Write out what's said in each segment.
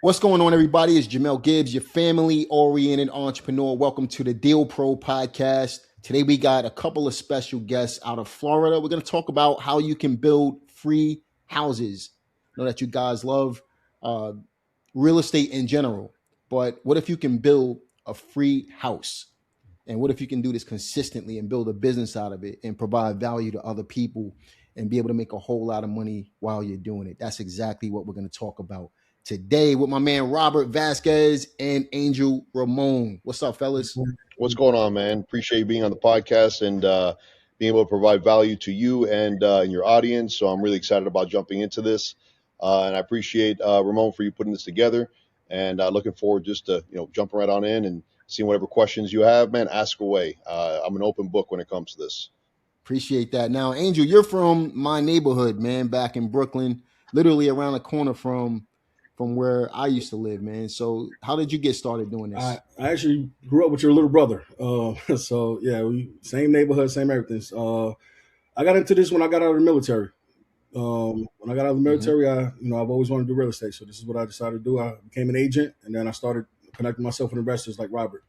What's going on, everybody? It's Jamel Gibbs, your family-oriented entrepreneur. Welcome to the Deal Pro podcast. Today, we got a couple of special guests out of Florida. We're going to talk about how you can build free houses. I know that you guys love real estate in general, but what if you can build a free house? And what if you can do this consistently and build a business out of it and provide value to other people and be able to make a whole lot of money while you're doing it? That's exactly what we're going to talk about today with my man Robert Vasquez and Angel Ramon. What's up, fellas? What's going on, man? Appreciate you being on the podcast and being able to provide value to you and your audience. So I'm really excited about jumping into this, and I appreciate Ramon for you putting this together. And looking forward just to jumping right on in and seeing whatever questions you have, man. Ask away. I'm an open book when it comes to this. Appreciate that. Now, Angel, you're from my neighborhood, man, back in Brooklyn, literally around the corner from where I used to live, man. So how did you get started doing this? I actually grew up with your little brother. So yeah, we same neighborhood, same everything. I got into this when I got out of the military. When I got out of the military, I've always wanted to do real estate. So this is what I decided to do. I became an agent, and then I started connecting myself with investors like Robert.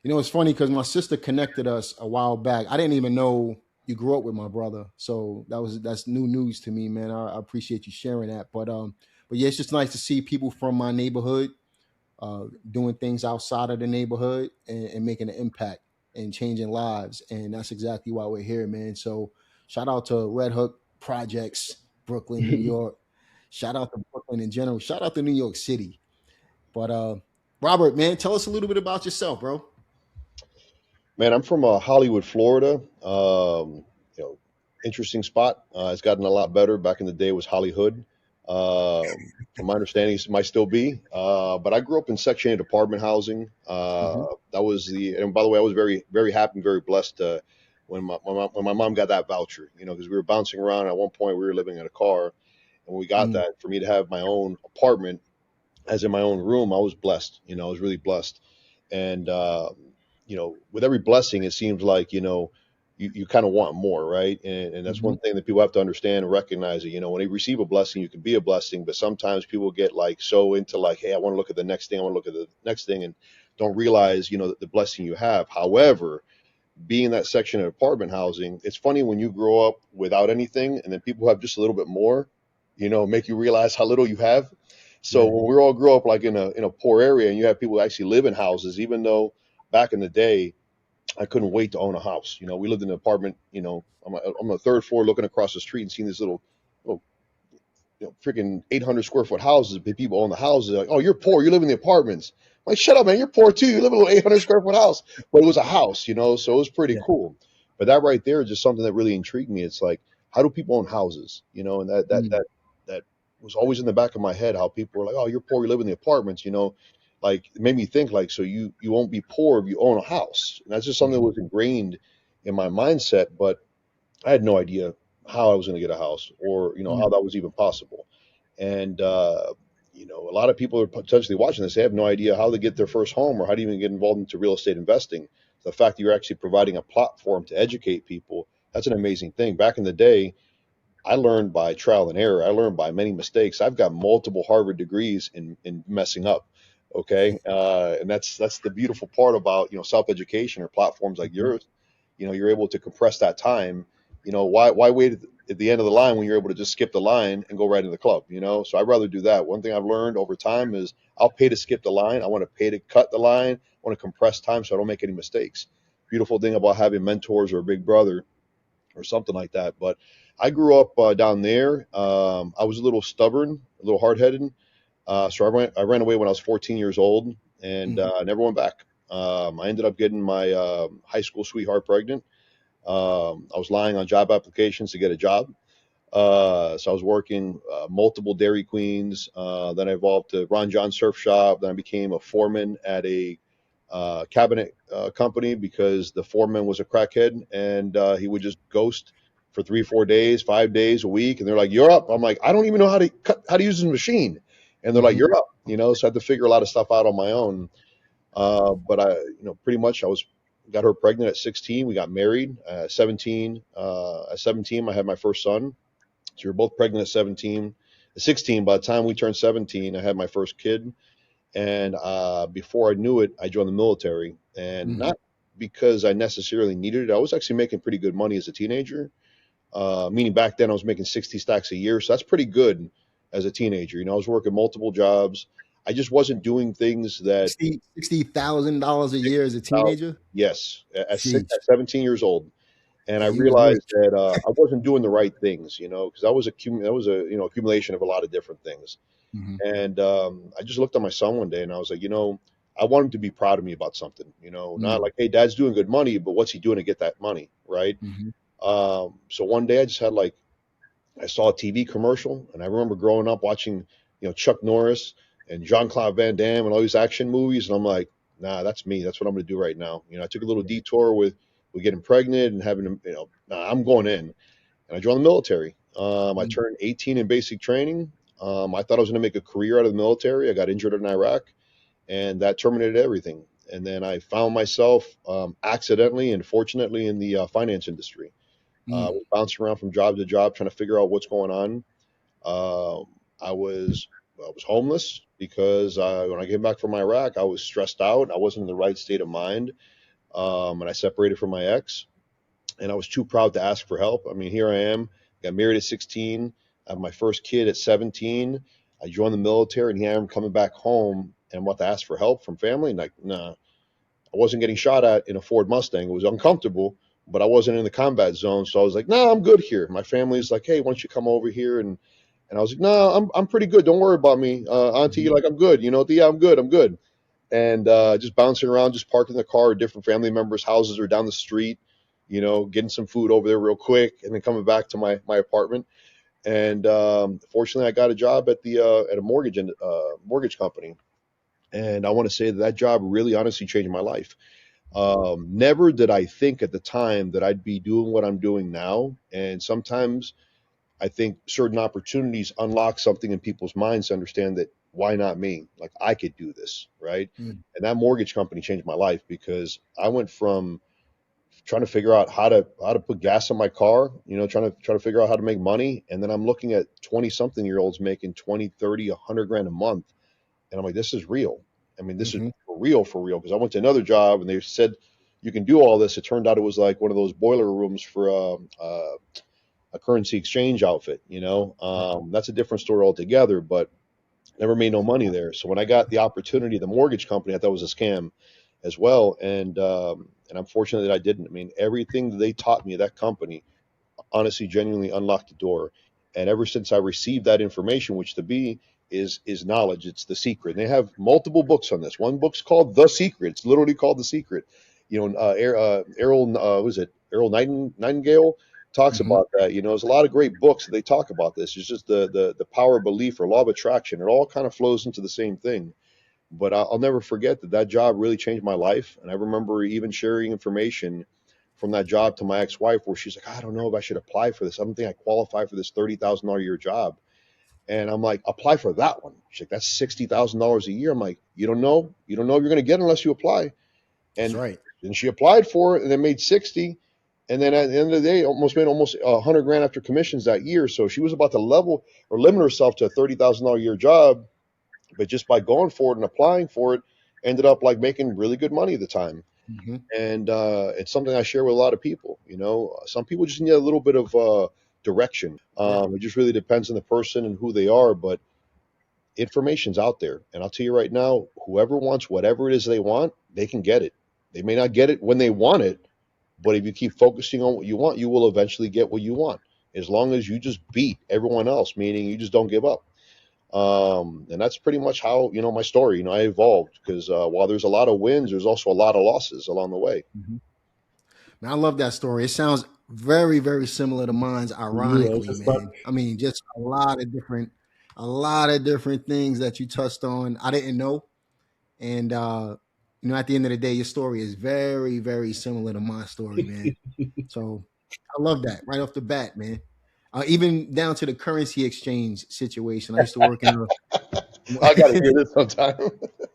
You know, it's funny because my sister connected us a while back. I didn't even know you grew up with my brother, so that's new news to me, man. I appreciate you sharing that. But yeah, it's just nice to see people from my neighborhood doing things outside of the neighborhood and making an impact and changing lives, and that's exactly why we're here, man. So shout out to Red Hook Projects, Brooklyn, New York. Shout out to Brooklyn in general. Shout out to New York City. But Robert, man, tell us a little bit about yourself, bro. Man, I'm from Hollywood, Florida. Interesting spot. It's gotten a lot better. Back in the day, it was Hollywood. From my understanding, it might still be. But I grew up in Section 8 apartment housing. That was and by the way, I was very, very happy and very blessed when my mom got that voucher, because we were bouncing around. At one point, we were living in a car. And when we got that, for me to have my own apartment, as in my own room, I was blessed. I was really blessed. And, with every blessing, it seems like, you kind of want more, right? And that's one thing that people have to understand and recognize that, when they receive a blessing, you can be a blessing, but sometimes people get so into hey, I want to look at the next thing. I want to look at the next thing and don't realize, the blessing you have. However, being that section of apartment housing, it's funny when you grow up without anything and then people have just a little bit more, make you realize how little you have. So when we all grow up in a poor area and you have people who actually live in houses, even though back in the day, I couldn't wait to own a house. We lived in an apartment, on the third floor looking across the street and seeing these little freaking 800 square foot houses. People own the houses. Like, oh, you're poor. You live in the apartments. I'm like, shut up, man. You're poor too. You live in a little 800 square foot house. But it was a house, so it was pretty cool. But that right there is just something that really intrigued me. It's like, how do people own houses? And that was always in the back of my head, how people were like, oh, you're poor. You live in the apartments, it made me think so you won't be poor if you own a house. And that's just something that was ingrained in my mindset, but I had no idea how I was going to get a house or, how that was even possible. And, a lot of people are potentially watching this. They have no idea how to get their first home or how to even get involved into real estate investing. The fact that you're actually providing a platform to educate people, that's an amazing thing. Back in the day, I learned by trial and error. I learned by many mistakes. I've got multiple Harvard degrees in messing up. Okay. And that's the beautiful part about, self-education or platforms like yours. You're able to compress that time. Why wait at the end of the line when you're able to just skip the line and go right into the club, So I'd rather do that. One thing I've learned over time is I'll pay to skip the line. I want to pay to cut the line. I want to compress time so I don't make any mistakes. Beautiful thing about having mentors or a big brother or something like that. But I grew up down there. I was a little stubborn, a little hard-headed. So I ran away when I was 14 years old and never went back. I ended up getting my high school sweetheart pregnant. I was lying on job applications to get a job. So I was working multiple Dairy Queens. Then I evolved to Ron John Surf Shop. Then I became a foreman at a cabinet company because the foreman was a crackhead and he would just ghost for 3-4 days, 5 days a week. And they're like, "You're up." I'm like, "I don't even know how to use this machine." And they're like, "You're up." So I had to figure a lot of stuff out on my own. But I, pretty much got her pregnant at 16. We got married at 17. At 17, I had my first son. So we were both pregnant at 17. 16. By the time we turned 17, I had my first kid. And before I knew it, I joined the military. And not because I necessarily needed it. I was actually making pretty good money as a teenager. Meaning back then I was making 60 stacks a year. So that's pretty good as a teenager. I was working multiple jobs. I just wasn't doing things that $60,000 a year as a teenager. yes, at Sheesh. 17 years old. And Yeah, I you was realized rich. that I wasn't doing the right things, because that was a accumulation of a lot of different things. Mhm. And I just looked at my son one day and I was like, I want him to be proud of me about something, not like, hey, dad's doing good money, but what's he doing to get that money, right? Mhm. So one day I just had I saw a TV commercial, and I remember growing up watching, Chuck Norris and Jean-Claude Van Damme and all these action movies, and I'm like, nah, that's me. That's what I'm going to do right now. I took a little detour with getting pregnant and having, nah, I'm going in, and I joined the military. I turned 18 in basic training. I thought I was going to make a career out of the military. I got injured in Iraq, and that terminated everything. And then I found myself accidentally and fortunately in the finance industry. Was bouncing around from job to job trying to figure out what's going on. I was homeless because when I came back from Iraq, I was stressed out. I wasn't in the right state of mind, and I separated from my ex, and I was too proud to ask for help. I mean, here I am. Got married at 16. I have my first kid at 17. I joined the military, and here I am coming back home, and I'm about to ask for help from family. And like, nah, I wasn't getting shot at in a Ford Mustang. It was uncomfortable, but I wasn't in the combat zone. So I was like, no, I'm good here. My family's like, hey, why don't you come over here? And I was like, no, I'm pretty good. Don't worry about me. Auntie, you're like, I'm good. Yeah, I'm good. I'm good. And just bouncing around, just parking the car at different family members' houses or down the street, getting some food over there real quick, and then coming back to my apartment. And fortunately, I got a job at a mortgage company. And I want to say that job really honestly changed my life. Never did I think at the time that I'd be doing what I'm doing now. And sometimes I think certain opportunities unlock something in people's minds to understand that why not me? Like I could do this, right? Mm. And that mortgage company changed my life because I went from trying to figure out how to put gas in my car, trying to figure out how to make money, and then I'm looking at 20 something year olds making 20, 30, 100 grand a month, and I'm like, this is real. I mean, this is Mhm. for real. Because I went to another job and they said you can do all this. It turned out it was like one of those boiler rooms for a currency exchange outfit. That's a different story altogether. But never made no money there. So when I got the opportunity, the mortgage company, I thought it was a scam as well. And I'm fortunate that I didn't. I mean, everything that they taught me at that company honestly genuinely unlocked the door. And ever since I received that information, which to be is knowledge, it's the secret. And they have multiple books on this. One book's called The Secret. It's literally called The Secret. Errol, was it Errol Nightingale talks Mhm. about that. There's a lot of great books that they talk about this. It's just the power of belief or law of attraction. It all kind of flows into the same thing. But I'll never forget that job really changed my life. And I remember even sharing information from that job to my ex-wife where she's like, I don't know if I should apply for this. I don't think I qualify for this $30,000 a year job. And I'm like, apply for that one. She's like, that's $60,000 a year. I'm like, you don't know. You don't know if you're going to get it unless you apply. That's And right. and she applied for it and then made 60. And then at the end of the day, made almost 100 grand after commissions that year. So she was about to level or limit herself to a $30,000 a year job, but just by going for it and applying for it, ended up like making really good money at the time. Mhm. And it's something I share with a lot of people. Some people just need a little bit of direction. It just really depends on the person and who they are, but information's out there. And I'll tell you right now, whoever wants whatever it is they want, they can get it. They may not get it when they want it, but if you keep focusing on what you want, you will eventually get what you want. As long as you just beat everyone else, meaning you just don't give up. And that's pretty much how my story. I evolved because while there's a lot of wins, there's also a lot of losses along the way. Mhm. Man, I love that story. It sounds very, very similar to mine's, Yeah, it's ironically, just like man. I mean, just a lot of different things that you touched on. I didn't know. And at the end of the day, your story is very, very similar to my story, man. So I love that right off the bat, man. Even down to the currency exchange situation. I used to work in a I got to hear this sometime.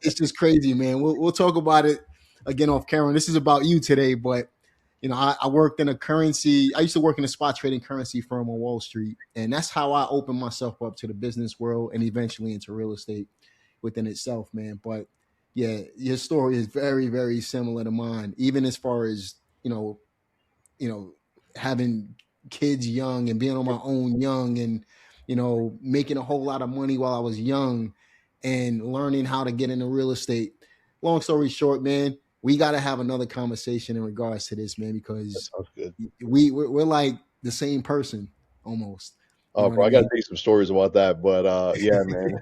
it's just crazy, man. We'll talk about it again off camera. This is about you today, but I worked in a currency. I used to work in a spot trading currency firm on Wall Street, and that's how I opened myself up to the business world and eventually into real estate within itself, man. But yeah, your story is very, very similar to mine, even as far as having kids young and being on my own young and making a whole lot of money while I was young and learning how to get into real estate. Long story short, man, we got to have another conversation in regards to this, man, That because sounds good. we're like the same person almost. You Oh, know what bro, I I got to mean? tell you some stories about that. But yeah, man,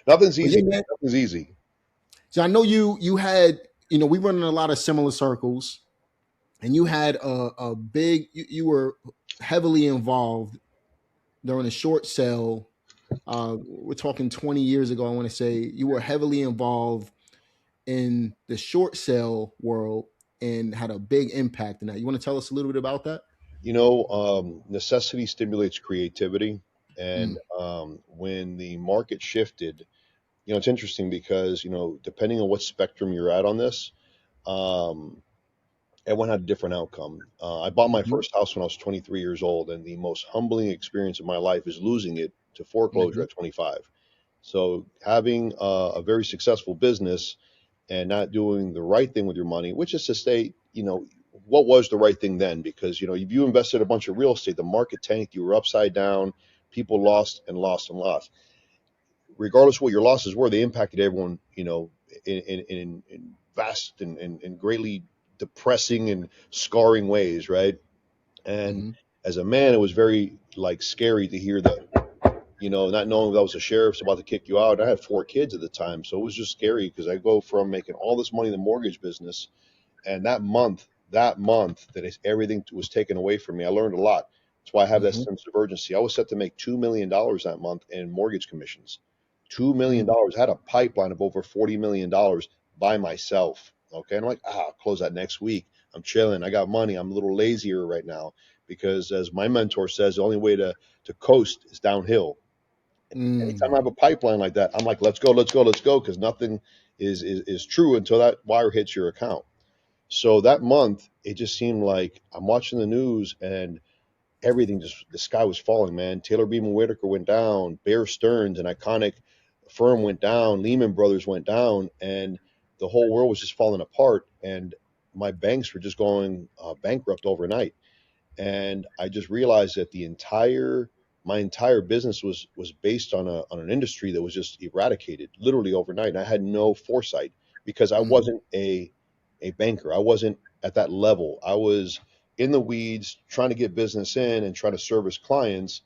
nothing's But yeah, easy. man. Nothing's easy. So I know you had we run in a lot of similar circles, and you had a big you were heavily involved during a short sale. We're talking 20 years ago. I want to say you were heavily involved in the short sale world and had a big impact in that. You want to tell us a little bit about that? Necessity stimulates creativity, and Mm, when the market shifted, it's interesting because depending on what spectrum you're at on this, um, everyone had a different outcome. I bought my hmm first house when I was 23 years old, and the most humbling experience of my life is losing it to foreclosure hmm at 25. So having a very successful business and not doing the right thing with your money, which is to say, what was the right thing then? Because if you invested a bunch of real estate, the market tanked, you were upside down, people lost and lost and lost. Regardless of what your losses were, they impacted everyone, in vast and greatly depressing and scarring ways, right? And hmm as a man, it was very like scary to hear that, not knowing that was the sheriff's about to kick you out. I had 4 kids at the time, so it was just scary because I go from making all this money in the mortgage business, and that month that everything was taken away from me, I learned a lot. That's why I have that hmm sense of urgency. I was set to make $2 million that month in mortgage commissions. $2 million. I had a pipeline of over $40 million by myself. Okay, and I'm like, I'll close that next week. I'm chilling. I got money. I'm a little lazier right now because, as my mentor says, the only way to coast is downhill. Anytime I mm, have a pipeline like that, I'm like, let's go, let's go, let's go, because nothing is true until that wire hits your account. So that month, it just seemed like I'm watching the news and everything just the sky was falling, man. Taylor Beam and Whitaker went down, Bear Stearns, an iconic firm, went down, Lehman Brothers went down, and the whole world was just falling apart. And my banks were just going bankrupt overnight. And I just realized that my entire business was based on an industry that was just eradicated literally overnight. And I had no foresight because I hmm wasn't a banker. I wasn't at that level. I was in the weeds trying to get business in and trying to service clients,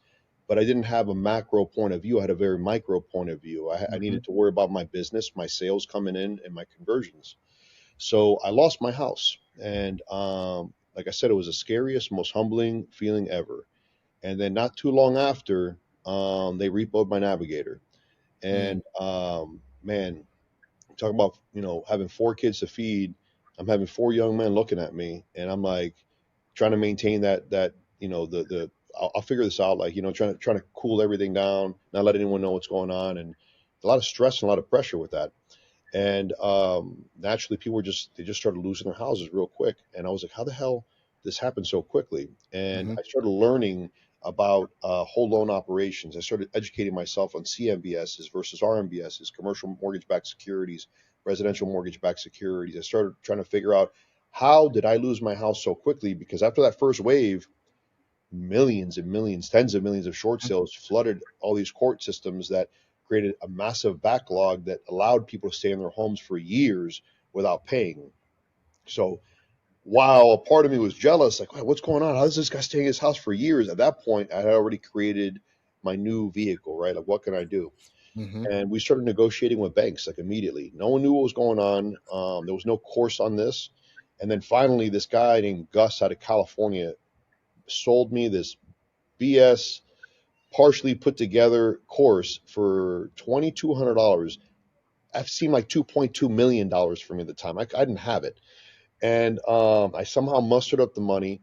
but I didn't have a macro point of view. I had a very micro point of view. I hmm needed to worry about my business, my sales coming in, and my conversions. So I lost my house, and like I said, it was the scariest, most humbling feeling ever. And then not too long after, they repoed my Navigator, mm, and man, talk about having 4 kids to feed. I'm having 4 young men looking at me, and I'm like trying to maintain that the I'll figure this out, like trying to cool everything down, not let anyone know what's going on, and a lot of stress and a lot of pressure with that. And naturally, people they just started losing their houses real quick. And I was like, how the hell this happened so quickly? And hmm I started learning about whole loan operations. I started educating myself on CMBSs versus RMBSs, commercial mortgage-backed securities, residential mortgage-backed securities. I started trying to figure out how did I lose my house so quickly? Because after that first wave, millions and millions, tens of millions of short sales flooded all these court systems that created a massive backlog that allowed people to stay in their homes for years without paying. So while a part of me was jealous, like, "Wow, what's going on? How does this guy stay in his house for years?" At that point, I had already created my new vehicle, right? Like, what can I do? hmm And we started negotiating with banks like immediately. No one knew what was going on. There was no course on this. And then finally, this guy named Gus out of California sold me this BS partially put together course for $2,200. That seemed like $2.2 million for me at the time. I didn't have it, and I somehow mustered up the money,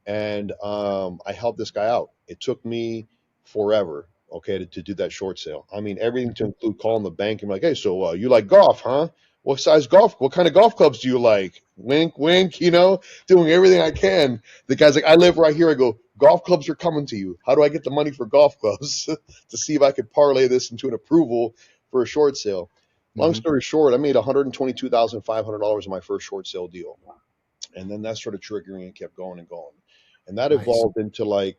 and I helped this guy out. It took me forever, okay, to do that short sale. I mean, everything to include calling the bank and be like, "Hey, so you like golf, huh? what kind of golf clubs do you like? Wink, wink, doing everything I can. The guy's like, I live right here. I go, golf clubs are coming to you. How do I get the money for golf clubs to see if I could parlay this into an approval for a short sale? Long story short, I made $122,500 in my first short sale deal. And then that started triggering and kept going and going. And that evolved into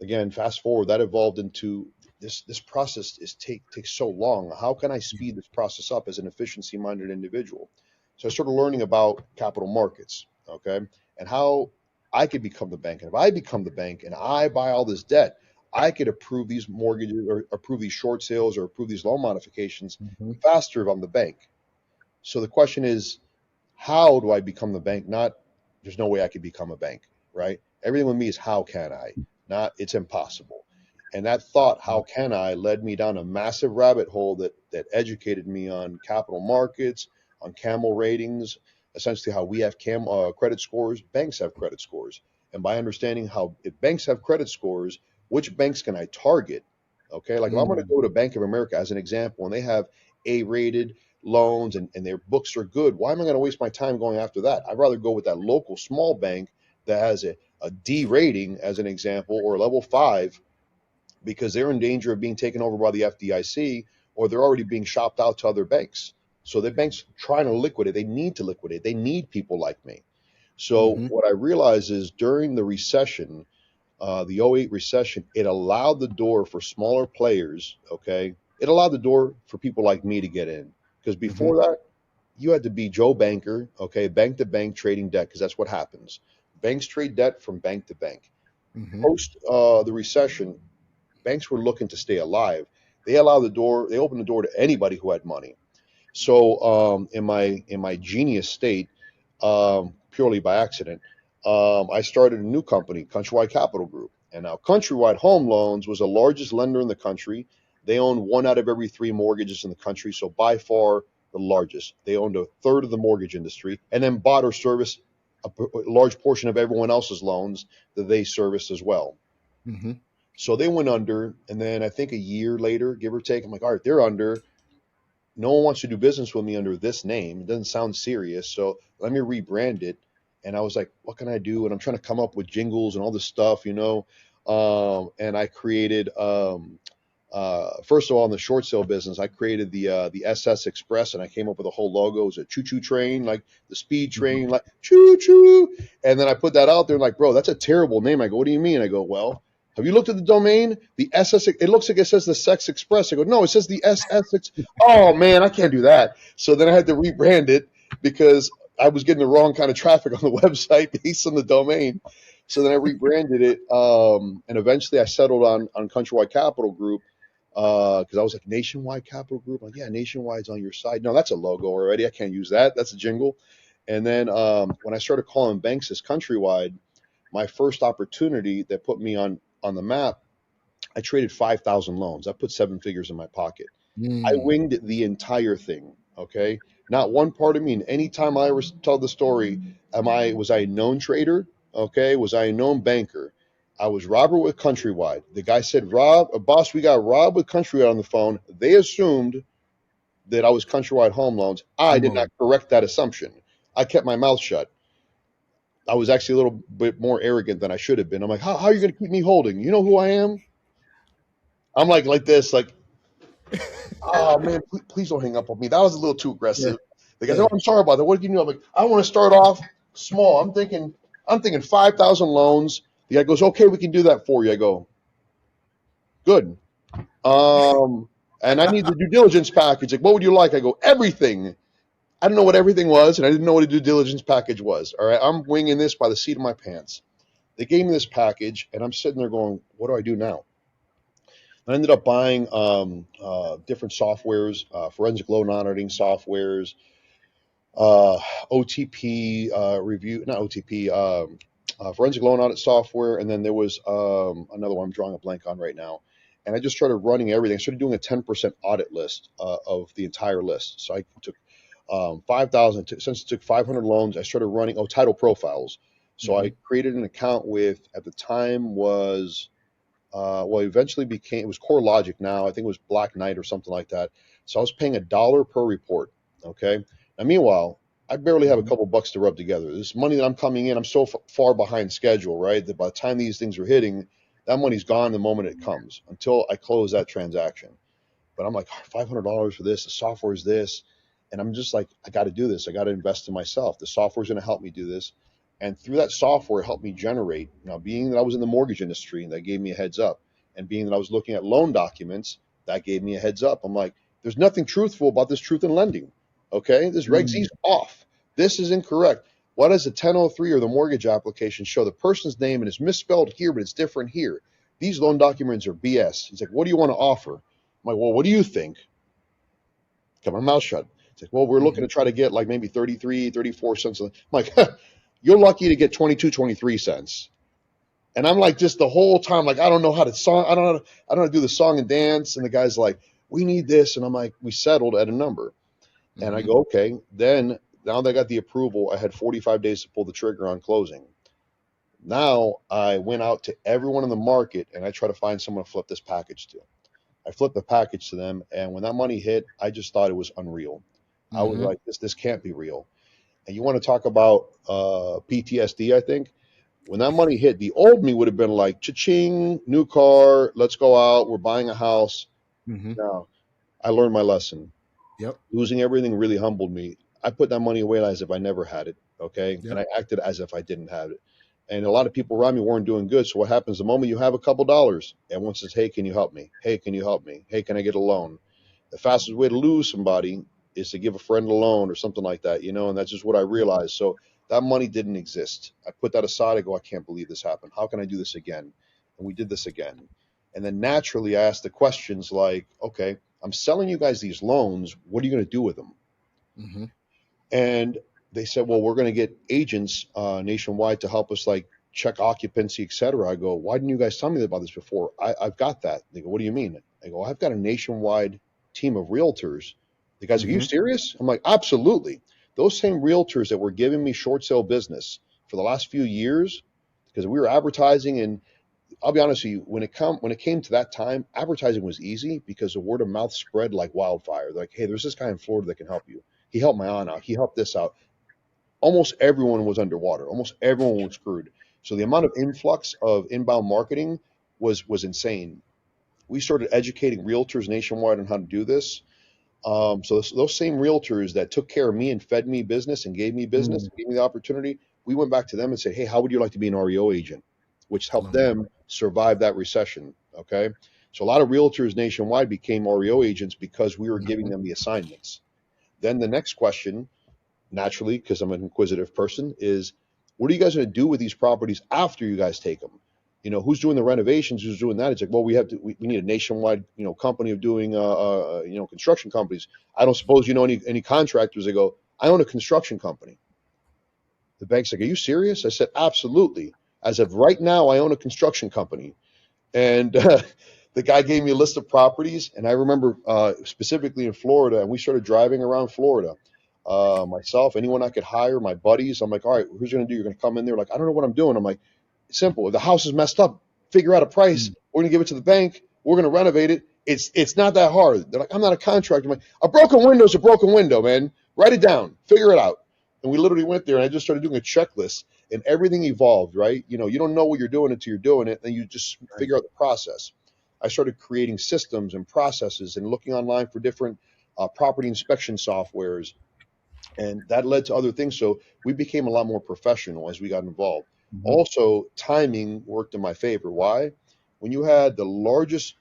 again, fast forward, that evolved into this process takes so long. How can I speed this process up as an efficiency-minded individual? So I started learning about capital markets, okay, and how I could become the bank. And if I become the bank and I buy all this debt, I could approve these mortgages or approve these short sales or approve these loan modifications faster if I'm the bank. So the question is, how do I become the bank? Not, there's no way I could become a bank, right? Everything with me is how can I? Not, it's impossible. And that thought, how can I, led me down a massive rabbit hole that educated me on capital markets, on camel ratings, essentially how we have credit scores, banks have credit scores. And by understanding how, if banks have credit scores, which banks can I target? Okay, like if I'm going to go to Bank of America as an example, and they have A-rated loans and their books are good, why am I going to waste my time going after that? I'd rather go with that local small bank that has a D rating, as an example, or level 5, because they're in danger of being taken over by the FDIC, or they're already being shopped out to other banks. So the bank's trying to liquidate. They need to liquidate. They need people like me. So what I realized is during the recession, the '08 recession, it allowed the door for smaller players, okay? It allowed the door for people like me to get in. Because before that, you had to be Joe Banker, okay, bank to bank trading debt, because that's what happens. Banks trade debt from bank to bank. Post the recession, banks were looking to stay alive. They opened the door to anybody who had money. So in my genius state, purely by accident, I started a new company, Countrywide Capital Group. And now Countrywide Home Loans was the largest lender in the country. They owned 1 out of every 3 mortgages in the country, so by far the largest. They owned a third of the mortgage industry, and then bought or serviced a large portion of everyone else's loans that they serviced as well. So they went under, and then I think a year later, give or take, I'm like, all right, they're under. No one wants to do business with me under this name. It doesn't sound serious, so let me rebrand it. And I was like, what can I do? And I'm trying to come up with jingles and all this stuff, and I created, first of all, in the short sale business, I created the SS Express, and I came up with a whole logo. It was a choo-choo train, like the speed train, like choo-choo. And then I put that out there, like, bro, that's a terrible name. I go, what do you mean? I go, well, have you looked at the domain? The SS, it looks like it says the Sex Express. I go, no, it says the SS. Oh, man, I can't do that. So then I had to rebrand it because I was getting the wrong kind of traffic on the website based on the domain. So then I rebranded it, and eventually I settled on Countrywide Capital Group, because I was like, Nationwide Capital Group? I'm like, yeah, Nationwide's on your side. No, that's a logo already. I can't use that. That's a jingle. And then when I started calling banks as Countrywide, my first opportunity that put me on the map, I traded 5,000 loans. I put 7 figures in my pocket. I winged the entire thing, okay? Not one part of me, and anytime I ever tell the story, was I a known trader, okay? Was I a known banker? I was Robert with Countrywide. The guy said, boss, we got Rob with Countrywide on the phone. They assumed that I was Countrywide Home Loans. I did not correct that assumption. I kept my mouth shut. I was actually a little bit more arrogant than I should have been. I'm like, how are you going to keep me holding? You know who I am? I'm like this, like, oh man, please don't hang up on me. That was a little too aggressive. The guy said, oh, I'm sorry about that. What do you know? I'm like, I want to start off small. I'm thinking 5,000 loans. The guy goes, okay, we can do that for you. I go, good. And I need the due diligence package. Like, what would you like? I go, everything. I didn't know what everything was, and I didn't know what a due diligence package was. All right, I'm winging this by the seat of my pants. They gave me this package, and I'm sitting there going, what do I do now? I ended up buying different softwares, forensic loan auditing softwares, OTP review, not OTP, forensic loan audit software, and then there was another one I'm drawing a blank on right now. And I just started running everything. I started doing a 10% audit list of the entire list. So I took 5,000, since it took 500 loans, I started running, title profiles. So I created an account with, at the time was, eventually it was CoreLogic now. I think it was Black Knight or something like that. So I was paying $1 per report. Okay. Now, meanwhile, I barely have a couple bucks to rub together. This money that I'm coming in, I'm so far behind schedule, right? That by the time these things are hitting, that money's gone the moment it comes until I close that transaction. But I'm like, $500 for this, the software is this. And I'm just like, I got to do this. I got to invest in myself. The software is going to help me do this. And through that software, it helped me generate. Now, being that I was in the mortgage industry, and that gave me a heads up. And being that I was looking at loan documents, that gave me a heads up. I'm like, there's nothing truthful about this truth in lending. Okay, this Reg Z's off. This is incorrect. Why does the 1003 or the mortgage application show the person's name and it's misspelled here, but it's different here? These loan documents are BS. He's like, what do you want to offer? I'm like, well, what do you think? Got my mouth shut. It's like, well, we're looking to try to get like maybe 33, 34 cents. I'm like, you're lucky to get 22, 23 cents. And I'm like, just the whole time, like, I don't know how to song. I don't know how to do the song and dance. And the guy's like, we need this. And I'm like, we settled at a number. And I go, okay. Then now that I got the approval, I had 45 days to pull the trigger on closing. Now I went out to everyone in the market and I try to find someone to flip this package to. I flipped the package to them, and when that money hit, I just thought it was unreal. I was like, this can't be real. And you want to talk about PTSD, I think. When that money hit, the old me would have been like, cha-ching, new car, let's go out, we're buying a house. Now, I learned my lesson. Yep. Losing everything really humbled me. I put that money away as if I never had it, okay? Yep. And I acted as if I didn't have it. And a lot of people around me weren't doing good. So what happens the moment you have a couple dollars, everyone says, hey, can you help me? Hey, can you help me? Hey, can I get a loan? The fastest way to lose somebody is to give a friend a loan or something like that, you know, and that's just what I realized. So that money didn't exist. I put that aside. I go, I can't believe this happened. How can I do this again? And we did this again. And then naturally I asked the questions like, okay, I'm selling you guys these loans. What are you going to do with them? And they said, well, we're going to get agents nationwide to help us like check occupancy, et cetera. I go, why didn't you guys tell me about this before? I've got that. They go, what do you mean? I go, I've got a nationwide team of realtors. The guys, are you serious? I'm like, absolutely. Those same realtors that were giving me short sale business for the last few years, because we were advertising, and I'll be honest with you, when it came to that time, advertising was easy because the word of mouth spread like wildfire. They're like, hey, there's this guy in Florida that can help you. He helped my aunt out. He helped this out. Almost everyone was underwater. Almost everyone was screwed. So the amount of influx of inbound marketing was insane. We started educating realtors nationwide on how to do this. So those same realtors that took care of me and fed me business and gave me business, and gave me the opportunity, we went back to them and said, hey, how would you like to be an REO agent? Which helped them survive that recession. Okay. So a lot of realtors nationwide became REO agents because we were giving them the assignments. Then the next question, naturally, because I'm an inquisitive person, is what are you guys going to do with these properties after you guys take them? You know, who's doing the renovations? Who's doing that? It's like, well, we need a nationwide, company of doing, construction companies. I don't suppose you know any contractors. They go, I own a construction company. The bank's like, are you serious? I said, absolutely. As of right now, I own a construction company. And the guy gave me a list of properties. And I remember specifically in Florida, and we started driving around Florida. Myself, anyone I could hire, my buddies. I'm like, all right, who's going to do? You're going to come in there. Like, I don't know what I'm doing. I'm like, simple. If the house is messed up, figure out a price. We're going to give it to the bank. We're going to renovate it. It's not that hard. They're like, I'm not a contractor. I'm like, a broken window is a broken window, man. Write it down. Figure it out. And we literally went there, and I just started doing a checklist, and everything evolved, right? You don't know what you're doing until you're doing it, and you just figure out the process. I started creating systems and processes and looking online for different property inspection softwares, and that led to other things. So we became a lot more professional as we got involved. Also, timing worked in my favor. Why? When you had the largest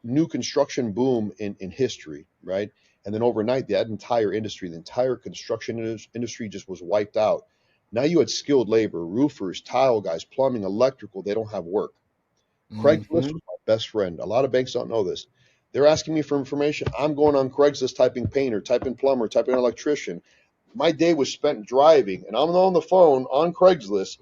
new construction boom in history, right? And then overnight, that entire industry, the entire construction industry just was wiped out. Now you had skilled labor, roofers, tile guys, plumbing, electrical. They don't have work. Craigslist was my best friend. A lot of banks don't know this. They're asking me for information. I'm going on Craigslist, typing painter, typing plumber, typing electrician. My day was spent driving, and I'm on the phone on Craigslist,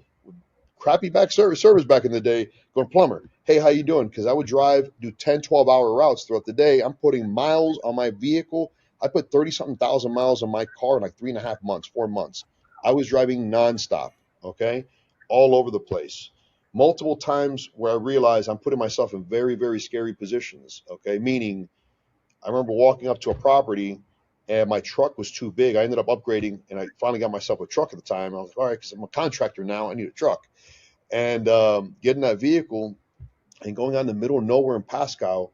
crappy back service back in the day, going, plumber, hey, how you doing? Because I would drive, do 10, 12-hour routes throughout the day. I'm putting miles on my vehicle. I put 30-something thousand miles on my car in like 3.5 months, 4 months. I was driving nonstop, okay, all over the place. Multiple times where I realized I'm putting myself in very, very scary positions, okay, meaning I remember walking up to a property and my truck was too big. I ended up upgrading, and I finally got myself a truck at the time. I was like, all right, because I'm a contractor now, I need a truck. And getting that vehicle and going out in the middle of nowhere in Pasco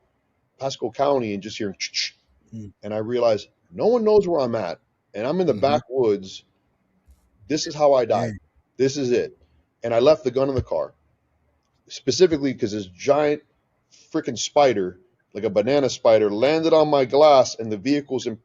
County, and just hearing, and I realized no one knows where I'm at, and I'm in the backwoods. This is how I died. Dang. This is it. And I left the gun in the car, specifically because this giant freaking spider, like a banana spider, landed on my glass, and the vehicle's in,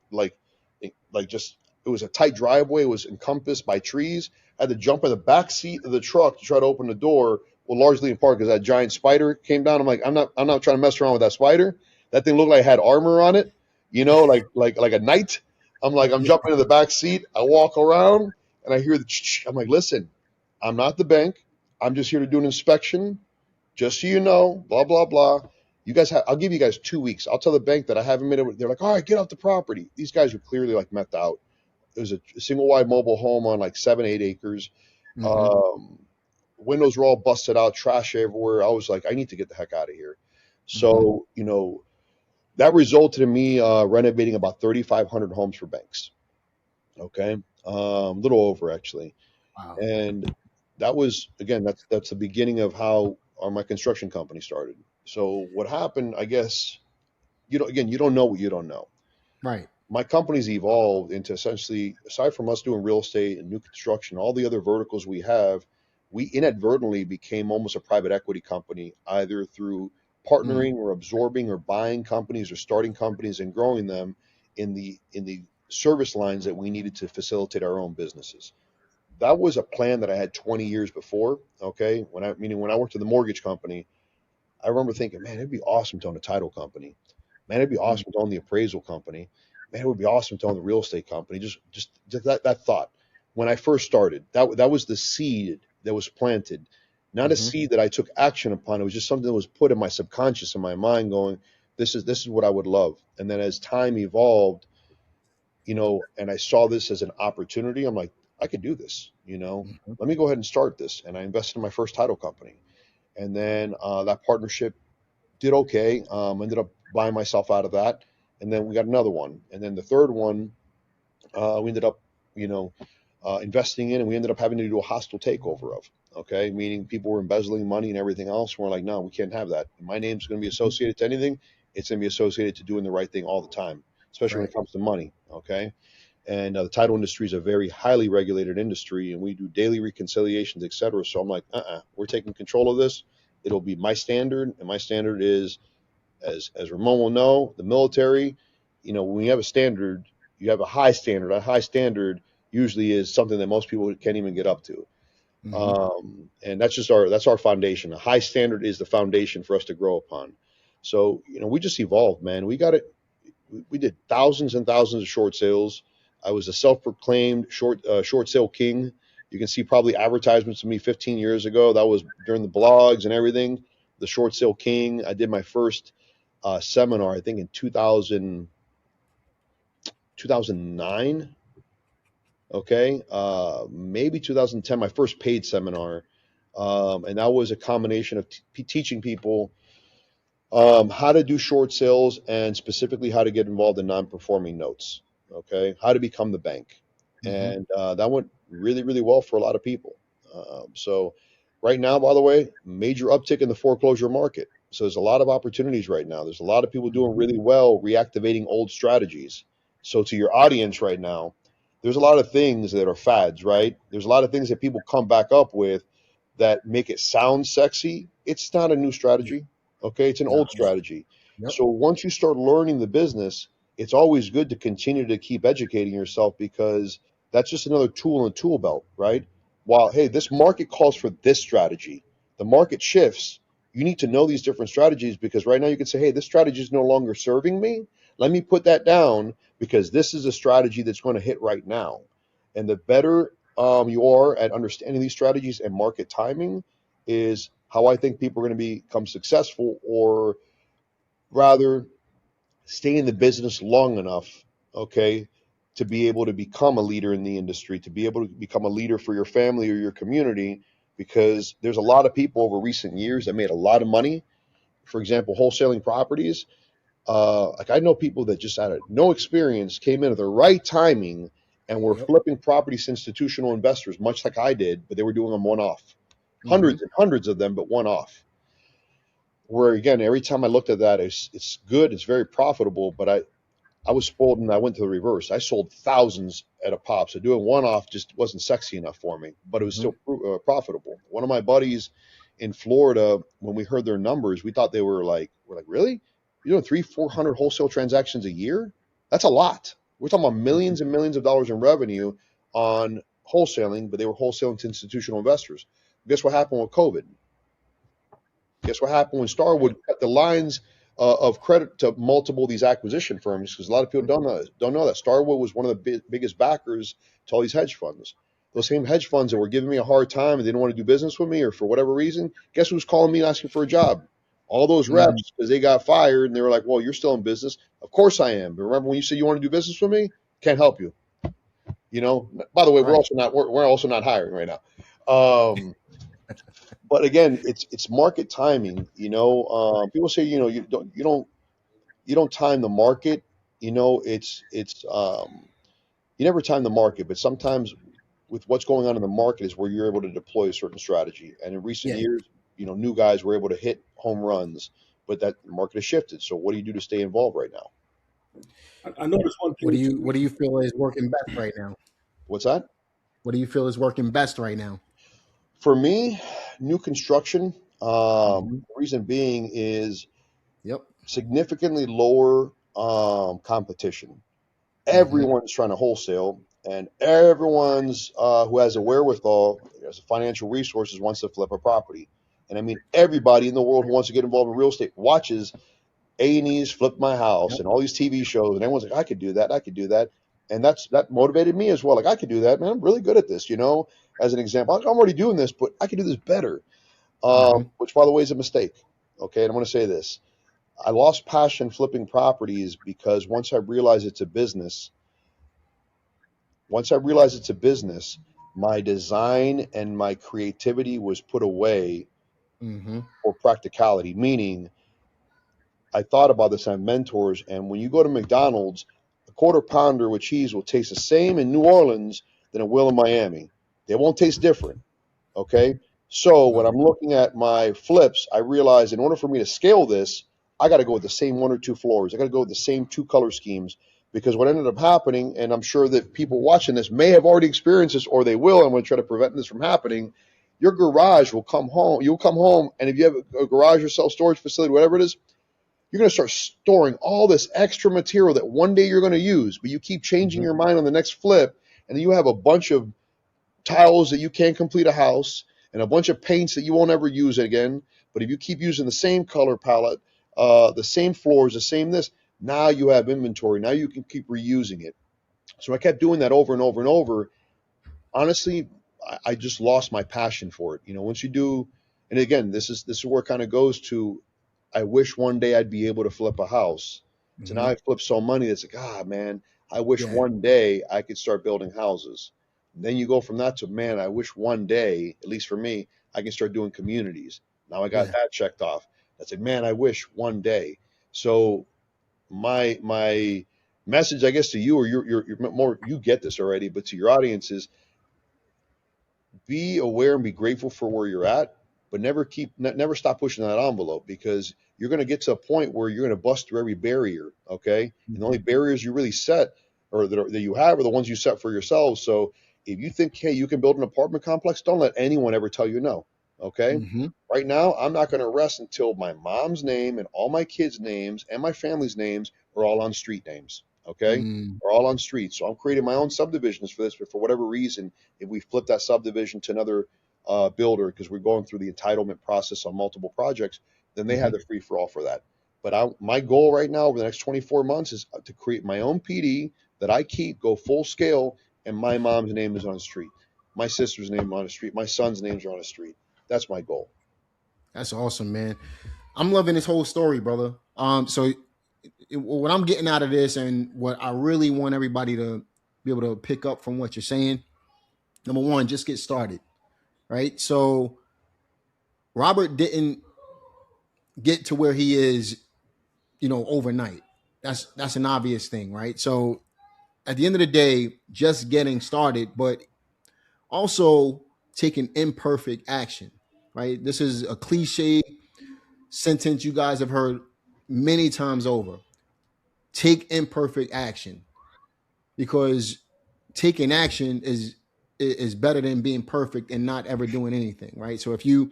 just, it was a tight driveway. It was encompassed by trees. I had to jump in the back seat of the truck to try to open the door. Well, largely in part because that giant spider came down. I'm like, I'm not trying to mess around with that spider. That thing looked like it had armor on it, like a knight. I'm like, I'm jumping in the back seat. I walk around and I hear I'm like, listen, I'm not the bank. I'm just here to do an inspection. Just so you know, blah, blah, blah. You guys I'll give you guys 2 weeks. I'll tell the bank that I haven't made it. They're like, all right, get off the property. These guys were clearly like methed out. It was a single wide mobile home on like 7-8 acres. Windows were all busted out, trash everywhere. I was like, I need to get the heck out of here. So, that resulted in me renovating about 3,500 homes for banks. Okay. A little over, actually. Wow. And that was, again, that's the beginning of how my construction company started. So what happened, I guess, you don't know what you don't know. Right. My company's evolved into, essentially, aside from us doing real estate and new construction, all the other verticals we have, we inadvertently became almost a private equity company, either through partnering or absorbing or buying companies or starting companies and growing them in the service lines that we needed to facilitate our own businesses. That was a plan that I had 20 years before. Okay. When I worked at the mortgage company, I remember thinking, man, it'd be awesome to own a title company. Man, it'd be awesome to own the appraisal company. Man, it would be awesome to own the real estate company. Just that thought. When I first started, that was the seed that was planted, not a seed that I took action upon. It was just something that was put in my subconscious, in my mind, going, this is what I would love. And then as time evolved, and I saw this as an opportunity, I'm like, I could do this, let me go ahead and start this. And I invested in my first title company. And then that partnership did okay. Ended up buying myself out of that. And then we got another one. And then the third one, we ended up, investing in, and we ended up having to do a hostile takeover of. Okay. Meaning people were embezzling money and everything else. We're like, no, we can't have that. My name's going to be associated to anything. It's going to be associated to doing the right thing all the time, especially when it comes to money. Okay. And the title industry is a very highly regulated industry, and we do daily reconciliations, et cetera. So I'm like, we're taking control of this. It'll be my standard. And my standard is, as Ramon will know, the military, when you have a standard, you have a high standard. A high standard usually is something that most people can't even get up to. And that's our foundation. A high standard is the foundation for us to grow upon. So, we just evolved, man. We got it. We did thousands and thousands of short sales. I was a self-proclaimed short sale king. You can see probably advertisements of me 15 years ago. That was during the blogs and everything. The short sale king. I did my first seminar, I think in 2009. Okay. Maybe 2010, my first paid seminar. And that was a combination of teaching people how to do short sales, and specifically how to get involved in non-performing notes. Okay. How to become the bank. And that went really, really well for a lot of people. So right now, by the way, major uptick in the foreclosure market. So there's a lot of opportunities right now. There's a lot of people doing really well reactivating old strategies. So to your audience right now, there's a lot of things that are fads, right? There's a lot of things that people come back up with that make it sound sexy. It's not a new strategy. Okay. It's an old strategy. Yep. So once you start learning the business, it's always good to continue to keep educating yourself, because that's just another tool in the tool belt, right? While, hey, this market calls for this strategy, the market shifts. You need to know these different strategies, because right now you can say, hey, this strategy is no longer serving me. Let me put that down, because this is a strategy that's going to hit right now. And the better you are at understanding these strategies and market timing is how I think people are going to become successful, or rather stay in the business long enough, okay, to be able to become a leader in the industry, to be able to become a leader for your family or your community, because there's a lot of people over recent years that made a lot of money. For example, wholesaling properties. like I know people that just had no experience, came in at the right timing, and were Yep. flipping properties to institutional investors, much like I did, but they were doing them one off, Mm-hmm. hundreds and hundreds of them, but one off. Where again, every time I looked at that, it's good, it's very profitable, but I was spoiled and I went to the reverse. I sold thousands at a pop, so doing one off just wasn't sexy enough for me, but it was Mm-hmm. still profitable. One of my buddies in Florida, when we heard their numbers, we thought they we're like, really? You're doing 300-400 wholesale transactions a year? That's a lot. We're talking about millions and millions of dollars in revenue on wholesaling, but they were wholesaling to institutional investors. Guess what happened with COVID? Guess what happened when Starwood cut the lines of credit to multiple of these acquisition firms? Because a lot of people don't know that Starwood was one of the biggest backers to all these hedge funds. Those same hedge funds that were giving me a hard time and didn't want to do business with me, or for whatever reason, guess who's calling me and asking for a job? All those Mm-hmm. reps, because they got fired and they were like, "Well, you're still in business." Of course I am. But remember when you said you want to do business with me? Can't help you. You know. By the way, Right. we're also not hiring right now. But again, it's market timing. People say you don't time the market. You never time the market, but sometimes with what's going on in the market is where you're able to deploy a certain strategy. And in recent Yeah. years, new guys were able to hit home runs, but that market has shifted. So what do you do to stay involved right now? I noticed one What thing do you too. What do you feel is working best right now? What's that? What do you feel is working best right now? For me, new construction. Mm-hmm. Reason being is Yep. significantly lower competition. Mm-hmm. Everyone's trying to wholesale, and everyone's who has a wherewithal, has financial resources, wants to flip a property. And I mean, everybody in the world who wants to get involved in real estate watches A&E's Flip My House Yep. and all these TV shows, and everyone's like, I could do that, I could do that. And that motivated me as well. Like, I could do that, man. I'm really good at this, as an example. I'm already doing this, but I could do this better. Mm-hmm. Which, by the way, is a mistake. Okay, and I'm going to say this. I lost passion flipping properties because once I realized it's a business, my design and my creativity was put away Mm-hmm. for practicality. Meaning, I thought about this. I have mentors, and when you go to McDonald's, a quarter pounder with cheese will taste the same in New Orleans than it will in Miami. They won't taste different. Okay. So when Right. I'm looking at my flips, I realize in order for me to scale this, I got to go with the same one or two floors. I got to go with the same two color schemes because what ended up happening, and I'm sure that people watching this may have already experienced this or they will. I'm going to try to prevent this from happening. Your garage will come home. You'll come home, and if you have a garage or self storage facility, whatever it is, you're going to start storing all this extra material that one day you're going to use, but you keep changing Mm-hmm. your mind on the next flip, and then you have a bunch of tiles that you can't complete a house and a bunch of paints that you won't ever use again. But if you keep using the same color palette, the same floors, the same this, now you have inventory. Now you can keep reusing it. So I kept doing that over and over and over. Honestly, I just lost my passion for it. Once you do, and again, this is where it kind of goes to. I wish one day I'd be able to flip a house. So now Mm-hmm. I flip so many that's like, man, I wish Yeah. one day I could start building houses. And then you go from that to, man, I wish one day, at least for me, I can start doing communities. Now I got Yeah. that checked off. That's like, man, I wish one day. So my message, I guess, to you, or you're more, you get this already, but to your audience is be aware and be grateful for where you're at, but never stop pushing that envelope because you're going to get to a point where you're going to bust through every barrier. Okay, and the only Mm-hmm. barriers you really set or that you have are the ones you set for yourselves. So if you think, hey, you can build an apartment complex, don't let anyone ever tell you no. Okay. Mm-hmm. Right now, I'm not going to rest until my mom's name and all my kids' names and my family's names are all on street names. Okay, Mm-hmm. are all on streets. So I'm creating my own subdivisions for this, but for whatever reason, if we flip that subdivision to another builder because we're going through the entitlement process on multiple projects, then they have Mm-hmm. the free for all for that. But my goal right now over the next 24 months is to create my own PD that I keep, go full scale, and my mom's name is on the street, my sister's name on the street, my son's names are on the street. That's my goal. That's awesome, man. I'm loving this whole story, brother. So what I'm getting out of this, and what I really want everybody to be able to pick up from what you're saying, number one, just get started, right? So Robert didn't get to where he is overnight. That's an obvious thing, right? So at the end of the day, just getting started, but also taking imperfect action, right? This is a cliche sentence you guys have heard many times over. Take imperfect action, because taking action is better than being perfect and not ever doing anything, right? So if you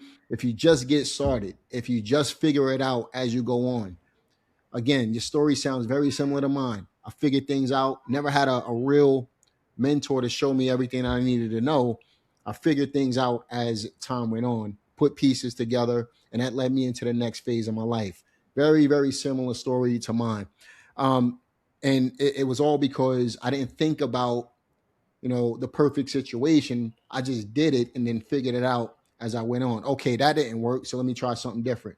just get started, if you just figure it out as you go on, again, your story sounds very similar to mine. I figured things out, never had a real mentor to show me everything I needed to know. I figured things out as time went on, put pieces together, and that led me into the next phase of my life. Very, very similar story to mine. Um, and it was all because I didn't think about, the perfect situation. I just did it and then figured it out as I went on. Okay, that didn't work, so let me try something different.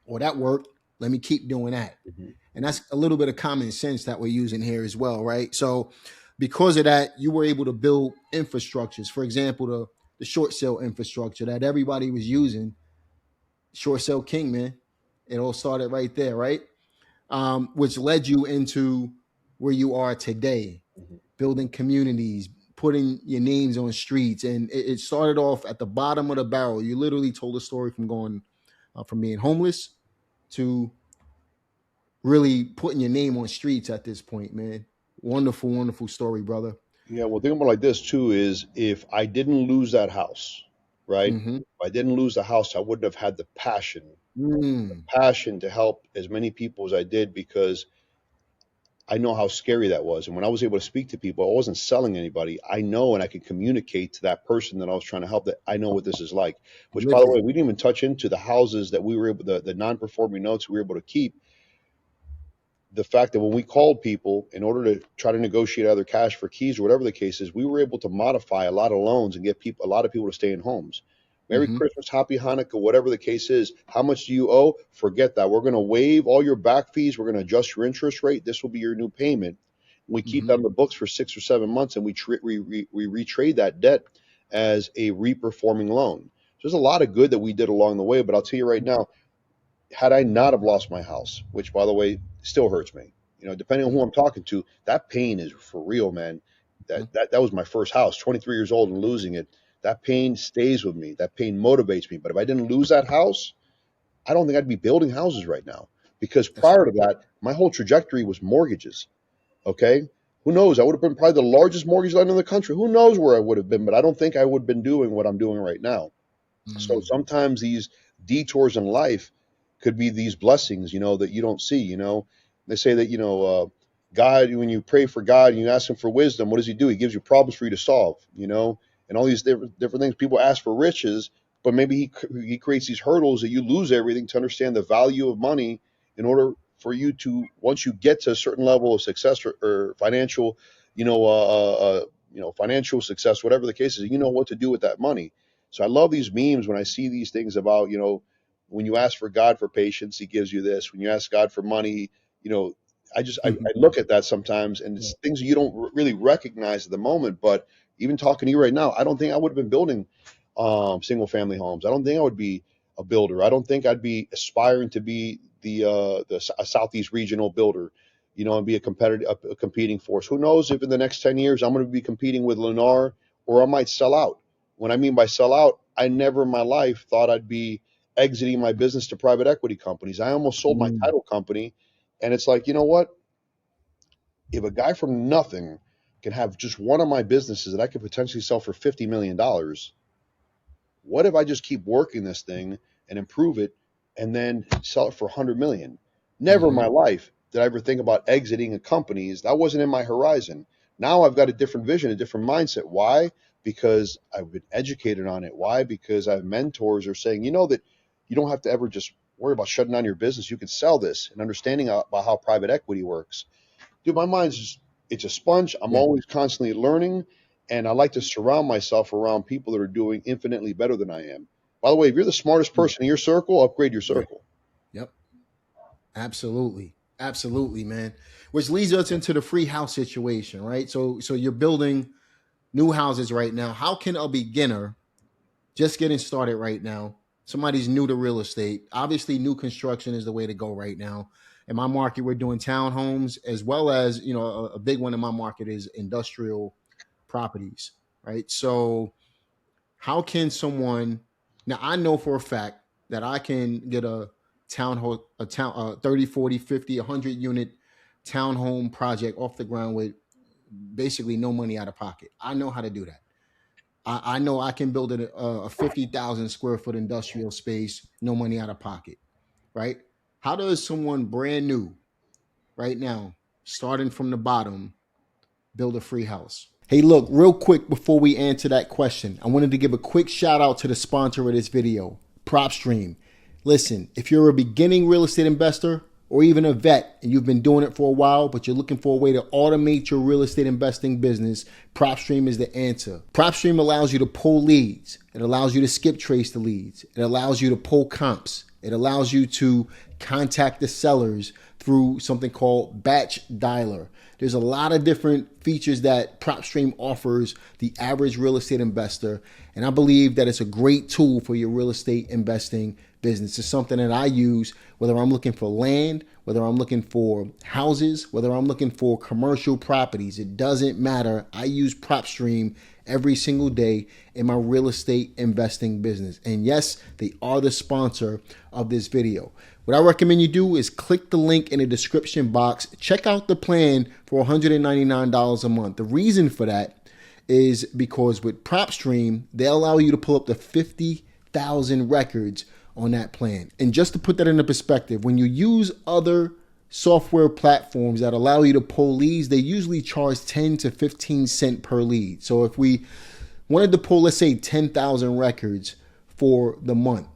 Or that worked, let me keep doing that. Mhm. And that's a little bit of common sense that we're using here as well, right? So because of that, you were able to build infrastructures. For example, the short sale infrastructure that everybody was using. Short sale king, man. It all started right there, right? Which led you into where you are today, Mhm. building communities, putting your names on streets. And it started off at the bottom of the barrel. You literally told a story from going from being homeless to really putting your name on streets at this point, man. Wonderful, wonderful story, brother. Yeah, well, think about it like this too: is if I didn't lose that house, right? Mm-hmm. If I didn't lose the house, I wouldn't have had the Mm. passion to help as many people as I did, because I know how scary that was. And when I was able to speak to people, I wasn't selling anybody. I know, and I can communicate to that person that I was trying to help, that I know what this is like. Which, by Lived the way, it. we didn't even touch into the houses that we were able, the non-performing notes we were able to keep. The fact that when we called people in order to try to negotiate either cash for keys or whatever the case is, we were able to modify a lot of loans and get a lot of people to stay in homes. Merry Mm-hmm. Christmas, Happy Hanukkah, whatever the case is. How much do you owe? Forget that. We're going to waive all your back fees. We're going to adjust your interest rate. This will be your new payment. We keep Mm-hmm. that on the books for 6 or 7 months, and we retrade that debt as a reperforming loan. So there's a lot of good that we did along the way. But I'll tell you right now, had I not have lost my house, which by the way still hurts me, depending on who I'm talking to, that pain is for real, man. Mm-hmm. That was my first house, 23 years old and losing it. That pain stays with me. That pain motivates me. But if I didn't lose that house, I don't think I'd be building houses right now. Because That's prior right. to that, my whole trajectory was mortgages. Okay. Who knows? I would have been probably the largest mortgage lender in the country. Who knows where I would have been, but I don't think I would have been doing what I'm doing right now. So Mm. sometimes these detours in life could be these blessings, that you don't see. They say that God, when you pray for God and you ask Him for wisdom, what does He do? He gives you problems for you to solve. And all these different things. People ask for riches, but maybe he creates these hurdles that you lose everything to understand the value of money in order for you to, once you get to a certain level of success or financial, financial success, whatever the case is, you know what to do with that money. So I love these memes when I see these things about, when you ask for God for patience, He gives you this. When you ask God for money, you know, I look at that sometimes, and Yeah. it's things you don't really recognize at the moment. But even talking to you right now, I don't think I would have been building single family homes. I don't think I would be a builder. I don't think I'd be aspiring to be a Southeast regional builder, and be a competitive, a competing force. Who knows if in the next 10 years I'm going to be competing with Lennar, or I might sell out. What I mean by sell out, I never in my life thought I'd be exiting my business to private equity companies. I almost sold my Mm. title company, and it's like, you know what? If a guy from nothing can have just one of my businesses that I could potentially sell for $50 million, what if I just keep working this thing and improve it and then sell it for 100 million? Never in Mm-hmm. my life did I ever think about exiting a companies. That wasn't in my horizon. Now I've got a different vision, a different mindset. Why? Because I've been educated on it. Why? Because I have mentors who are saying, that you don't have to ever just worry about shutting down your business. You can sell this, and understanding about how private equity works. Dude, my mind's just, it's a sponge. I'm Yeah. always constantly learning, and I like to surround myself around people that are doing infinitely better than I am. By the way, if you're the smartest Mm. person in your circle, upgrade your Yeah. circle. Yep. Absolutely. Absolutely, man. Which leads us into the free house situation, right? So you're building new houses right now. How can a beginner just getting started right now, somebody's new to real estate, obviously new construction is the way to go right now. In my market, we're doing townhomes as well as, a big one in my market is industrial properties, right? So how can someone, now I know for a fact that I can get a 30, 40, 50, 100 unit townhome project off the ground with basically no money out of pocket. I know how to do that. I know I can build a 50,000 square foot industrial space, no money out of pocket, right? How does someone brand new right now, starting from the bottom, build a free house? Hey, look, real quick before we answer that question, I wanted to give a quick shout out to the sponsor of this video, PropStream. Listen, if you're a beginning real estate investor or even a vet and you've been doing it for a while, but you're looking for a way to automate your real estate investing business, PropStream is the answer. PropStream allows you to pull leads. It allows you to skip trace the leads. It allows you to pull comps. It allows you to contact the sellers through something called Batch Dialer. There's a lot of different features that PropStream offers the average real estate investor, and I believe that it's a great tool for your real estate investing business. It's something that I use whether I'm looking for land, whether I'm looking for houses, whether I'm looking for commercial properties. It doesn't matter. I use PropStream every single day in my real estate investing business. And yes, they are the sponsor of this video. What I recommend you do is click the link in the description box. Check out the plan for $199 a month. The reason for that is because with PropStream, they allow you to pull up to 50,000 records on that plan. And just to put that into perspective, when you use other software platforms that allow you to pull leads, they usually charge 10 to 15 cents per lead. So if we wanted to pull, let's say 10,000 records for the month,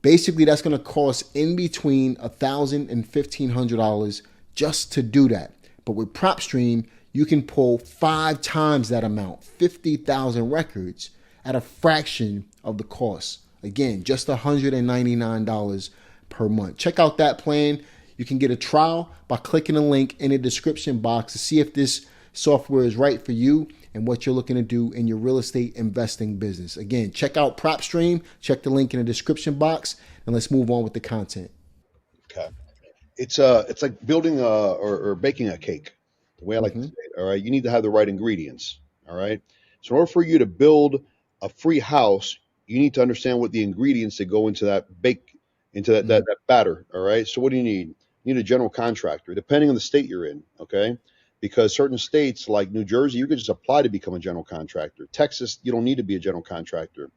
basically that's going to cost in between $1,000 and $1,500 just to do that. But with PropStream, you can pull 5 times that amount, 50,000 records at a fraction of the cost. Again, just $199 per month. Check out that plan. You can get a trial by clicking the link in the description box to see if this software is right for you and what you're looking to do in your real estate investing business. Again, check out PropStream, check the link in the description box, and let's move on with the content. Okay. It's like building or baking a cake. The way I like to say it, all right? You need to have the right ingredients, all right? So in order for you to build a free house, you need to understand what the ingredients that go into that that batter, all right? So what do you need? You need a general contractor, depending on the state you're in, okay? Because certain states like New Jersey, you can just apply to become a general contractor. Texas, you don't need to be a general contractor.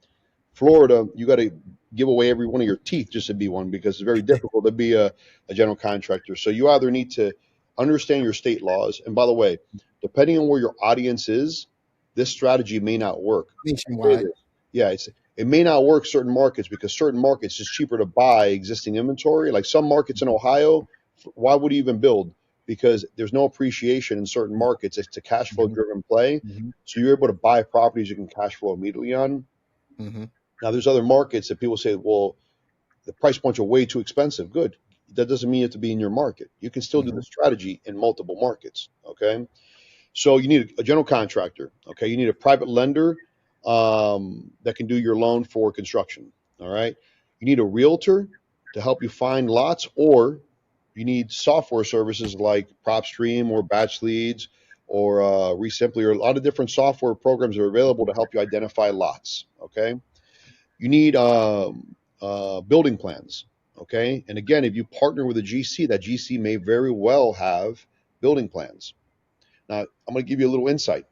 Florida, you got to give away every one of your teeth just to be one because it's very difficult to be a general contractor. So you either need to understand your state laws. And by the way, depending on where your audience is, this strategy may not work. Nationwide. Yeah, it may not work certain markets because certain markets it's cheaper to buy existing inventory. Like some markets in Ohio, why would you even build? Because there's no appreciation in certain markets. It's a cash flow driven play. So you're able to buy properties you can cash flow immediately on. Now there's other markets that people say, well, the price points are way too expensive. Good. That doesn't mean you have to be in your market. You can still do the strategy in multiple markets. Okay. So you need a general contractor. Okay. You need a private lender that can do your loan for construction. All right. You need a realtor to help you find lots, or you need software services like PropStream or Batch Leads or Resimply, or a lot of different software programs that are available to help you identify lots. Okay. You need building plans. Okay. And again, if you partner with a GC, that GC may very well have building plans. Now, I'm going to give you a little insight.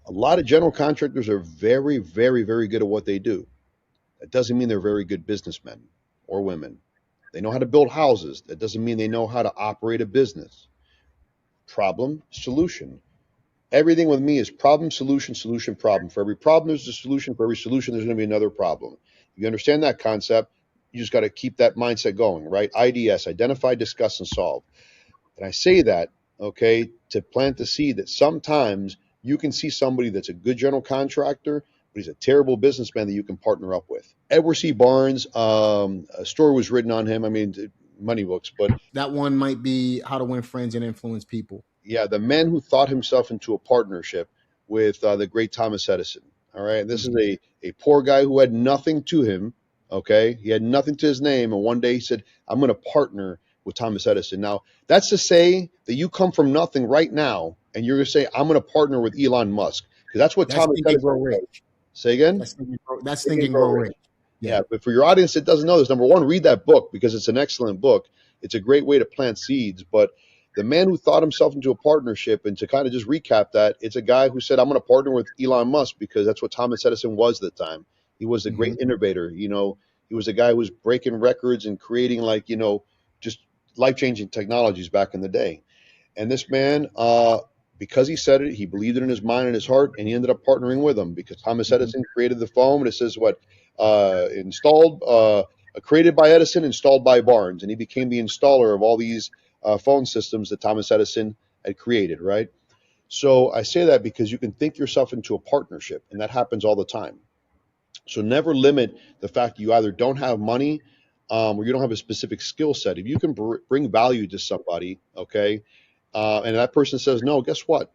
A lot of general contractors are very, very, very good at what they do. That doesn't mean they're very good businessmen or women. They know how to build houses. That doesn't mean they know how to operate a business. Problem, solution. Everything with me is problem, solution, solution, problem. For every problem, there's a solution. For every solution, there's going to be another problem. If you understand that concept, you just got to keep that mindset going, right? IDS, identify, discuss, and solve. And I say that, okay, to plant the seed that sometimes you can see somebody that's a good general contractor, but he's a terrible businessman that you can partner up with. Edward C. Barnes, a story was written on him. I mean, money books, but that one might be How to Win Friends and Influence People. Yeah, the man who thought himself into a partnership with the great Thomas Edison. All right, and this is a poor guy who had nothing to him. Okay, he had nothing to his name, and one day he said, "I'm going to partner with Thomas Edison. Now, that's to say that you come from nothing right now, and you're going to say, I'm going to partner with Elon Musk, because that's what That's Thomas thinking Edison grow does. rich. Say again? That's Think and thinking Grow grow Rich. rich. Yeah. Yeah, but for your audience that doesn't know this, number one, read that book, because it's an excellent book. It's a great way to plant seeds. But the man who thought himself into a partnership, and to kind of just recap that, it's a guy who said, I'm going to partner with Elon Musk, because that's what Thomas Edison was at the time. He was the great innovator. You know, he was a guy who was breaking records and creating, like, you know, just life-changing technologies back in the day. And this man, because he said it, he believed it in his mind and his heart, and he ended up partnering with him, because Thomas Edison created the phone, and it says what, created by Edison, installed by Barnes, and he became the installer of all these phone systems that Thomas Edison had created, right? So I say that because you can think yourself into a partnership, and that happens all the time. So never limit the fact that you either don't have money, or you don't have a specific skill set. If you can bring value to somebody, okay, and that person says no, guess what?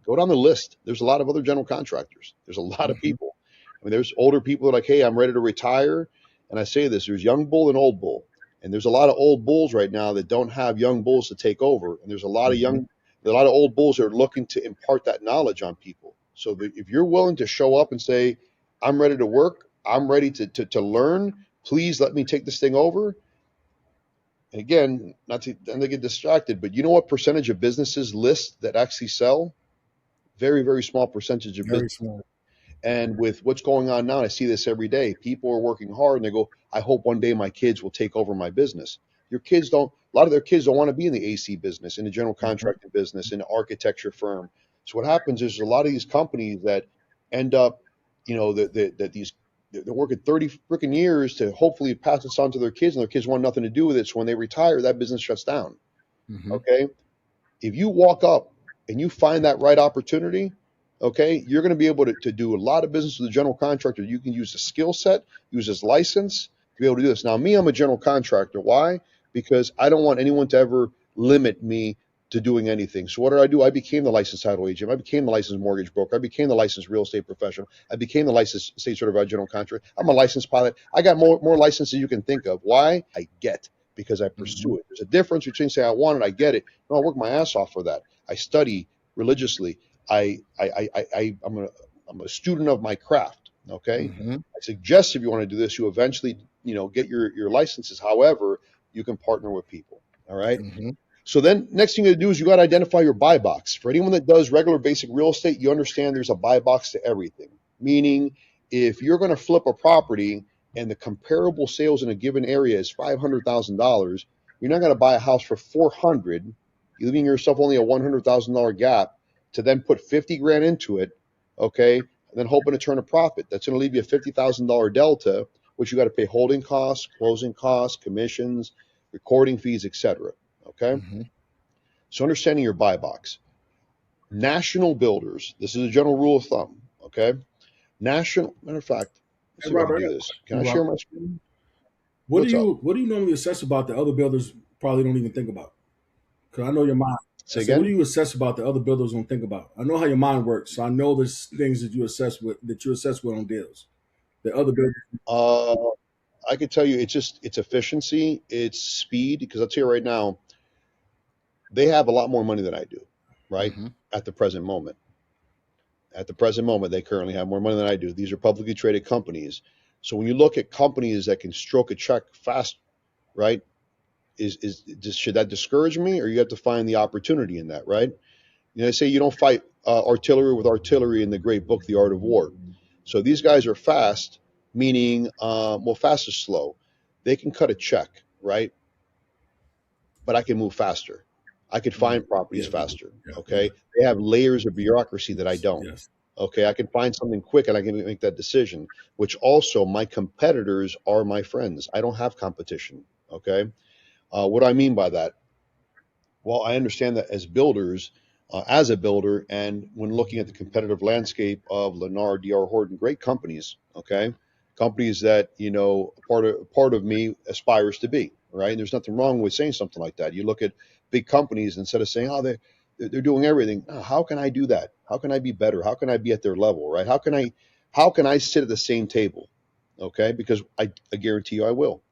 Go down the list. There's a lot of other general contractors. There's a lot of people. I mean, there's older people that are like, hey, I'm ready to retire. And I say this, there's young bull and old bull. And there's a lot of old bulls right now that don't have young bulls to take over. And there's a lot of a lot of old bulls that are looking to impart that knowledge on people. So that if you're willing to show up and say, I'm ready to work, I'm ready to learn, please let me take this thing over. And again, not to get distracted, but you know what percentage of businesses list that actually sell? Very, very small percentage of business. Small. And with what's going on now, I see this every day. People are working hard and they go, I hope one day my kids will take over my business. Your kids don't, a lot of their kids don't want to be in the AC business, in the general contracting business, in the architecture firm. So what happens is a lot of these companies that end up, you know, they're working 30 freaking years to hopefully pass this on to their kids, and their kids want nothing to do with it. So when they retire, that business shuts down. Okay. If you walk up and you find that right opportunity, okay, you're going to be able to do a lot of business with a general contractor. You can use the skill set, use his license to be able to do this. Now, me, I'm a general contractor. Why? Because I don't want anyone to ever limit me to doing anything. So what did I do? I became the licensed title agent. I became the licensed mortgage broker. I became the licensed real estate professional. I became the licensed state certified general contractor. I'm a licensed pilot. I got more licenses than you can think of. Why? I get, because I pursue it. There's a difference between saying I want it, I get it. No, I work my ass off for that. I study religiously. I'm a student of my craft. Okay. I suggest if you want to do this, you eventually, you know, get your licenses. However, you can partner with people. All right. So then next thing you do is you got to identify your buy box. For anyone that does regular basic real estate, you understand there's a buy box to everything. Meaning if you're going to flip a property and the comparable sales in a given area is $500,000, you're not going to buy a house for $400,000. You're leaving yourself only a $100,000 gap to then put 50 grand into it, okay, and then hoping to turn a profit. That's going to leave you a $50,000 delta, which you got to pay holding costs, closing costs, commissions, recording fees, etc. Okay. So understanding your buy box. National builders. This is a general rule of thumb. Okay. Matter of fact, let's see if I can do this. Can I share my screen? What do you normally assess about the other builders probably don't even think about? Because I know your mind. Say So what do again? you assess about the other builders don't think about? I know how your mind works, so I know there's things that you assess with on deals. The other builders. I could tell you it's efficiency, it's speed, because I'll tell you right now, they have a lot more money than I do, right? At the present moment. At the present moment, they currently have more money than I do. These are publicly traded companies. So when you look at companies that can stroke a check fast, right? Should that discourage me, or you have to find the opportunity in that, right? You know, they say you don't fight artillery with artillery in the great book, The Art of War. So these guys are fast, meaning, fast is slow. They can cut a check, right? But I can move faster. I could find properties faster. Okay. They have layers of bureaucracy that I don't. Okay. I can find something quick and I can make that decision, which also my competitors are my friends. I don't have competition. Okay. What do I mean by that? Well, I understand that as builders, as a builder, and when looking at the competitive landscape of Lennar, D.R. Horton, great companies, okay, companies that, you know, part of me aspires to be, right? And there's nothing wrong with saying something like that. You look at big companies, instead of saying, oh, they're doing everything. Oh, how can I do that? How can I be better? How can I be at their level, right? How can I sit at the same table, okay? Because I guarantee you I will.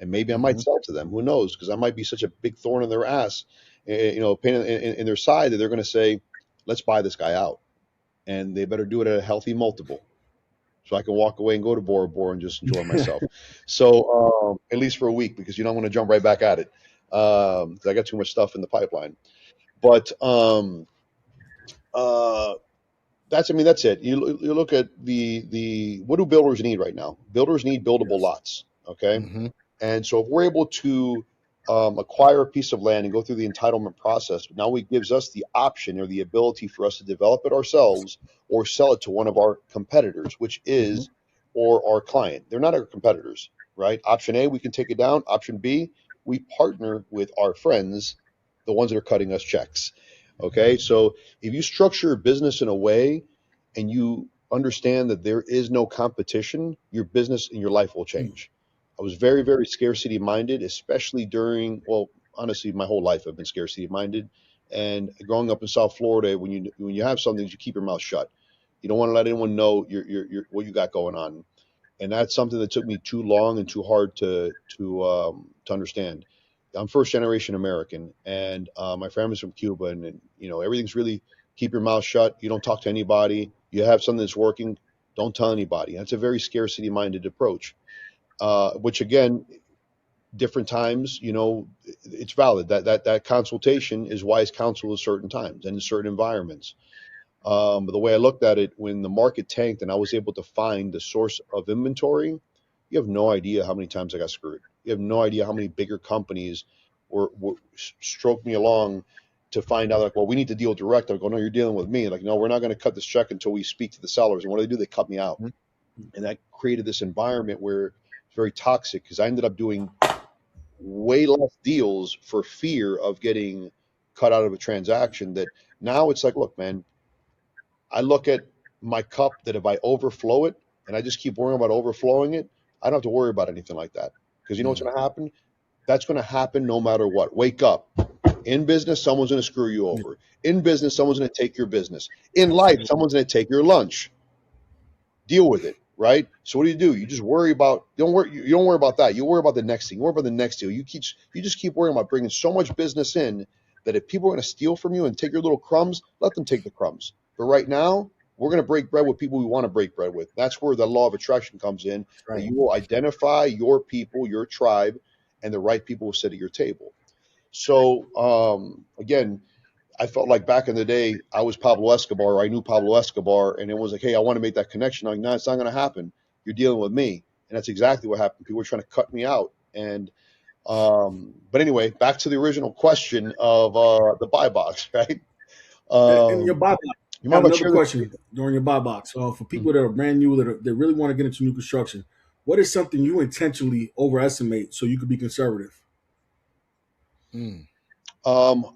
and maybe I might sell to them. Who knows? Because I might be such a big thorn in their ass, pain in their side, that they're going to say, let's buy this guy out, and they better do it at a healthy multiple, so I can walk away and go to Bora Bora and just enjoy myself. So at least for a week, because you don't want to jump right back at it. 'Cause I got too much stuff in the pipeline. But that's it. You look at the what do builders need right now? Builders need buildable lots. Okay, and so if we're able to acquire a piece of land and go through the entitlement process, now it gives us the option or the ability for us to develop it ourselves or sell it to one of our competitors, which is or our client. They're not our competitors, right? Option A, we can take it down. Option B, we partner with our friends, the ones that are cutting us checks. Okay, so if you structure your business in a way and you understand that there is no competition, your business and your life will change. I was very, very scarcity minded, especially during, well, honestly, my whole life I've been scarcity minded. And growing up in South Florida, when you have something, you keep your mouth shut. You don't want to let anyone know what you got going on, and that's something that took me too long and too hard to understand. I'm first generation American, and my family's from Cuba, and everything's really keep your mouth shut. You don't talk to anybody. You have something that's working, don't tell anybody. That's a very scarcity minded approach, which again, different times, it's valid. That consultation is wise counsel at certain times and in certain environments. But the way I looked at it, when the market tanked and I was able to find the source of inventory, you have no idea how many times I got screwed. You have no idea how many bigger companies were stroked me along to find out, like, well, we need to deal direct. I go, no, you're dealing with me. Like, no, we're not going to cut this check until we speak to the sellers. And what do? They cut me out. And that created this environment where it's very toxic, because I ended up doing way less deals for fear of getting cut out of a transaction. That now it's like, look, man, I look at my cup that if I overflow it and I just keep worrying about overflowing it, I don't have to worry about anything like that. Because you know what's going to happen? That's going to happen no matter what. Wake up. In business, someone's going to screw you over. In business, someone's going to take your business. In life, someone's going to take your lunch. Deal with it, right? So what do? You just worry about, you don't worry about that. You worry about the next thing. You worry about the next deal. You just keep worrying about bringing so much business in that if people are going to steal from you and take your little crumbs, let them take the crumbs. But right now, we're going to break bread with people we want to break bread with. That's where the law of attraction comes in. Right. That you will identify your people, your tribe, and the right people will sit at your table. So, again, I felt like back in the day, I was Pablo Escobar, or I knew Pablo Escobar, and it was like, hey, I want to make that connection. I'm like, no, it's not going to happen. You're dealing with me. And that's exactly what happened. People were trying to cut me out. And but anyway, back to the original question of the buy box, right? And your buy box. You mind another question during your buy box. For people that are brand new, that really want to get into new construction, what is something you intentionally overestimate so you could be conservative?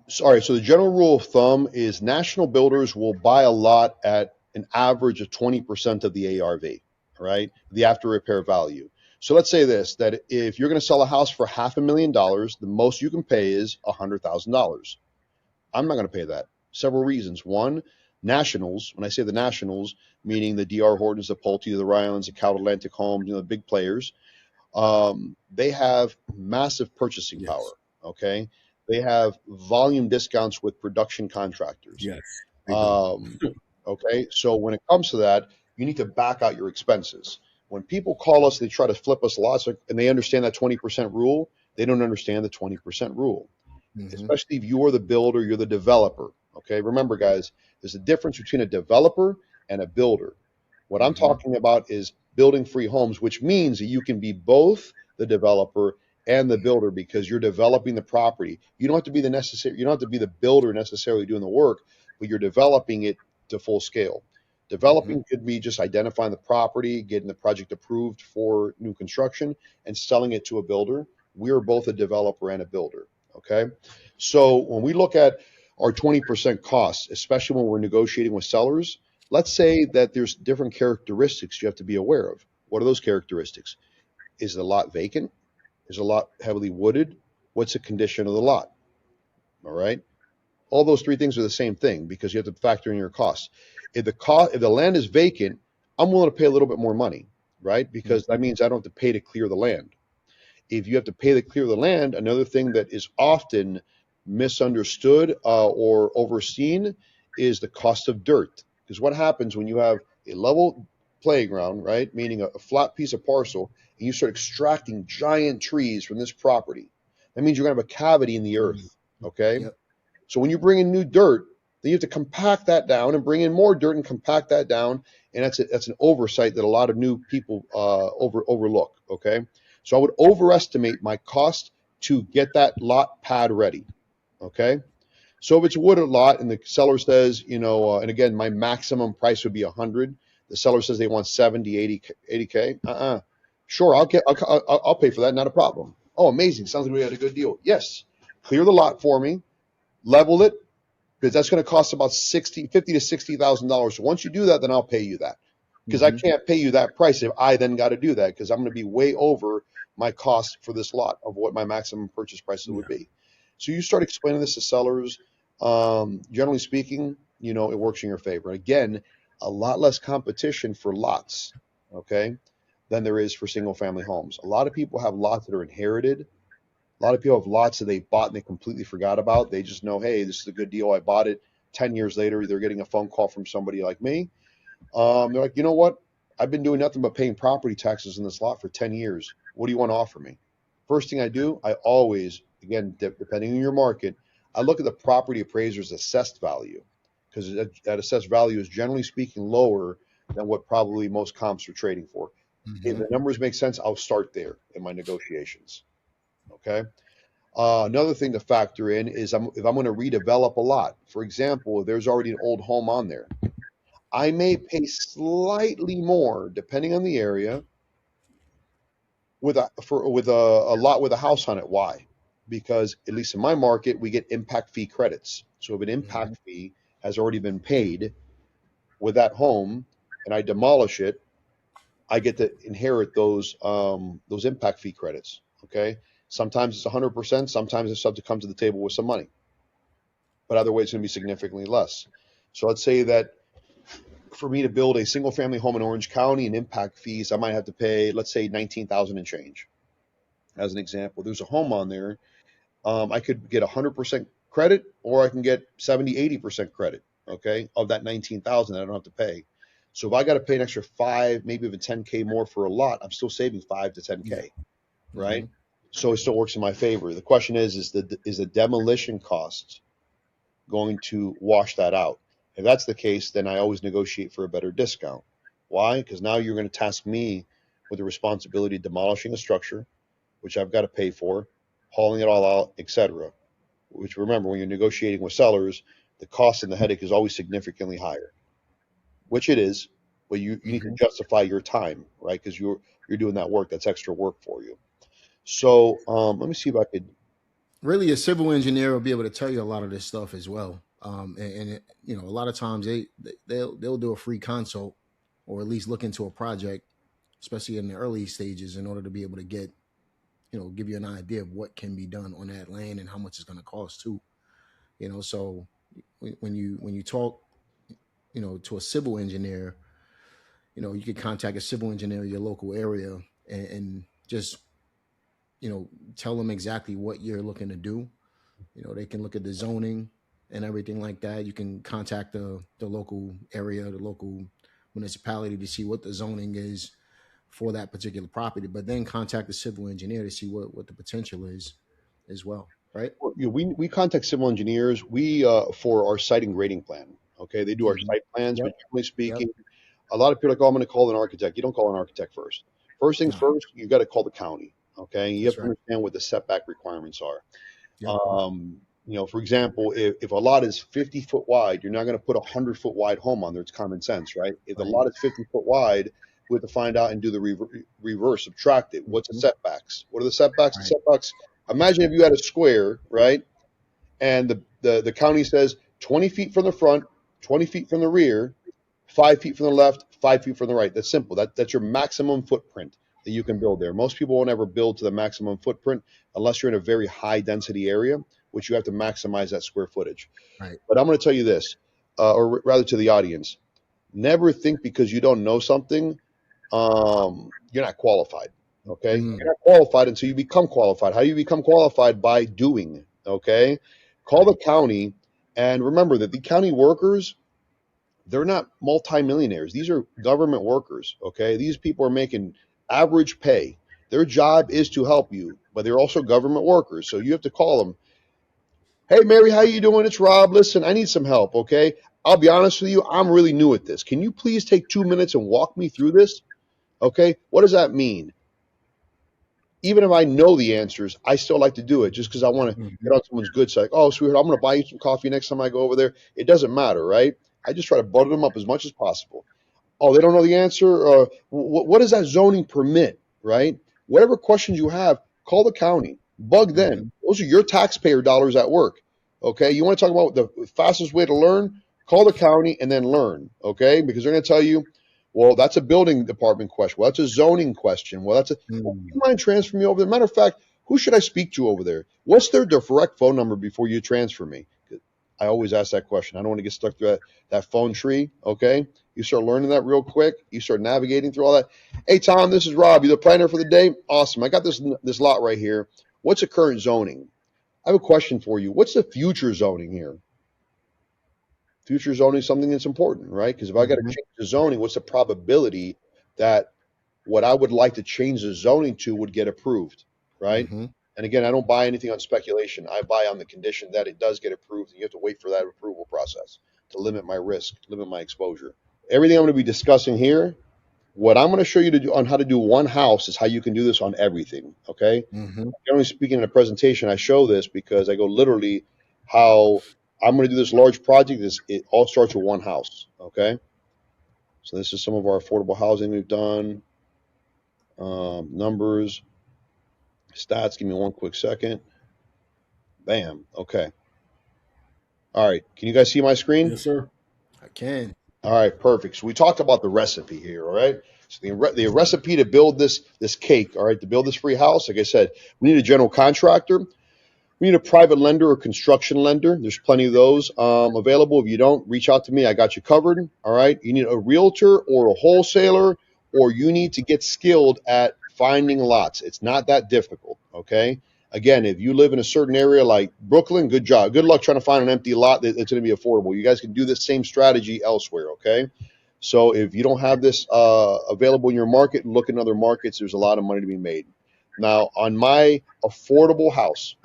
Sorry. So the general rule of thumb is national builders will buy a lot at an average of 20% of the ARV, right? The after repair value. So let's say this, that if you're going to sell a house for $500,000, the most you can pay is $100,000. I'm not going to pay that. Several reasons. One, nationals, when I say the nationals, meaning the DR Hortons, the Pulte, the Rylands, the Cal Atlantic Homes, the big players, they have massive purchasing power, okay? They have volume discounts with production contractors. Yes. Okay, so when it comes to that, you need to back out your expenses. When people call us, they try to flip us lots, and they understand that 20% rule. They don't understand the 20% rule, especially if you are the builder, you're the developer. Okay, remember, guys, there's a difference between a developer and a builder. What I'm talking about is building free homes, which means that you can be both the developer and the builder, because you're developing the property. You don't have to be the builder necessarily doing the work, but you're developing it to full scale. Developing could be just identifying the property, getting the project approved for new construction, and selling it to a builder. We're both a developer and a builder. Okay, so when we look at our 20% costs, especially when we're negotiating with sellers, let's say that there's different characteristics you have to be aware of. What are those characteristics? Is the lot vacant? Is the lot heavily wooded? What's the condition of the lot? All right. All those three things are the same thing, because you have to factor in your costs. If the land is vacant, I'm willing to pay a little bit more money, right? Because that means I don't have to pay to clear the land. if you have to pay to clear the land, another thing that is often misunderstood or overseen is the cost of dirt. Because what happens when you have a level playground, right, meaning a flat piece of parcel, and you start extracting giant trees from this property, that means you're going to have a cavity in the earth, okay? Yep. So when you bring in new dirt, then you have to compact that down and bring in more dirt and compact that down, and that's an oversight that a lot of new people overlook, okay? So I would overestimate my cost to get that lot pad ready, okay? So if it's a wooded lot and the seller says, and again, my maximum price would be 100. The seller says they want 70, 80K. Sure, I'll pay for that, not a problem. Oh, amazing. Sounds like we had a good deal. Yes. Clear the lot for me, level it, because that's going to cost about $50,000 to $60,000. So once you do that, then I'll pay you that. Because I can't pay you that price if I then got to do that, because I'm going to be way over my cost for this lot of what my maximum purchase price would be. So you start explaining this to sellers. Generally speaking, it works in your favor. Again, a lot less competition for lots, okay, than there is for single family homes. A lot of people have lots that are inherited. A lot of people have lots that they bought and they completely forgot about. They just know, hey, this is a good deal. I bought it. 10 years later, they're getting a phone call from somebody like me. They're like, you know what? I've been doing nothing but paying property taxes in this lot for 10 years. What do you want to offer me? First thing I do, I always, again, depending on your market, I look at the property appraiser's assessed value, because that assessed value is generally speaking lower than what probably most comps are trading for. If the numbers make sense, I'll start there in my negotiations. Okay. Another thing to factor in is if I'm going to redevelop a lot. For example, if there's already an old home on there, I may pay slightly more, depending on the area, with a lot with a house on it. Why? Because at least in my market, we get impact fee credits. So if an impact fee has already been paid with that home, and I demolish it, I get to inherit those impact fee credits. Okay. Sometimes it's 100%. Sometimes it's subject to come to the table with some money, but other way it's going to be significantly less. So let's say that for me to build a single family home in Orange County and impact fees, I might have to pay, let's say, $19,000 and change. As an example, there's a home on there. I could get 100% credit, or I can get 70, 80% credit. Okay, of that 19,000 I don't have to pay. So if I got to pay an extra 5, maybe even 10K more for a lot, I'm still saving 5 to 10K, right? So it still works in my favor. The question is the demolition cost going to wash that out? If that's the case, then I always negotiate for a better discount. Why? Because now you're going to task me with the responsibility of demolishing a structure, which I've got to pay for, hauling it all out, etc. Which, remember, when you're negotiating with sellers, the cost and the headache is always significantly higher, which it is, but you need to justify your time, right? Because you're doing that work. That's extra work for you. So let me see if I could. Really, a civil engineer will be able to tell you a lot of this stuff as well. A lot of times they'll do a free consult, or at least look into a project, especially in the early stages, in order to be able to get, give you an idea of what can be done on that land and how much it's going to cost too. So when you talk, to a civil engineer, you can contact a civil engineer in your local area and just, tell them exactly what you're looking to do. They can look at the zoning and everything like that. You can contact the local area, the local municipality, to see what the zoning is for that particular property, but then contact the civil engineer to see what the potential is as well, right? We contact civil engineers. We for our site and grading plan. Okay, they do our site plans, but generally speaking, a lot of people are like, "Oh, I'm going to call an architect." You don't call an architect first. First things first, you got to call the county. Okay, you have to understand what the setback requirements are. For example, if a lot is 50-foot wide, you're not going to put a 100-foot wide home on there. It's common sense, right? If the lot is 50-foot wide, we have to find out and do the reverse, subtract it. What's the setbacks? What are the setbacks? The setbacks. Imagine if you had a square, right? And the county says 20 feet from the front, 20 feet from the rear, 5 feet from the left, 5 feet from the right. That's simple. That's your maximum footprint that you can build there. Most people won't ever build to the maximum footprint unless you're in a very high density area, which you have to maximize that square footage. Right. But I'm going to tell you this, or rather to the audience, never think because you don't know something, you're not qualified. Okay. You're not qualified until you become qualified. How do you become qualified? By doing. Okay. Call the county, and remember that the county workers, they're not multimillionaires. These are government workers. Okay. These people are making average pay. Their job is to help you, but they're also government workers. So you have to call them. Hey, Mary, how you doing? It's Rob. Listen, I need some help. Okay. I'll be honest with you. I'm really new at this. Can you please take 2 minutes and walk me through this? Okay. What does that mean? Even if I know the answers, I still like to do it just because I want to get on someone's good side. Like, oh, sweetheart, I'm going to buy you some coffee next time I go over there. It doesn't matter, right? I just try to butter them up as much as possible. Oh, they don't know the answer? What does that zoning permit, right? Whatever questions you have, call the county. Bug them. Those are your taxpayer dollars at work, okay? You want to talk about the fastest way to learn? Call the county and then learn, okay? Because they're going to tell you, well, that's a building department question. Well, that's a zoning question. Well, do you mind transferring me over there? Matter of fact, who should I speak to over there? What's their direct phone number before you transfer me? I always ask that question. I don't want to get stuck through that phone tree, okay? You start learning that real quick. You start navigating through all that. Hey, Tom, this is Rob. You the planner for the day? Awesome. I got this lot right here. What's the current zoning? I have a question for you. What's the future zoning here? Future zoning is something that's important, right? Because if I got to change the zoning, what's the probability that what I would like to change the zoning to would get approved, right? And again, I don't buy anything on speculation. I buy on the condition that it does get approved, and you have to wait for that approval process to limit my risk, limit my exposure. Everything I'm going to be discussing here, what I'm going to show you to do on how to do one house is how you can do this on everything, okay? Generally speaking, in a presentation, I show this because I go literally how I'm going to do this large project. It all starts with one house, okay? So this is some of our affordable housing we've done. Numbers, stats. Give me one quick second. Bam. Okay. All right. Can you guys see my screen? Yes, sir. I can. All right. Perfect. So we talked about the recipe here. All right. So the recipe to build this cake. All right. To build this free house, like I said, we need a general contractor. We need a private lender or construction lender. There's plenty of those available. If you don't, reach out to me. I got you covered. All right. You need a realtor or a wholesaler, or you need to get skilled at finding lots. It's not that difficult. Okay. Again, if you live in a certain area like Brooklyn, good job. Good luck trying to find an empty lot that's going to be affordable. You guys can do this same strategy elsewhere. Okay. So if you don't have this available in your market, look in other markets. There's a lot of money to be made. Now, on my affordable house,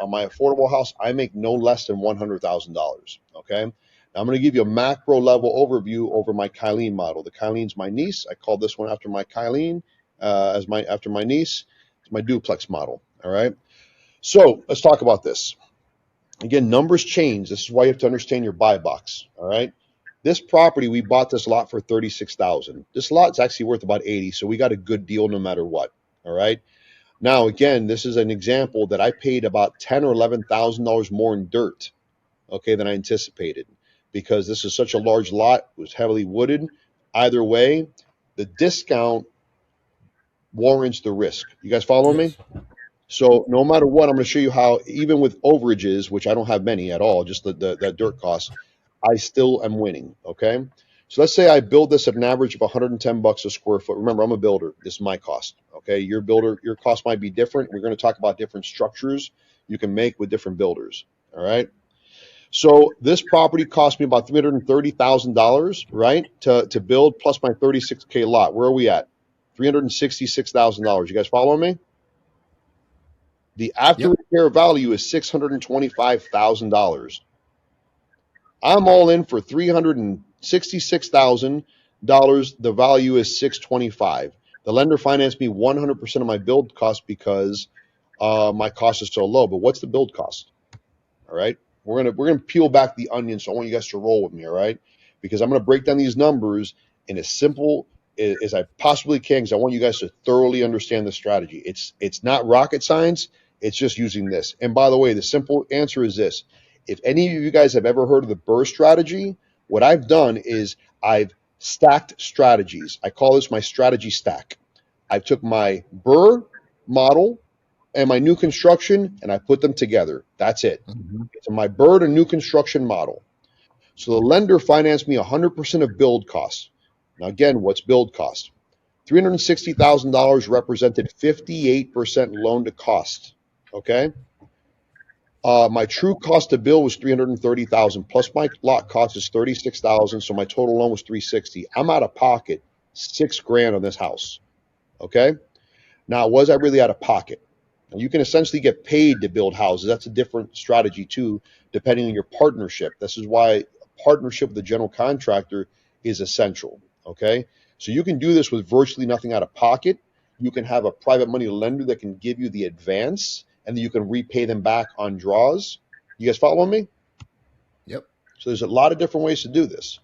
I make no less than $100,000. Okay. Now, I'm going to give you a macro level overview over my Kylene model. The Kylene's my niece. I called this one after my Kylene, after my niece. It's my duplex model. All right. So let's talk about this. Again, numbers change. This is why you have to understand your buy box. All right. This property, we bought this lot for $36,000. This lot's actually worth about $80,000, so we got a good deal no matter what. All right. Now, again, this is an example that I paid about $10,000 or $11,000 more in dirt, okay, than I anticipated, because this is such a large lot. It was heavily wooded. Either way, the discount warrants the risk. You guys follow me? So no matter what, I'm going to show you how, even with overages, which I don't have many at all, just that dirt cost, I still am winning, okay? So let's say I build this at an average of $110 a square foot. Remember, I'm a builder. This is my cost, okay? Your cost might be different. We're going to talk about different structures you can make with different builders, all right? So this property cost me about $330,000, right, to build, plus my 36K lot. Where are we at? $366,000. You guys following me? The after repair value is $625,000. I'm all in for $366,000. The value is $625,000. The lender financed me 100% of my build cost because my cost is so low. But what's the build cost? All right, we're gonna peel back the onion. So I want you guys to roll with me. All right, because I'm gonna break down these numbers in as simple as I possibly can, because I want you guys to thoroughly understand the strategy. It's not rocket science. It's just using this. And by the way, the simple answer is this. If any of you guys have ever heard of the BRRRR strategy, what I've done is I've stacked strategies. I call this my strategy stack. I took my BRRRR model and my new construction, and I put them together. That's it. It's my BRRRR and new construction model. So the lender financed me 100% of build costs. Now, again, what's build cost? $360,000 represented 58% loan to cost. Okay. My true cost to bill was $330,000 plus my lot cost is $36,000. So my total loan was $360,000. I'm out of pocket $6,000 on this house. Okay. Now, was I really out of pocket? And you can essentially get paid to build houses. That's a different strategy too, depending on your partnership. This is why a partnership with a general contractor is essential. Okay. So you can do this with virtually nothing out of pocket. You can have a private money lender that can give you the advance and then you can repay them back on draws. You guys following me? Yep. So there's a lot of different ways to do this.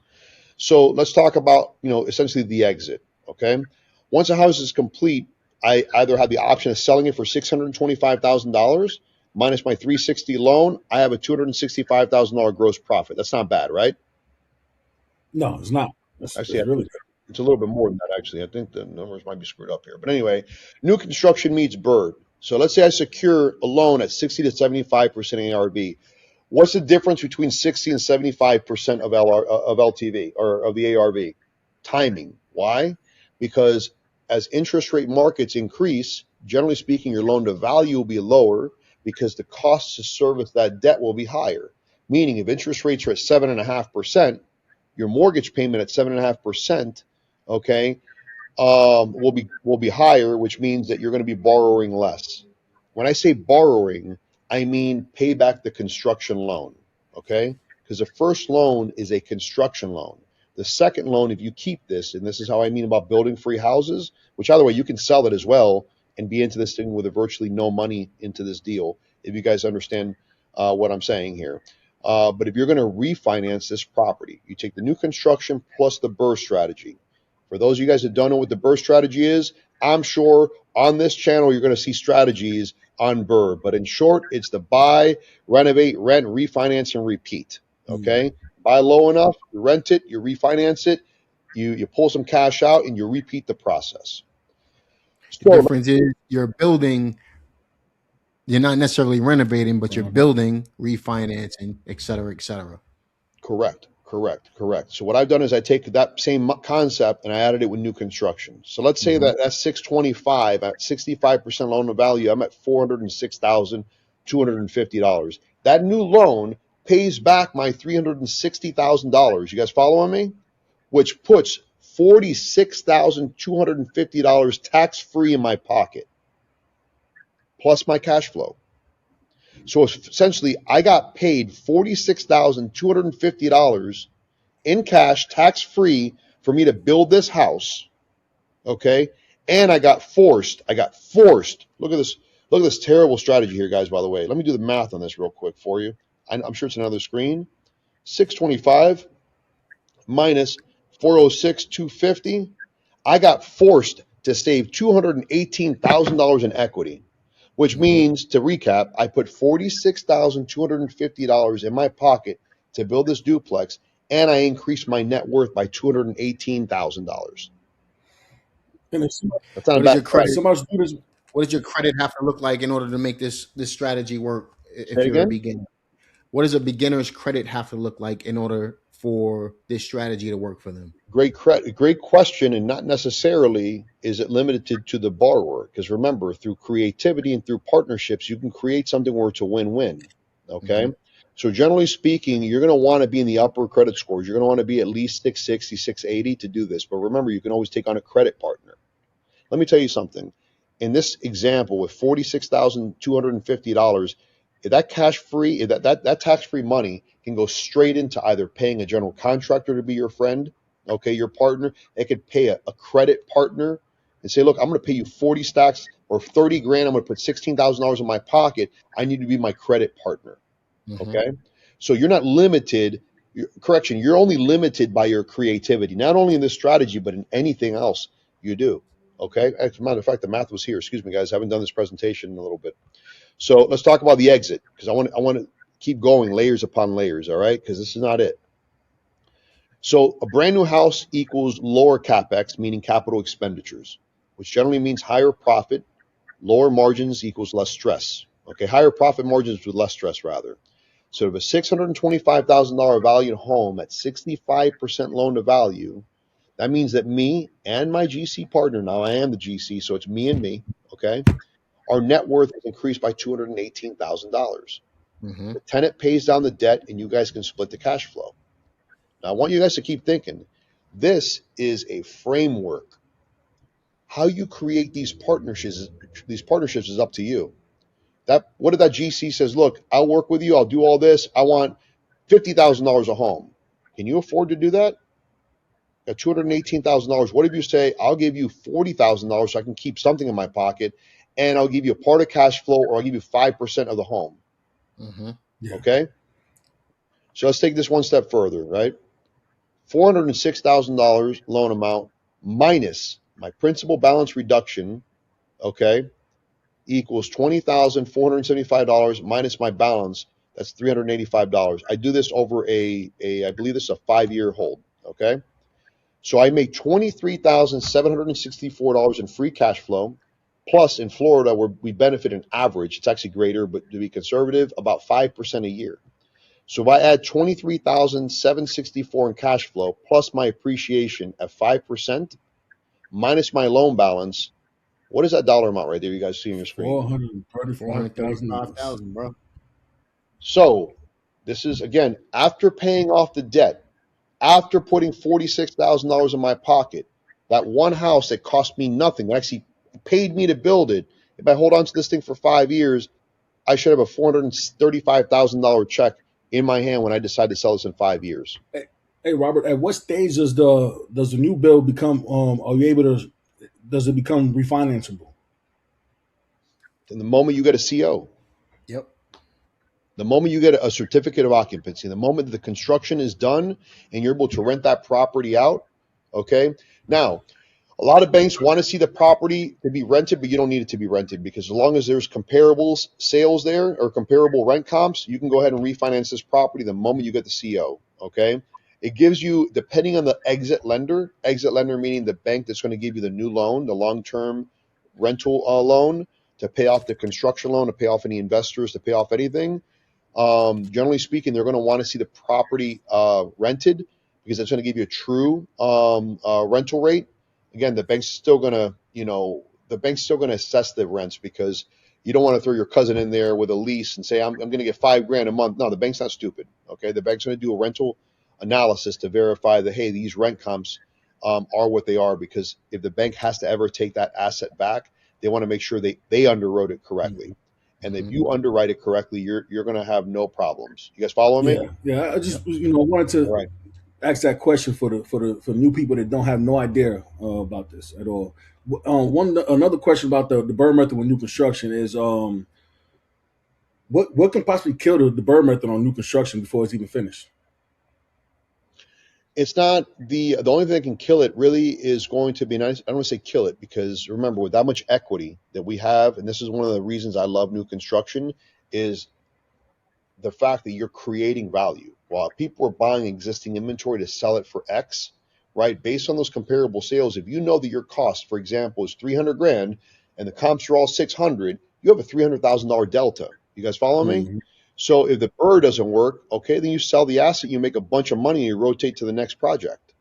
So let's talk about, essentially the exit. Okay. Once a house is complete, I either have the option of selling it for $625,000 minus my $360,000 loan. I have a $265,000 gross profit. That's not bad, right? No, it's not. Actually, really good. It's a little bit more than that, actually. I think the numbers might be screwed up here. But anyway, new construction meets BRRRR. So let's say I secure a loan at 60 to 75% ARV. What's the difference between 60 and 75% of LTV or of the ARV? Timing. Why? Because as interest rate markets increase, generally speaking, your loan to value will be lower because the costs to service that debt will be higher. Meaning if interest rates are at 7.5%, your mortgage payment at 7.5%, okay, will be higher, which means that you're going to be borrowing less. When I say borrowing, I mean pay back the construction loan, okay? Because the first loan is a construction loan. The second loan, if you keep this, and this is how I mean about building free houses, which either way, you can sell it as well and be into this thing with virtually no money into this deal, if you guys understand what I'm saying here. But if you're going to refinance this property, you take the new construction plus the BRRRR strategy. For those of you guys that don't know what the BRRRR strategy is, I'm sure on this channel you're going to see strategies on BRRRR. But in short, it's the buy, renovate, rent, refinance, and repeat. Okay? Buy low enough, you rent it, you refinance it, you pull some cash out, and you repeat the process. The difference is you're building, you're not necessarily renovating, but you're building, refinancing, et cetera, et cetera. Correct. So what I've done is I take that same concept and I added it with new construction. So let's say that that's 625 at 65% loan to value. I'm at $406,250. That new loan pays back my $360,000. You guys following me? Which puts $46,250 tax-free in my pocket, plus my cash flow. So essentially, I got paid $46,250 in cash, tax-free, for me to build this house, okay? And I got forced. Look at this terrible strategy here, guys, by the way. Let me do the math on this real quick for you. I'm sure it's another screen. 625 minus 406,250. I got forced to save $218,000 in equity. Which means, to recap, I put $46,250 in my pocket to build this duplex, and I increased my net worth by $218,000. That's not a bad credit. What does your credit have to look like in order to make this strategy work? If you're a beginner, what does a beginner's credit have to look like in order for this strategy to work for them? Great question, and not necessarily is it limited to the borrower. Because remember, through creativity and through partnerships, you can create something where it's a win-win. Okay. So generally speaking, you're going to want to be in the upper credit scores. You're going to want to be at least 660, 680 to do this. But remember, you can always take on a credit partner. Let me tell you something. In this example, with $46,250, if that cash-free, if that tax-free money can go straight into either paying a general contractor to be your friend, okay, your partner. It could pay a credit partner and say, look, I'm going to pay you 40 stacks or 30 grand. I'm going to put $16,000 in my pocket. I need to be my credit partner. Okay. So you're not limited. You're only limited by your creativity, not only in this strategy, but in anything else you do. Okay. As a matter of fact, the math was here. Excuse me, guys. I haven't done this presentation in a little bit. So let's talk about the exit, because I want to keep going layers upon layers. All right. Because this is not it. So a brand new house equals lower CapEx, meaning capital expenditures, which generally means higher profit. Lower margins equals less stress. Okay, higher profit margins with less stress, rather. So if a $625,000 valued home at 65% loan to value, That means that me and my GC partner, now I am the GC, so it's me and me, okay? Our net worth is increased by $218,000. Mm-hmm. The tenant pays down the debt, and you guys can split the cash flow. Now, I want you guys to keep thinking. This is a framework. How you create these partnerships is up to you. What if that GC says, look, I'll work with you, I'll do all this, I want $50,000 a home. Can you afford to do that? At $218,000, what if you say, I'll give you $40,000 so I can keep something in my pocket, and I'll give you a part of cash flow, or I'll give you 5% of the home. Mm-hmm. Yeah. Okay? So let's take this one step further, right? $406,000 loan amount minus my principal balance reduction, okay, equals $20,475 minus my balance. That's $385. I do this over I believe this is a 5-year hold, okay? So I make $23,764 in free cash flow. Plus, in Florida, where we benefit an average, it's actually greater, but to be conservative, about 5% a year. So if I add $23,764 in cash flow plus my appreciation at 5% minus my loan balance, what is that dollar amount right there you guys see on your screen? $435,000. Bro. So this is, again, after paying off the debt, after putting $46,000 in my pocket, that one house that cost me nothing, that actually paid me to build it, if I hold on to this thing for 5 years, I should have a $435,000 check in my hand when I decide to sell this in 5 years. Hey Robert, at what stage does the new bill become? Are you able to? Does it become refinanceable? And the moment you get a CO, Yep. the moment you get a certificate of occupancy, the moment that the construction is done and you're able to rent that property out, okay? Now, a lot of banks want to see the property to be rented, but you don't need it to be rented, because as long as there's comparables sales there or comparable rent comps, you can go ahead and refinance this property the moment you get the CO, okay? It gives you, depending on the exit lender meaning the bank that's going to give you the new loan, the long-term rental loan, to pay off the construction loan, to pay off any investors, to pay off anything. Generally speaking, they're going to want to see the property rented, because that's going to give you a true rental rate. Again, the bank's still going to, assess the rents, because you don't want to throw your cousin in there with a lease and say, I'm going to get $5,000 a month. No, the bank's not stupid. Okay. The bank's going to do a rental analysis to verify that, hey, these rent comps are what they are, because if the bank has to ever take that asset back, they want to make sure they underwrote it correctly. And if you underwrite it correctly, you're going to have no problems. You guys following me? Yeah. I just wanted to ask that question for new people that don't have no idea about this at all. Another question about the BRRRR method with new construction is what can possibly kill the BRRRR method on new construction before it's even finished? It's not the only thing that can kill it really is going to be nice. I don't want to say kill it, because remember, with that much equity that we have, and this is one of the reasons I love new construction, is the fact that you're creating value. While people are buying existing inventory to sell it for X, right? Based on those comparable sales, if you know that your cost, for example, is $300,000 and the comps are all 600, you have a $300,000 delta. You guys follow me? Mhm. So if the BRRRR doesn't work, okay, then you sell the asset, you make a bunch of money, and you rotate to the next project.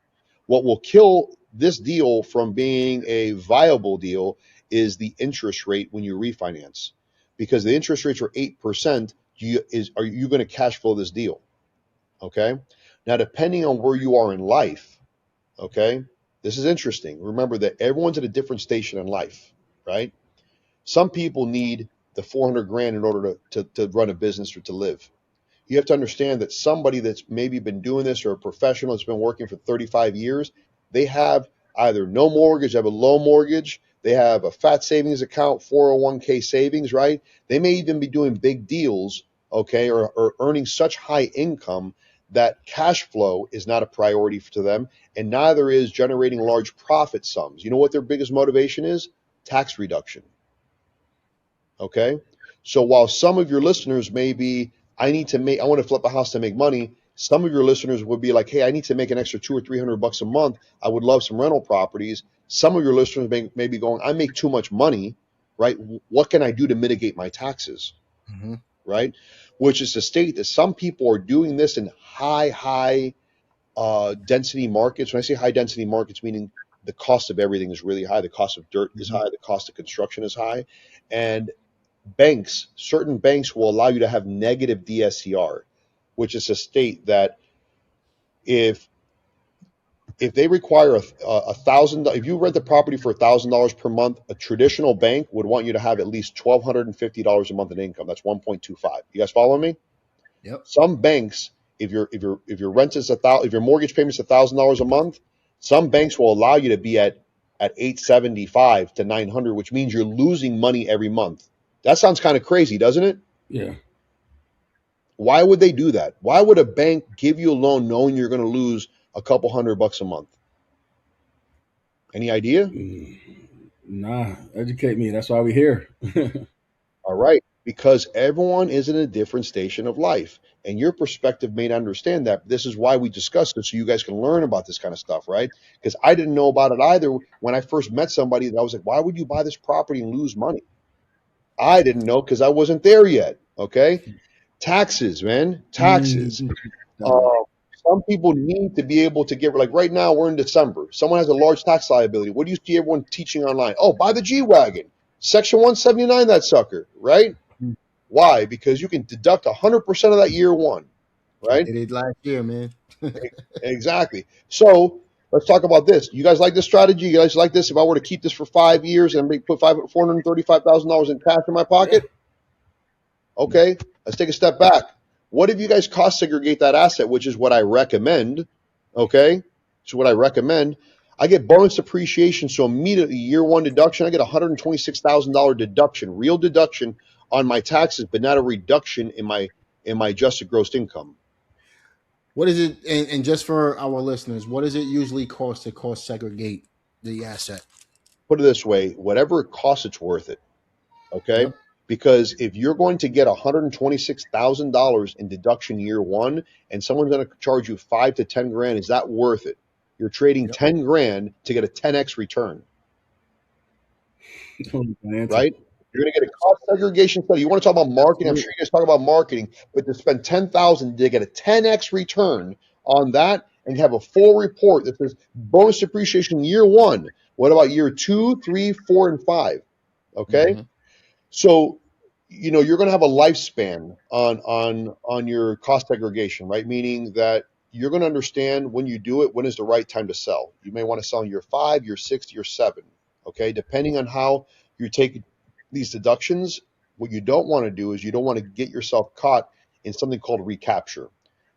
What will kill this deal from being a viable deal is the interest rate when you refinance, because the interest rates are 8%. Are you going to cash flow this deal? Okay. Now, depending on where you are in life, okay, this is interesting. Remember that everyone's at a different station in life, right? Some people need the $400,000 in order to run a business or to live. You have to understand that somebody that's maybe been doing this, or a professional that's been working for 35 years, they have either no mortgage, they have a low mortgage, they have a fat savings account, 401k savings, right? They may even be doing big deals, okay, or earning such high income that cash flow is not a priority to them, and neither is generating large profit sums. You know what their biggest motivation is? Tax reduction. Okay. So while some of your listeners may be, I want to flip a house to make money. Some of your listeners would be like, hey, I need to make an extra $200 or $300 a month. I would love some rental properties. Some of your listeners may be going, I make too much money, right? What can I do to mitigate my taxes? Right? Which is to state that some people are doing this in high density markets. When I say high density markets, meaning the cost of everything is really high, the cost of dirt is high, the cost of construction is high, and certain banks will allow you to have negative DSCR, which is a state that if they require if you rent the property for $1,000 per month, a traditional bank would want you to have at least $1,250 a month in income. That's 1.25. You guys follow me? Yep. Some banks, if your rent is if your mortgage payment is $1,000 a month, some banks will allow you to be at 875 to 900, which means you're losing money every month. That sounds kind of crazy, doesn't it? Yeah. Why would they do that? Why would a bank give you a loan knowing you're going to lose a couple $100 a month? Any idea? Nah, educate me. That's why we're here. All right. Because everyone is in a different station of life. And your perspective may not understand that. This is why we discussed it, so you guys can learn about this kind of stuff, right? Because I didn't know about it either when I first met somebody that I was like, why would you buy this property and lose money? I didn't know because I wasn't there yet. Okay. Taxes, man. Taxes. Some people need to be able to get, like right now, we're in December. Someone has a large tax liability. What do you see everyone teaching online? Oh, buy the G-Wagon. Section 179, that sucker, right? Why? Because you can deduct 100% of that year one, right? It did last year, man. Exactly. So let's talk about this. You guys like this strategy? You guys like this? If I were to keep this for 5 years and put $435,000 in cash in my pocket? Yeah. Okay, let's take a step back. What if you guys cost segregate that asset, which is what I recommend? Okay, so what I recommend, I get bonus depreciation. So immediately year one deduction, I get $126,000 deduction, real deduction on my taxes, but not a reduction in my adjusted gross income. What is it? And just for our listeners, what does it usually cost to cost segregate the asset? Put it this way: whatever it costs, it's worth it. Okay. Yep. Because if you're going to get $126,000 in deduction year one, and someone's going to charge you $5 to $10 grand, is that worth it? You're trading 10 grand to get a 10x return, right? You're going to get a cost segregation study. You want to talk about marketing? I'm sure you guys talk about marketing, but to spend $10,000 to get a 10x return on that and have a full report that says bonus depreciation year one. What about year 2, 3, 4, and 5? Okay. Mm-hmm. So, you're going to have a lifespan on your cost segregation, right? Meaning that you're going to understand when you do it, when is the right time to sell. You may want to sell in year 5, year 6, year 7, okay? Depending on how you take these deductions, what you don't want to do is you don't want to get yourself caught in something called recapture.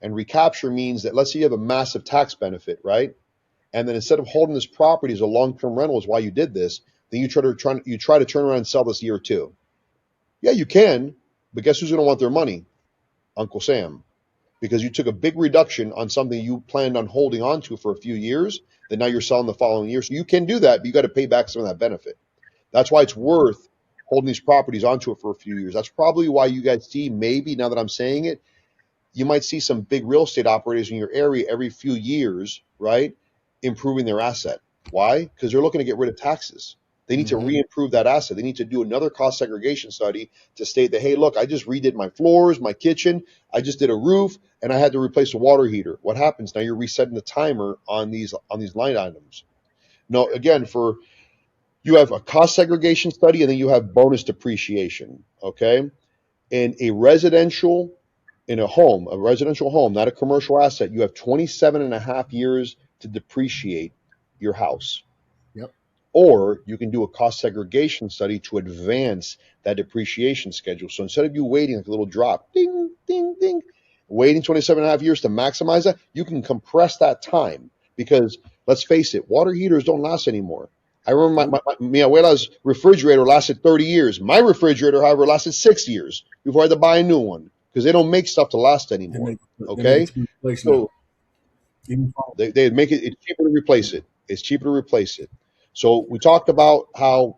And recapture means that let's say you have a massive tax benefit, right? And then instead of holding this property as a long-term rental is why you did this, then you try to turn around and sell this year 2. Yeah, you can, but guess who's going to want their money? Uncle Sam. Because you took a big reduction on something you planned on holding on to for a few years, that now you're selling the following year. So you can do that, but you got to pay back some of that benefit. That's why it's worth holding these properties onto it for a few years. That's probably why you guys see, maybe now that I'm saying it, you might see some big real estate operators in your area every few years, right, improving their asset. Why? Because they're looking to get rid of taxes. They need to re-improve that asset. They need to do another cost segregation study to state that, hey, look, I just redid my floors, my kitchen, I just did a roof, and I had to replace a water heater. What happens? Now you're resetting the timer on these line items. No, again, you have a cost segregation study, and then you have bonus depreciation, okay? In a residential home, not a commercial asset, you have 27 and a half years to depreciate your house. Or you can do a cost segregation study to advance that depreciation schedule. So instead of you waiting like a little drop, ding, ding, ding, waiting 27 and a half years to maximize that, you can compress that time. Because let's face it, water heaters don't last anymore. I remember mi abuela's refrigerator lasted 30 years. My refrigerator, however, lasted 6 years before I had to buy a new one because they don't make stuff to last anymore. Okay? So they make it, it's cheaper to replace it. It's cheaper to replace it. So we talked about how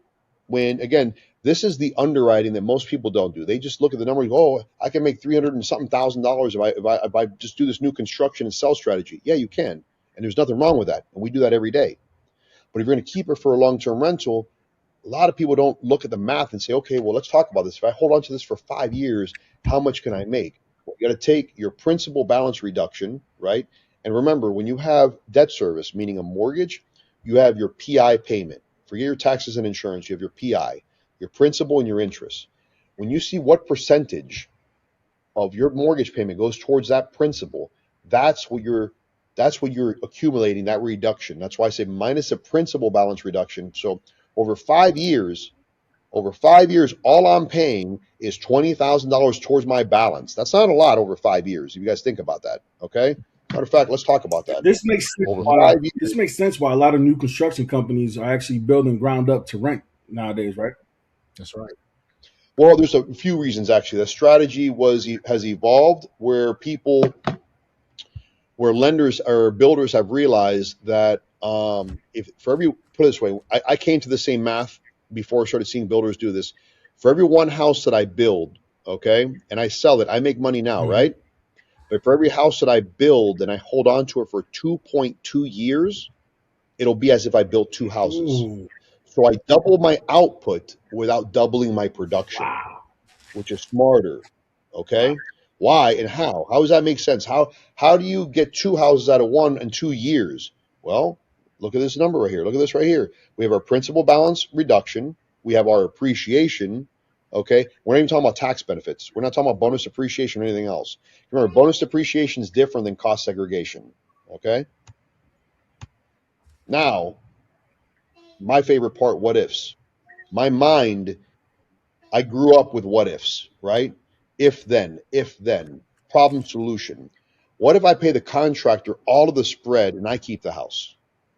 this is the underwriting that most people don't do. They just look at the numbers. Oh, I can make $300 and something thousand if I just do this new construction and sell strategy. Yeah, you can, and there's nothing wrong with that. And we do that every day. But if you're going to keep it for a long-term rental, a lot of people don't look at the math and say, okay, well, let's talk about this. If I hold on to this for 5 years, how much can I make? Well, you got to take your principal balance reduction, right, And remember, when you have debt service, meaning a mortgage, you have your PI payment. Forget your taxes and insurance. You have your PI, your principal and your interest. When you see what percentage of your mortgage payment goes towards that principal, that's what you're accumulating, that reduction. That's why I say minus a principal balance reduction. So over 5 years, all I'm paying is $20,000 towards my balance. That's not a lot over 5 years. If you guys think about that, okay? Matter of fact, let's talk about that. This makes sense. Over 5 years. This makes sense why a lot of new construction companies are actually building ground up to rent nowadays, right? That's right. Well, there's a few reasons actually. The strategy has evolved where lenders or builders have realized that put it this way, I came to the same math before I started seeing builders do this. For every one house that I build, okay, and I sell it, I make money now, right? But for every house that I build and I hold on to it for 2.2 years, it'll be as if I built 2 houses. Ooh. So I double my output without doubling my production, which is smarter. Okay. Why and how? How does that make sense? How do you get 2 houses out of 1 in 2 years? Well, look at this number right here. Look at this right here. We have our principal balance reduction. We have our appreciation. Okay. We're not even talking about tax benefits. We're not talking about bonus depreciation or anything else. Remember, bonus depreciation is different than cost segregation. Okay. Now, my favorite part, what ifs. My mind, I grew up with what ifs, right? If then, problem solution. What if I pay the contractor all of the spread and I keep the house?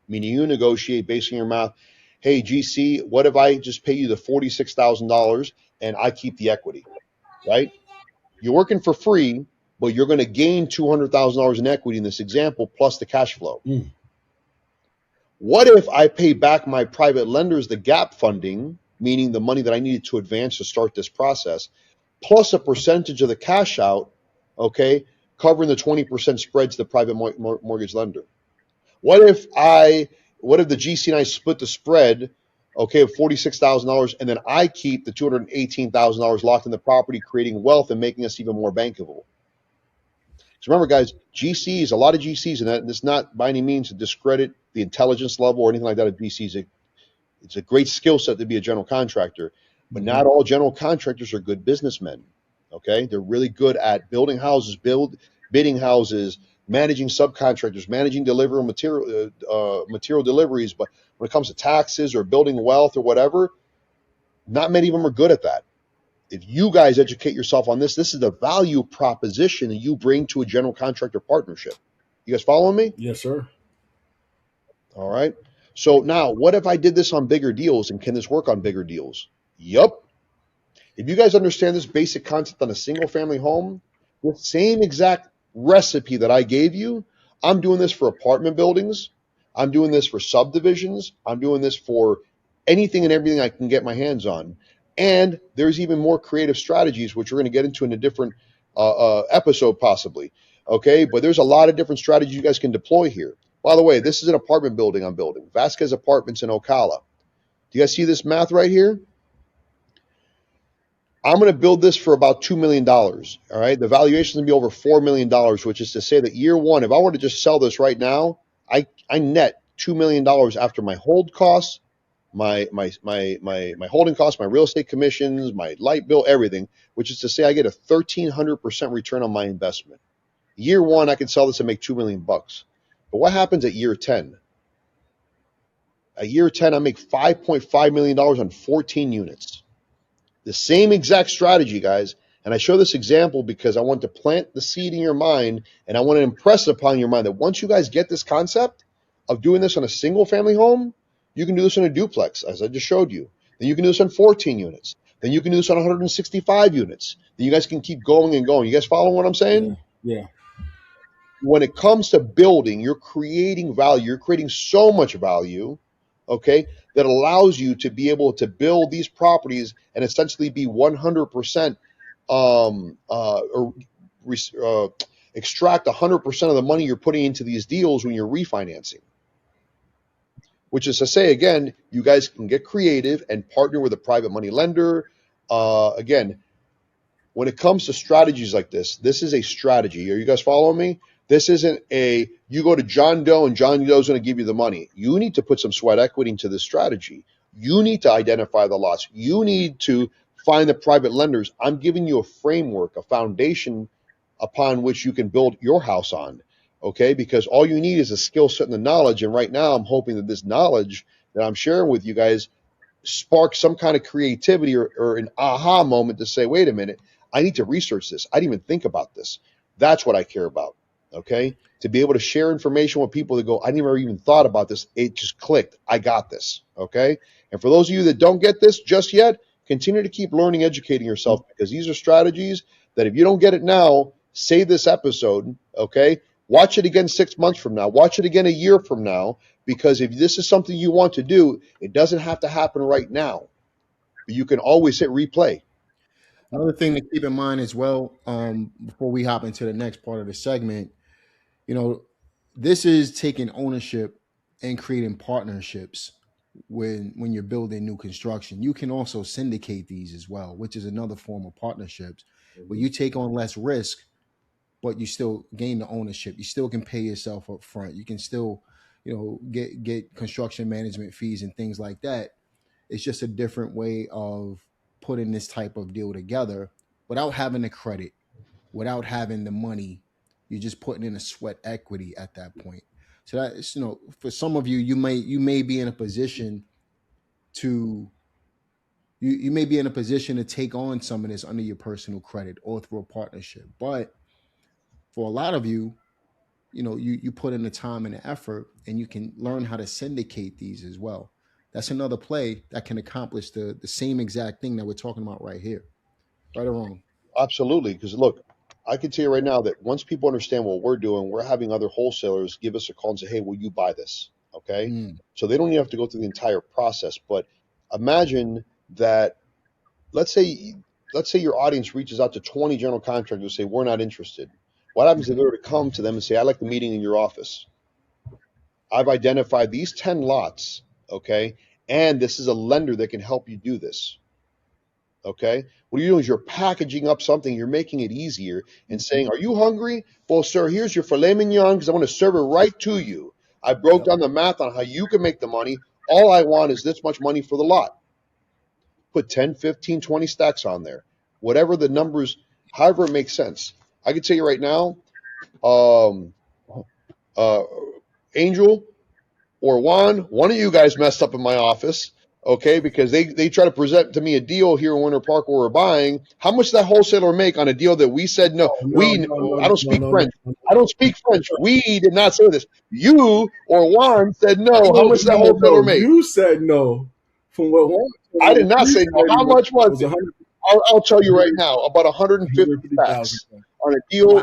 Meaning you negotiate based on your math. Hey, GC, what if I just pay you the $46,000 and I keep the equity, right? You're working for free, but you're going to gain $200,000 in equity in this example plus the cash flow. What if I pay back my private lenders the gap funding, meaning the money that I needed to advance to start this process, plus a percentage of the cash out, okay, covering the 20% spread to the private mortgage lender? What if the GC and I split the spread, okay, of $46,000, and then I keep the $218,000 locked in the property, creating wealth and making us even more bankable? So remember, guys, GCs, a lot of GCs, and it's not by any means to discredit the intelligence level or anything like that of GCs. It's a great skill set to be a general contractor, but not all general contractors are good businessmen. Okay, they're really good at building houses, bidding houses, managing subcontractors, managing material deliveries. But when it comes to taxes or building wealth or whatever, not many of them are good at that. If you guys educate yourself on this is the value proposition that you bring to a general contractor partnership. You guys following me? Yes, sir. All right. So now, what if I did this on bigger deals, and can this work on bigger deals? Yup. If you guys understand this basic concept on a single family home, the same exact recipe that I gave you, I'm doing this for apartment buildings. I'm doing this for subdivisions. I'm doing this for anything and everything I can get my hands on. And there's even more creative strategies, which we're going to get into in a different episode possibly. Okay, but there's a lot of different strategies you guys can deploy here. By the way, this is an apartment building I'm building, Vasquez Apartments in Ocala. Do you guys see this math right here? I'm going to build this for about $2 million. All right, the valuation is going to be over $4 million, which is to say that year one, if I were to just sell this right now, I net $2 million after my hold costs, my holding costs, my real estate commissions, my light bill, everything, which is to say I get a 1,300% return on my investment. Year one, I can sell this and make $2 million. But what happens at year 10? At year 10, I make $5.5 million on 14 units. The same exact strategy, guys. And I show this example because I want to plant the seed in your mind, and I want to impress it upon your mind that once you guys get this concept of doing this on a single family home, you can do this on a duplex, as I just showed you. Then you can do this on 14 units. Then you can do this on 165 units. Then you guys can keep going and going. You guys following what I'm saying? Yeah. When it comes to building, you're creating value. You're creating so much value, okay, that allows you to be able to build these properties and essentially be 100% extract 100% of the money you're putting into these deals when you're refinancing. Which is to say, again, you guys can get creative and partner with a private money lender. Again, when it comes to strategies like this is a strategy. Are you guys following me? This isn't you go to John Doe and John Doe's going to give you the money. You need to put some sweat equity into this strategy. You need to identify the lots. You need to find the private lenders. I'm giving you a framework, a foundation upon which you can build your house on, okay? Because all you need is a skill set and the knowledge. And right now, I'm hoping that this knowledge that I'm sharing with you guys sparks some kind of creativity or an aha moment to say, wait a minute, I need to research this. I didn't even think about this. That's what I care about, okay? To be able to share information with people that go, I never even thought about this. It just clicked. I got this, okay? And for those of you that don't get this just yet, continue to keep learning, educating yourself, because these are strategies that if you don't get it now, save this episode, okay? Watch it again 6 months from now. Watch it again a year from now, because if this is something you want to do, it doesn't have to happen right now. But you can always hit replay. Another thing to keep in mind as well, before we hop into the next part of the segment, this is taking ownership and creating partnerships when you're building new construction. You can also syndicate these as well, which is another form of partnerships, where you take on less risk, but you still gain the ownership. You still can pay yourself up front. You can still, get construction management fees and things like that. It's just a different way of putting this type of deal together without having the credit, without having the money. You're just putting in a sweat equity at that point. So that's, for some of you, you may be in a position to you may be in a position to take on some of this under your personal credit or through a partnership. But for a lot of you, you put in the time and the effort, and you can learn how to syndicate these as well. That's another play that can accomplish the same exact thing that we're talking about right here. Right or wrong? Absolutely. Because look, I can tell you right now that once people understand what we're doing, we're having other wholesalers give us a call and say, hey, will you buy this? Okay. So they don't even have to go through the entire process. But imagine that, let's say your audience reaches out to 20 general contractors and say, we're not interested. What happens if they were to come to them and say, I'd like the meeting in your office? I've identified these 10 lots, okay? And this is a lender that can help you do this. Okay, what you're doing is you're packaging up something, you're making it easier and saying, are you hungry? Well, sir, here's your filet mignon because I want to serve it right to you. I broke down the math on how you can make the money. All I want is this much money for the lot. Put 10, 15, 20 stacks on there. Whatever the numbers, however it makes sense. I can tell you right now, Angel or Juan, one of you guys messed up in my office. Okay, because they try to present to me a deal here in Winter Park where we're buying. How much does that wholesaler make on a deal that we said no? I don't speak French. I don't speak French. We did not say this. You or Juan said no. How much does that wholesaler make? You said no. From what Juan I did not say no. How much was it? I'll tell you right now, about 150 stacks on a deal. Wow.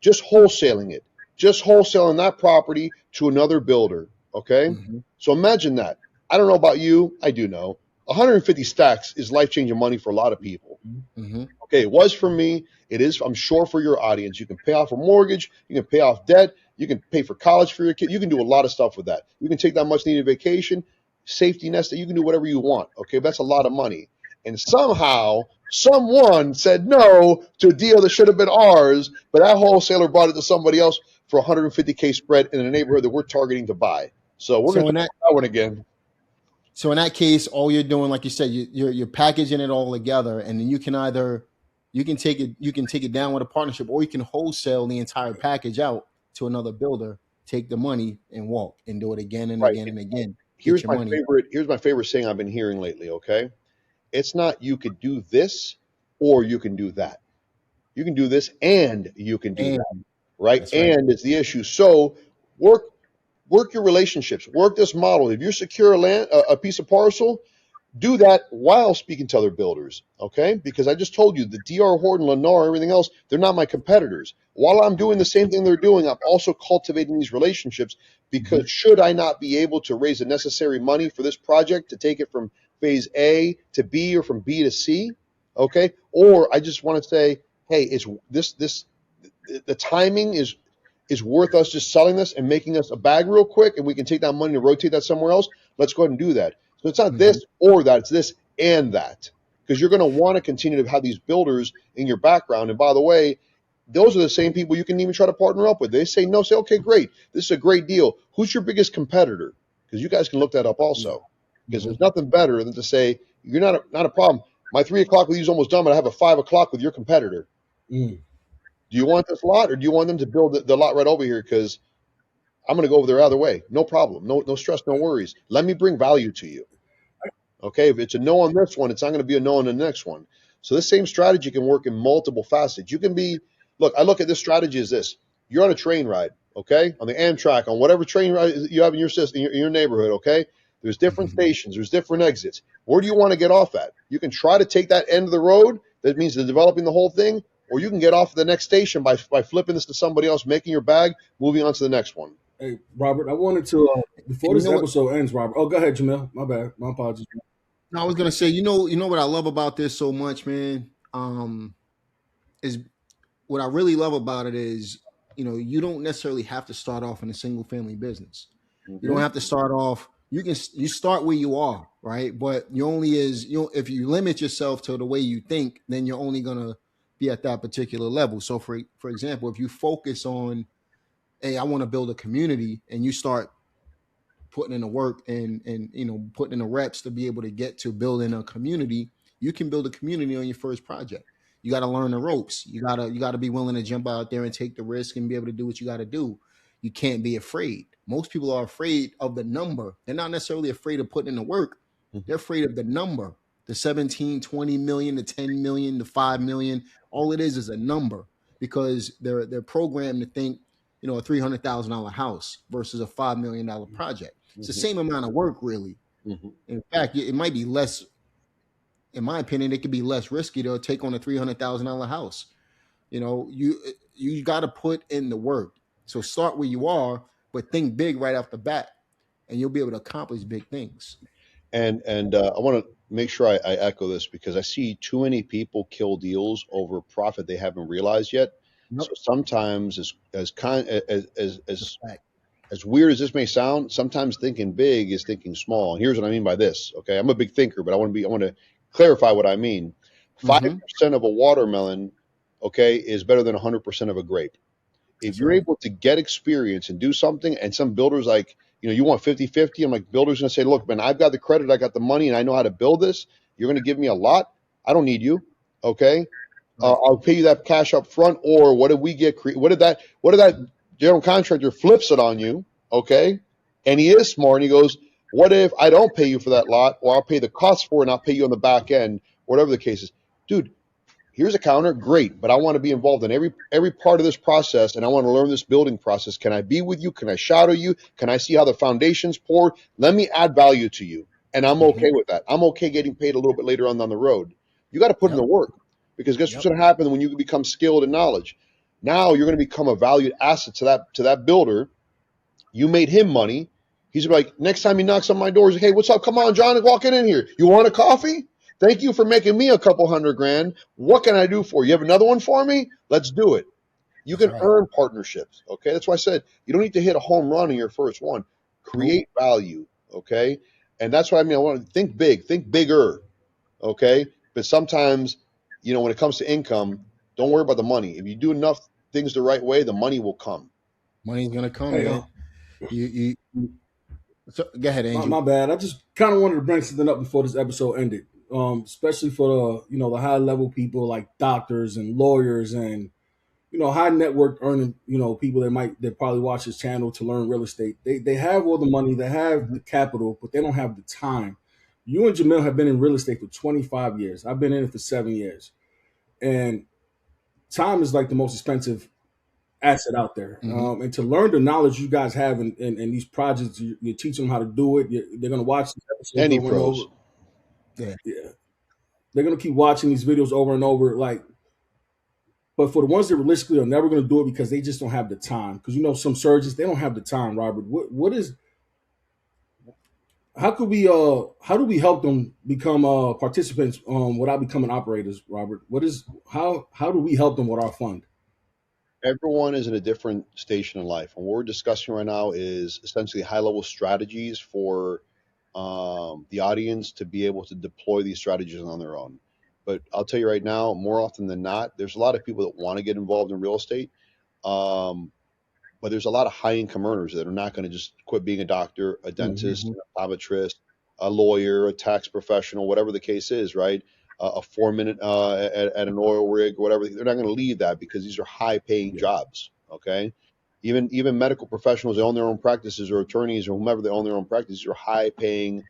Just wholesaling it. Just wholesaling that property to another builder. Okay, so imagine that. I don't know about you. I do know 150 stacks is life-changing money for a lot of people. Okay, it was for me. It is, I'm sure, for your audience. You can pay off a mortgage. You can pay off debt. You can pay for college for your kid. You can do a lot of stuff with that. You can take that much-needed vacation, safety nest. You can do whatever you want. Okay, but that's a lot of money. And somehow, someone said no to a deal that should have been ours, but that wholesaler bought it to somebody else for $150K spread in a neighborhood that we're targeting to buy. So we're going to do that one again. So in that case, all you're doing, like you said, you're packaging it all together, and then you can take it down with a partnership, or you can wholesale the entire package out to another builder, take the money and walk and do it again and again and again. Here's my favorite saying I've been hearing lately. Okay, it's not you could do this or you can do that. You can do this and you can do that. Right? And it's the issue. So work your relationships, work this model. If you're secure a piece of parcel, do that while speaking to other builders, okay? Because I just told you, the DR Horton, Lennar, everything else, they're not my competitors. While I'm doing the same thing they're doing, I'm also cultivating these relationships, because should I not be able to raise the necessary money for this project to take it from phase A to B or from B to C, okay? Or I just want to say, hey, it's the timing is worth us just selling this and making us a bag real quick, and we can take that money and rotate that somewhere else. Let's go ahead and do that. So it's not this or that, it's this and that, because you're going to want to continue to have these builders in your background. And by the way, those are the same people you can even try to partner up with. They say no, say, okay, great. This is a great deal. Who's your biggest competitor? Because you guys can look that up also. Because there's nothing better than to say, you're not a problem. My 3 o'clock with you is almost done, but I have a 5 o'clock with your competitor. Mm. Do you want this lot, or do you want them to build the lot right over here? Because I'm going to go over there either way. No problem. No stress, no worries. Let me bring value to you. Okay, if it's a no on this one, it's not going to be a no on the next one. So this same strategy can work in multiple facets. You can be, I look at this strategy as this. You're on a train ride, okay, on the Amtrak, on whatever train ride you have in your system, in your neighborhood, okay? There's different stations, there's different exits. Where do you want to get off at? You can try to take that end of the road. That means they're developing the whole thing, or you can get off at the next station by flipping this to somebody else, making your bag, moving on to the next one. Hey, Robert, I wanted to, before this episode ends, Robert. Oh, go ahead, Jamel. My bad. My apologies. No, I was gonna say, you know what I love about this so much, man. Is what I really love about it is, you don't necessarily have to start off in a single family business. You don't have to start off. You start where you are, right? But if you limit yourself to the way you think, then you're only gonna be at that particular level. So for example, if you focus on, hey, I want to build a community, and you start putting in the work and putting in the reps to be able to get to building a community, you can build a community on your first project. You got to learn the ropes. You gotta be willing to jump out there and take the risk and be able to do what you got to do. You can't be afraid. Most people are afraid of the number. They're not necessarily afraid of putting in the work. They're afraid of the number, the 17, 20 million, the 10 million, the 5 million. All it is a number, because they're programmed to think, a $300,000 house versus a $5 million project. It's the same amount of work, really. In fact, it might be less. In my opinion, it could be less risky to take on a $300,000 house. You got to put in the work. So start where you are, but think big right off the bat, and you'll be able to accomplish big things. And I want to make sure I echo this, because I see too many people kill deals over profit they haven't realized yet. Yep. So sometimes, as weird as this may sound, sometimes thinking big is thinking small. And here's what I mean by this. Okay, I'm a big thinker, but I want to clarify what I mean. 5% of a watermelon, okay, is better than 100% of a grape. If you're able to get experience and do something, and some builders you want 50-50, I'm like, builders going to say, look, man, I've got the credit, I got the money, and I know how to build this. You're going to give me a lot. I don't need you. Okay. I'll pay you that cash up front. Or what did we get? What did that general contractor flips it on you? Okay. And he is smart. And he goes, what if I don't pay you for that lot, or I'll pay the cost for it and I'll pay you on the back end, whatever the case is. Dude, here's a counter. Great. But I want to be involved in every part of this process, and I want to learn this building process. Can I be with you? Can I shadow you? Can I see how the foundation's poured? Let me add value to you. And I'm okay with that. I'm okay getting paid a little bit later on down the road. You got to put in the work, because guess what's going to happen when you become skilled in knowledge? Now you're going to become a valued asset to that builder. You made him money. He's like, next time he knocks on my door, he's like, hey, what's up? Come on, John, walk in here. You want a coffee? Thank you for making me a couple $100,000. What can I do for you? You have another one for me? Let's do it. You can earn partnerships. Okay. That's why I said you don't need to hit a home run in your first one. Create value. Okay. And that's what I mean. I want to think big, think bigger. Okay. But sometimes, when it comes to income, don't worry about the money. If you do enough things the right way, the money will come. Money's going to come. Hey, So, go ahead, Angel. My bad. I just kind of wanted to bring something up before this episode ended, especially for the high level people like doctors and lawyers and high network earning people that probably watch this channel to learn real estate. They have all the money, they have the capital, but they don't have the time. You and Jamel have been in real estate for 25 years. I've been in it for 7 years, and time is like the most expensive asset out there. And to learn the knowledge you guys have in these projects, you're teaching them how to do it. They're going to watch these episodes Any over pros. and over. Yeah. They're going to keep watching these videos over and over. But for the ones that realistically are never going to do it because they just don't have the time. Because some surgeons, they don't have the time, Robert. How do we help them become participants without becoming operators, Robert? How do we help them with our fund? Everyone is in a different station in life. And what we're discussing right now is essentially high-level strategies for the audience to be able to deploy these strategies on their own. But I'll tell you right now, more often than not, there's a lot of people that want to get involved in real estate. Um, but there's a lot of high income earners that are not going to just quit being a doctor, a dentist, Mm-hmm. an optometrist, a lawyer, a tax professional, whatever the case is, right? A foreman at an oil rig, whatever. They're not going to leave that because these are high paying Yeah. jobs. Okay. Even medical professionals that own their own practices, or attorneys, or whomever, they own their own practices, are high paying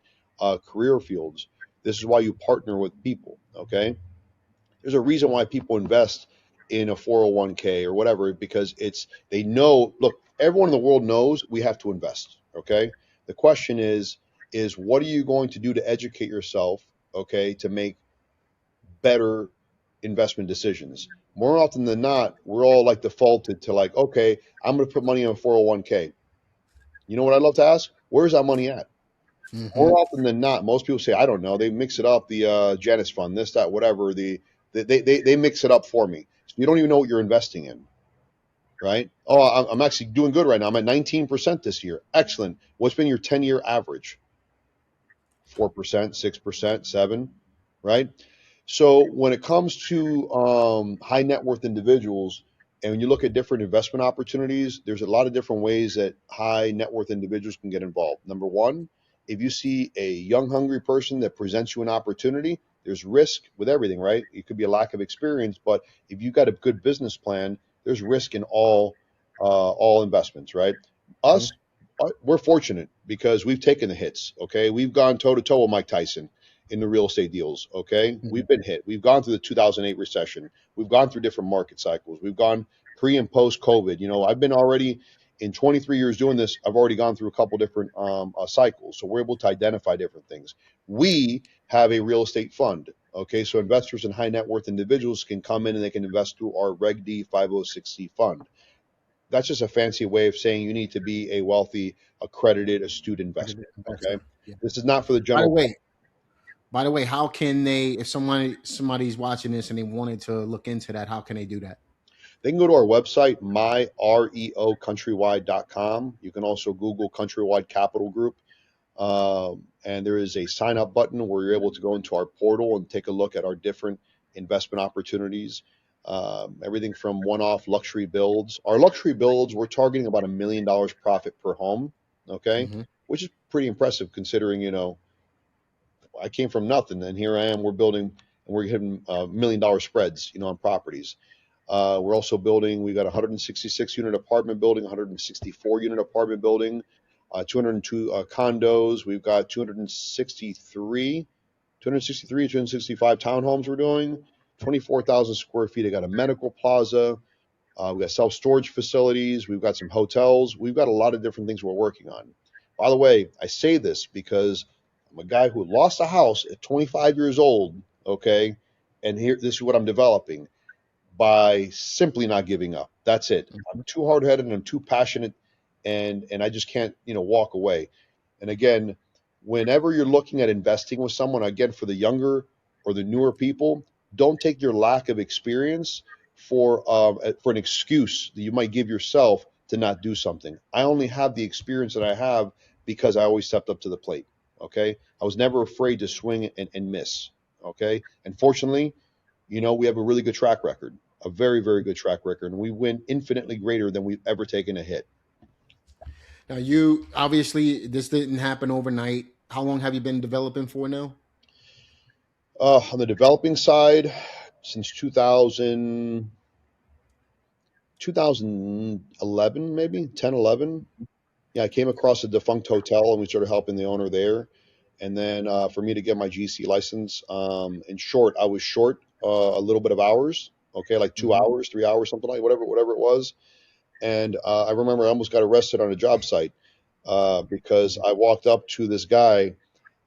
career fields. This is why you partner with people. Okay. There's a reason why people invest in a 401k or whatever, because they know, look, everyone in the world knows we have to invest. Okay. The question is what are you going to do to educate yourself, okay, to make better investment decisions? More often than not, we're all like defaulted to like, okay, I'm going to put money in a 401k. You know what I'd love to ask? Where's that money at? Mm-hmm. More often than not, most people say, I don't know. They mix it up, the Janus fund, this, that, whatever. They mix it up for me. So you don't even know what you're investing in, right? Oh, I'm actually doing good right now. I'm at 19% this year. Excellent. What's been your 10-year average? 4%, 6%, 7, right? So when it comes to high net worth individuals, and when you look at different investment opportunities, there's a lot of different ways that high net worth individuals can get involved. Number one, if you see a young, hungry person that presents you an opportunity, there's risk with everything, right? It could be a lack of experience, but if you've got a good business plan, there's risk in all investments, right? Us, we're fortunate because we've taken the hits. Okay, we've gone toe to toe with Mike Tyson in the real estate deals. Okay, Mm-hmm. we've been hit. We've gone through the 2008 recession. We've gone through different market cycles. We've gone pre and post COVID. You know, I've been already in 23 years doing this. I've already gone through a couple different cycles, so we're able to identify different things. We have a real estate fund. Okay, so investors and high net worth individuals can come in and they can invest through our Reg D 506C fund. That's just a fancy way of saying you need to be a wealthy, accredited, astute investor. Okay, Investor. Yeah. this is not for the By the general public. way, by the way, how can they, if somebody's watching this and they wanted to look into that, how can they do that? They can go to our website, myreocountrywide.com. You can also Google Countrywide Capital Group. And there is a sign up button where you're able to go into our portal and take a look at our different investment opportunities. Everything from one off luxury builds. Our luxury builds, we're targeting about $1 million profit per home, okay, Mm-hmm. which is pretty impressive considering, you know, I came from nothing and here I am. We're building and we're hitting $1 million spreads, you know, on properties. We're also building, we got a 166 unit apartment building, 164 unit apartment building, 202 condos. We've got 265 townhomes we're doing, 24,000 square feet. I got a medical plaza. We've got self storage facilities. We've got some hotels. We've got a lot of different things we're working on. By the way, I say this because I'm a guy who lost a house at 25 years old, okay? And here, this is what I'm developing by simply not giving up. That's it. I'm too hard headed and I'm too passionate, and I just can't, you know, walk away. And again, whenever you're looking at investing with someone, again, for the younger or the newer people, don't take your lack of experience for an excuse that you might give yourself to not do something. I only have the experience that I have because I always stepped up to the plate. Okay, I was never afraid to swing and miss. Okay, and fortunately, you know, we have a really good track record, a very, very good track record, and we win infinitely greater than we've ever taken a hit. Now, you obviously this didn't happen overnight. How long have you been developing for now? On the developing side, since 2011, maybe 10, 11. Yeah, I came across a defunct hotel and we started helping the owner there. And then for me to get my GC license, in short, I was short a little bit of hours, okay, like 2 hours, 3 hours, something like whatever it was. And I remember I almost got arrested on a job site because I walked up to this guy,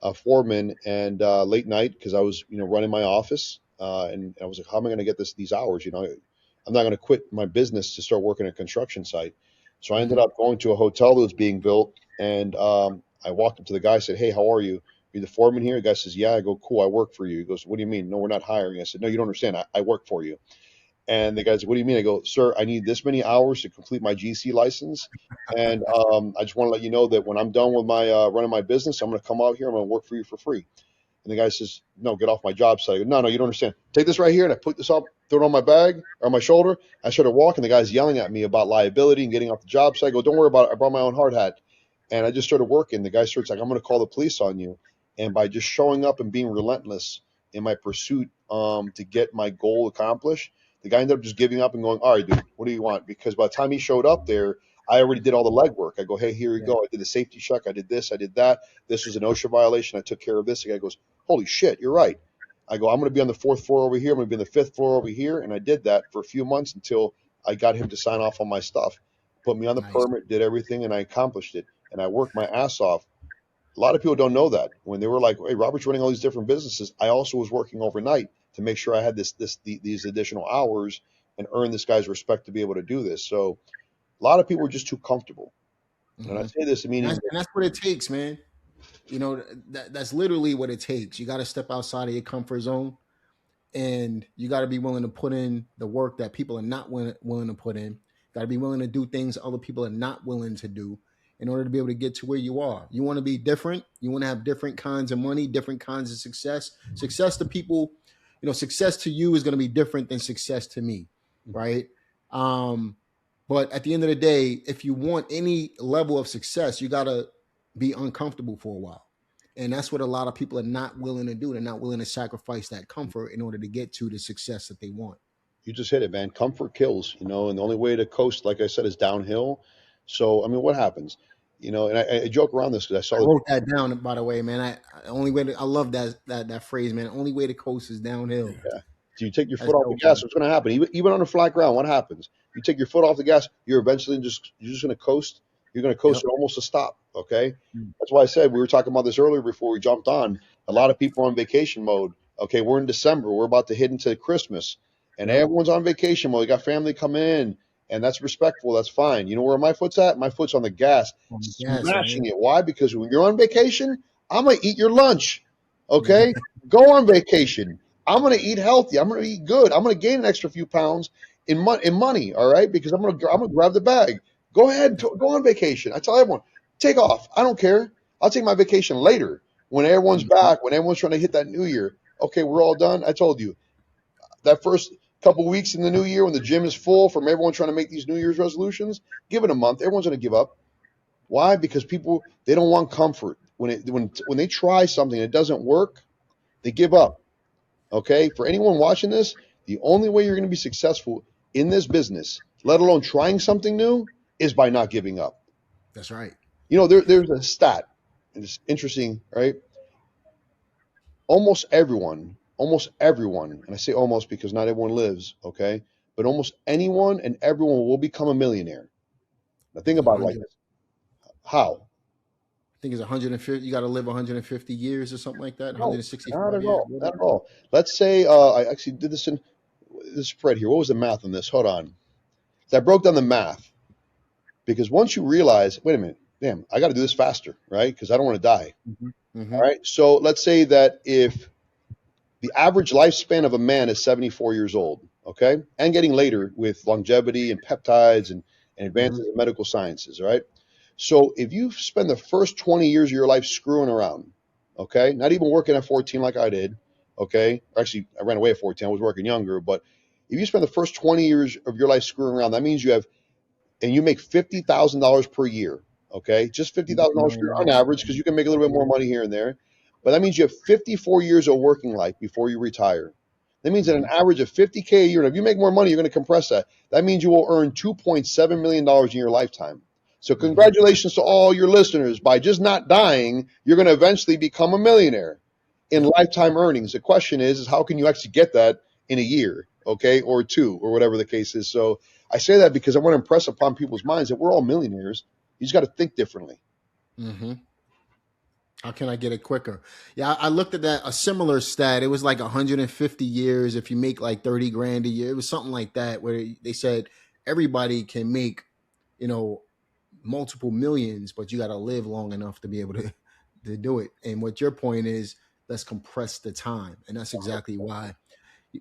a foreman, and late night because I was, you know, running my office, and I was like, how am I going to get these hours? You know, I'm not going to quit my business to start working at a construction site. So I ended Mm-hmm. up going to a hotel that was being built, and I walked up to the guy, said, hey, how are you? Are you the foreman here? The guy says, yeah. I go, cool, I work for you. He goes, what do you mean? No, we're not hiring. I said, no, you don't understand. I work for you. And the guy said, what do you mean? I go, sir, I need this many hours to complete my GC license. And I just want to let you know that when I'm done with my running my business, I'm going to come out here. I'm going to work for you for free. And the guy says, no, get off my job site. I go, no, you don't understand. Take this right here. And I put this up, throw it on my bag or my shoulder. I started walking. The guy's yelling at me about liability and getting off the job site. I go, don't worry about it. I brought my own hard hat. And I just started working. The guy starts like, I'm going to call the police on you. And by just showing up and being relentless in my pursuit to get my goal accomplished, the guy ended up just giving up and going, all right, dude, what do you want? Because by the time he showed up there, I already did all the legwork. I go, hey, here we go. I did the safety check. I did this. I did that. This was an OSHA violation. I took care of this. The guy goes, holy shit, you're right. I go, I'm going to be on the 4th floor over here. I'm going to be on the 5th floor over here. And I did that for a few months until I got him to sign off on my stuff. Put me on the permit, did everything, and I accomplished it. And I worked my ass off. A lot of people don't know that. When they were like, hey, Robert's running all these different businesses, I also was working overnight to make sure I had these additional hours and earn this guy's respect to be able to do this. So a lot of people are just too comfortable. Mm-hmm. And I say this meaning and that's what it takes, man. You know, that's literally what it takes. You got to step outside of your comfort zone, and you got to be willing to put in the work that people are not willing to put in. Got to be willing to do things other people are not willing to do in order to be able to get to where you are. You want to be different. You want to have different kinds of money, different kinds of success. Success to people, you know, success to you is going to be different than success to me, right? But at the end of the day, if you want any level of success, you got to be uncomfortable for a while. And that's what a lot of people are not willing to do. They're not willing to sacrifice that comfort in order to get to the success that they want. You just hit it, man. Comfort kills, you know, and the only way to coast, like I said, is downhill. So, I mean, what happens? You know, and I joke around this because I wrote that down, by the way, man. I love that phrase, man. Only way to coast is downhill. Yeah. So you take your foot off the gas, what's going to happen? Even on a flat ground, what happens? You take your foot off the gas, you're eventually you're just going to coast. You're going to coast at almost a stop. Okay. That's why I said we were talking about this earlier before we jumped on. A lot of people are on vacation mode. Okay. We're in December. We're about to hit into Christmas and everyone's on vacation mode. You got family come in. And that's respectful. That's fine. You know where my foot's at? My foot's on the gas, smashing it. Why? Because when you're on vacation, I'm going to eat your lunch. Okay? Go on vacation. I'm going to eat healthy. I'm going to eat good. I'm going to gain an extra few pounds in money. All right? Because I'm going to grab the bag. Go ahead. Go on vacation. I tell everyone, take off. I don't care. I'll take my vacation later when everyone's back, when everyone's trying to hit that new year. Okay, we're all done. I told you that first couple weeks in the new year when the gym is full from everyone trying to make these New Year's resolutions, give it a month. Everyone's going to give up. Why? Because people, they don't want comfort. When they try something and it doesn't work, they give up. Okay? For anyone watching this, the only way you're going to be successful in this business, let alone trying something new, is by not giving up. That's right. You know, there's a stat, and it's interesting, right? Almost everyone, and I say almost because not everyone lives, okay? But almost anyone and everyone will become a millionaire. Now think about it like this. How? I think it's 150. You got to live 150 years or something like that. 165 not at all. Not at all. Let's say I actually did this in this spread here. What was the math on this? Hold on. So I broke down the math because once you realize, wait a minute, damn, I got to do this faster, right? Because I don't want to die. All right. So let's say that if the average lifespan of a man is 74 years old, okay, and getting later with longevity and peptides and advances in medical sciences, right? So if you spend the first 20 years of your life screwing around, okay, not even working at 14 like I did, okay, actually I ran away at 14, I was working younger, but if you spend the first 20 years of your life screwing around, that means you make $50,000 per year, okay, just $50,000 per year on average, because you can make a little bit more money here and there. But that means you have 54 years of working life before you retire. That means that an average of $50K a year, and if you make more money, you're going to compress that. That means you will earn $2.7 million in your lifetime. So congratulations to all your listeners. By just not dying, you're going to eventually become a millionaire in lifetime earnings. The question is how can you actually get that in a year, okay, or two, or whatever the case is. So I say that because I want to impress upon people's minds that we're all millionaires. You just got to think differently. Mm-hmm. How can I get it quicker? Yeah, I looked at a similar stat. It was like 150 years if you make like 30 grand a year. It was something like that where they said everybody can make, you know, multiple millions, but you got to live long enough to be able to do it. And what your point is, let's compress the time. And that's exactly why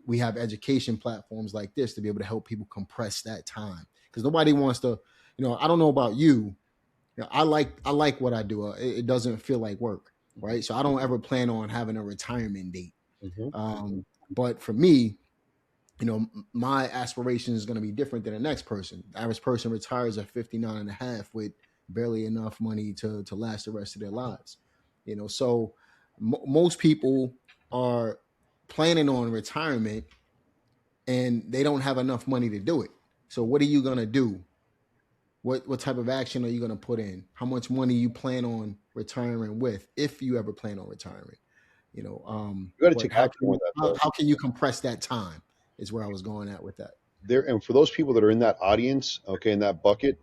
we have education platforms like this to be able to help people compress that time. Because nobody wants to, you know, I don't know about you. You know, I like what I do. It doesn't feel like work. right? So I don't ever plan on having a retirement date. Mm-hmm. But for me, my aspiration is going to be different than the next person. The average person retires at 59 and a half with barely enough money to last the rest of their lives. So most people are planning on retirement and they don't have enough money to do it. So what are you going to do? What type of action are you going to put in? How much money you plan on retiring with, if you ever plan on retiring? You got to But take action with that, though. how can you compress that time? Is where I was going at with that. And for those people that are in that audience, okay, in that bucket,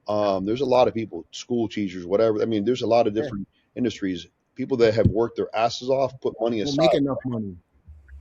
there's a lot of people, school teachers, whatever. I mean, there's a lot of Yeah, different industries, people that have worked their asses off, put money don't aside, make enough money.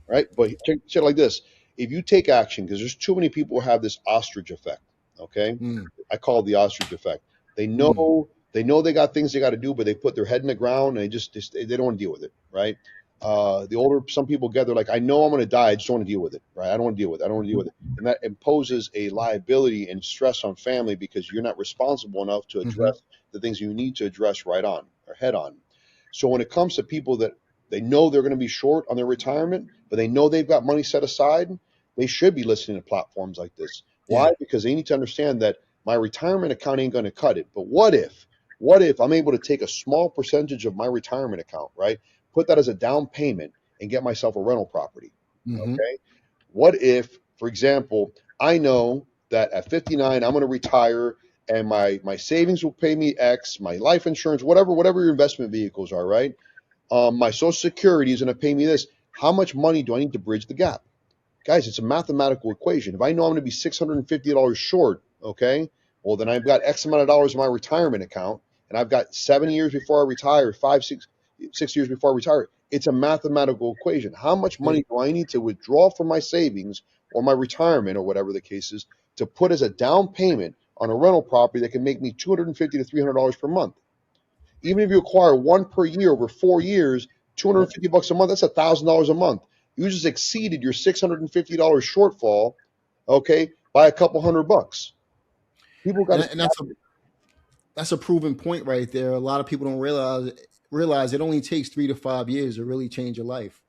right? But check shit like this. If you take action, because there's too many people who have this ostrich effect, okay? Mm, I call it the ostrich effect. They mm, know they got things they got to do, but they put their head in the ground and they don't want to deal with it, right? The older some people get, they're like, I know I'm going to die, I just don't want to deal with it, right? I don't want to deal with it. I don't want to deal with it, and that imposes a liability and stress on family because you're not responsible enough to hmm address the things you need to address right on or head on. So when it comes to people that they know they're going to be short on their retirement, but they know they've got money set aside, they should be listening to platforms like this. Yeah. Why? Because they need to understand that my retirement account ain't going to cut it. But what if I'm able to take a small percentage of my retirement account, right? Put that as a down payment and get myself a rental property. hmm Okay. What if, for example, I know that at 59 I'm going to retire and my savings will pay me X, my life insurance, whatever your investment vehicles are, right? My social security is going to pay me this. How much money do I need to bridge the gap? Guys, it's a mathematical equation. If I know I'm going to be $650 short, okay, well, then I've got X amount of dollars in my retirement account, and I've got 7 years before I retire, 6 years before I retire. It's a mathematical equation. How much Yeah. money do I need to withdraw from my savings or my retirement or whatever the case is to put as a down payment on a rental property that can make me $250 to $300 per month? Even if you acquire one per year over 4 years, Yep. $250 a month, that's $1,000 a month. You just exceeded your $650 shortfall, okay, by a couple $100. People got And, to and that's a proven point right there. A lot of people don't realize it only takes 3 to 5 years to really change your life.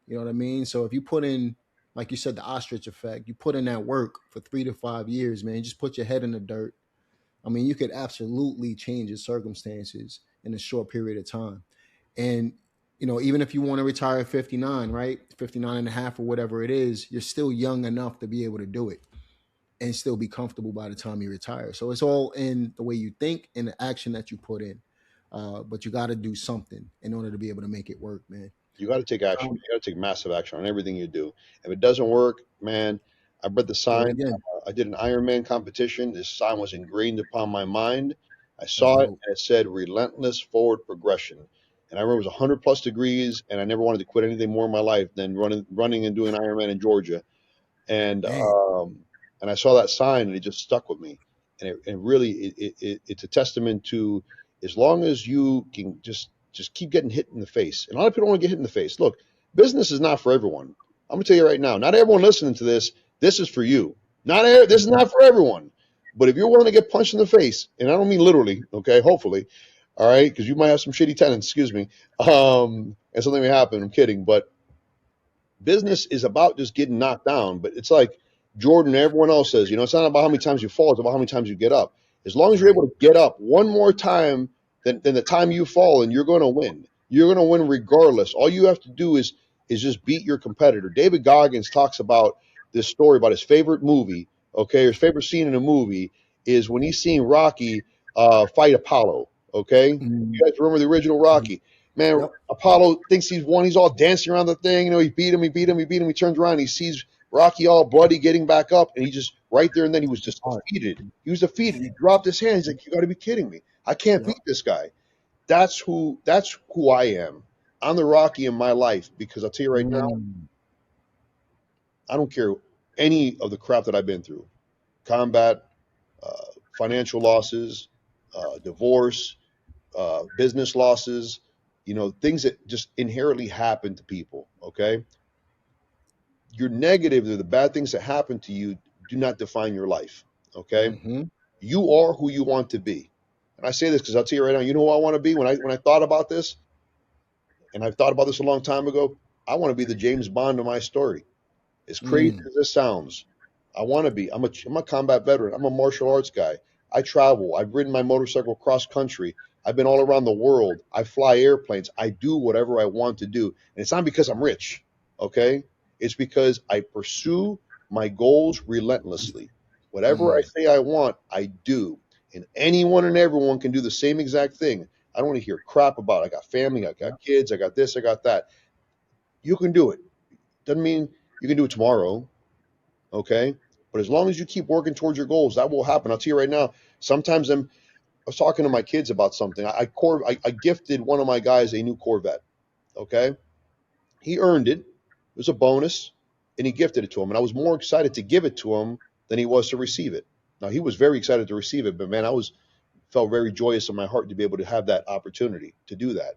You know what I mean? So if you put in, like you said, the ostrich effect, you put in that work for 3 to 5 years, man, just put your head in the dirt. I mean, you could absolutely change your circumstances in a short period of time. And, even if you want to retire at 59, right? 59 and a half or whatever it is, you're still young enough to be able to do it and still be comfortable by the time you retire. So it's all in the way you think and the action that you put in. But you got to do something in order to be able to make it work, man. You got to take action. Um, You got to take massive action on everything you do. If it doesn't work, man, I read the do it sign. again. I did an Ironman competition. This sign was ingrained upon my mind. I That's saw it dope. and it said relentless forward progression. And I remember it was 100 plus degrees, and I never wanted to quit anything more in my life than running and doing Ironman in Georgia. And Man. and I saw that sign, and it just stuck with me. And really, it's a testament to, as long as you can just keep getting hit in the face. And a lot of people don't want to get hit in the face. Look, business is not for everyone. I'm gonna tell you right now, not everyone listening to this. This is for you. This is not for everyone. But if you're willing to get punched in the face, and I don't mean literally, okay, hopefully, all right, because you might have some shitty tenants, excuse me, and something may happen. I'm kidding, but business is about just getting knocked down. But it's like Jordan and everyone else says, it's not about how many times you fall, it's about how many times you get up. As long as you're Right. able to get up one more time than the time you fall, and you're going to win. You're going to win regardless. All you have to do is just beat your competitor. David Goggins talks about this story about his favorite movie. Okay, his favorite scene in a movie is when he's seeing Rocky fight Apollo. Okay, Mhm. you guys remember the original Rocky? Man, Yep. Apollo thinks he's won. He's all dancing around the thing. He beat him, he beat him, he beat him. He turns around, he sees Rocky all bloody getting back up, and he just, right there and then, he was just All defeated. He was defeated. He dropped his hands. He's like, you got to be kidding me. I can't right. beat this guy. That's who I am. I'm the Rocky in my life, because I'll tell you right now, Mm. I don't care any of the crap that I've been through. Combat, financial losses, divorce, business losses, things that just inherently happen to people. Okay. Your negative or the bad things that happen to you do not define your life. Okay. Mm-hmm. You are who you want to be. And I say this because I'll tell you right now, you know who I want to be when I thought about this? and I've thought about this a long time ago, I want to be the James Bond of my story. As crazy as this sounds, I want to be. I'm a combat veteran. I'm a martial arts guy. I travel. I've ridden my motorcycle cross country. I've been all around the world. I fly airplanes. I do whatever I want to do. And it's not because I'm rich, okay? It's because I pursue my goals relentlessly. Whatever I say I want, I do. And anyone and everyone can do the same exact thing. I don't want to hear crap about it. I got family, I got kids, I got this, I got that. You can do it. Doesn't mean you can do it tomorrow, okay? But as long as you keep working towards your goals, that will happen. I'll tell you right now, sometimes I was talking to my kids about something. I gifted one of my guys a new Corvette, okay? He earned it. It was a bonus, and he gifted it to him. And I was more excited to give it to him than he was to receive it. Now, he was very excited to receive it, but man, felt very joyous in my heart to be able to have that opportunity to do that.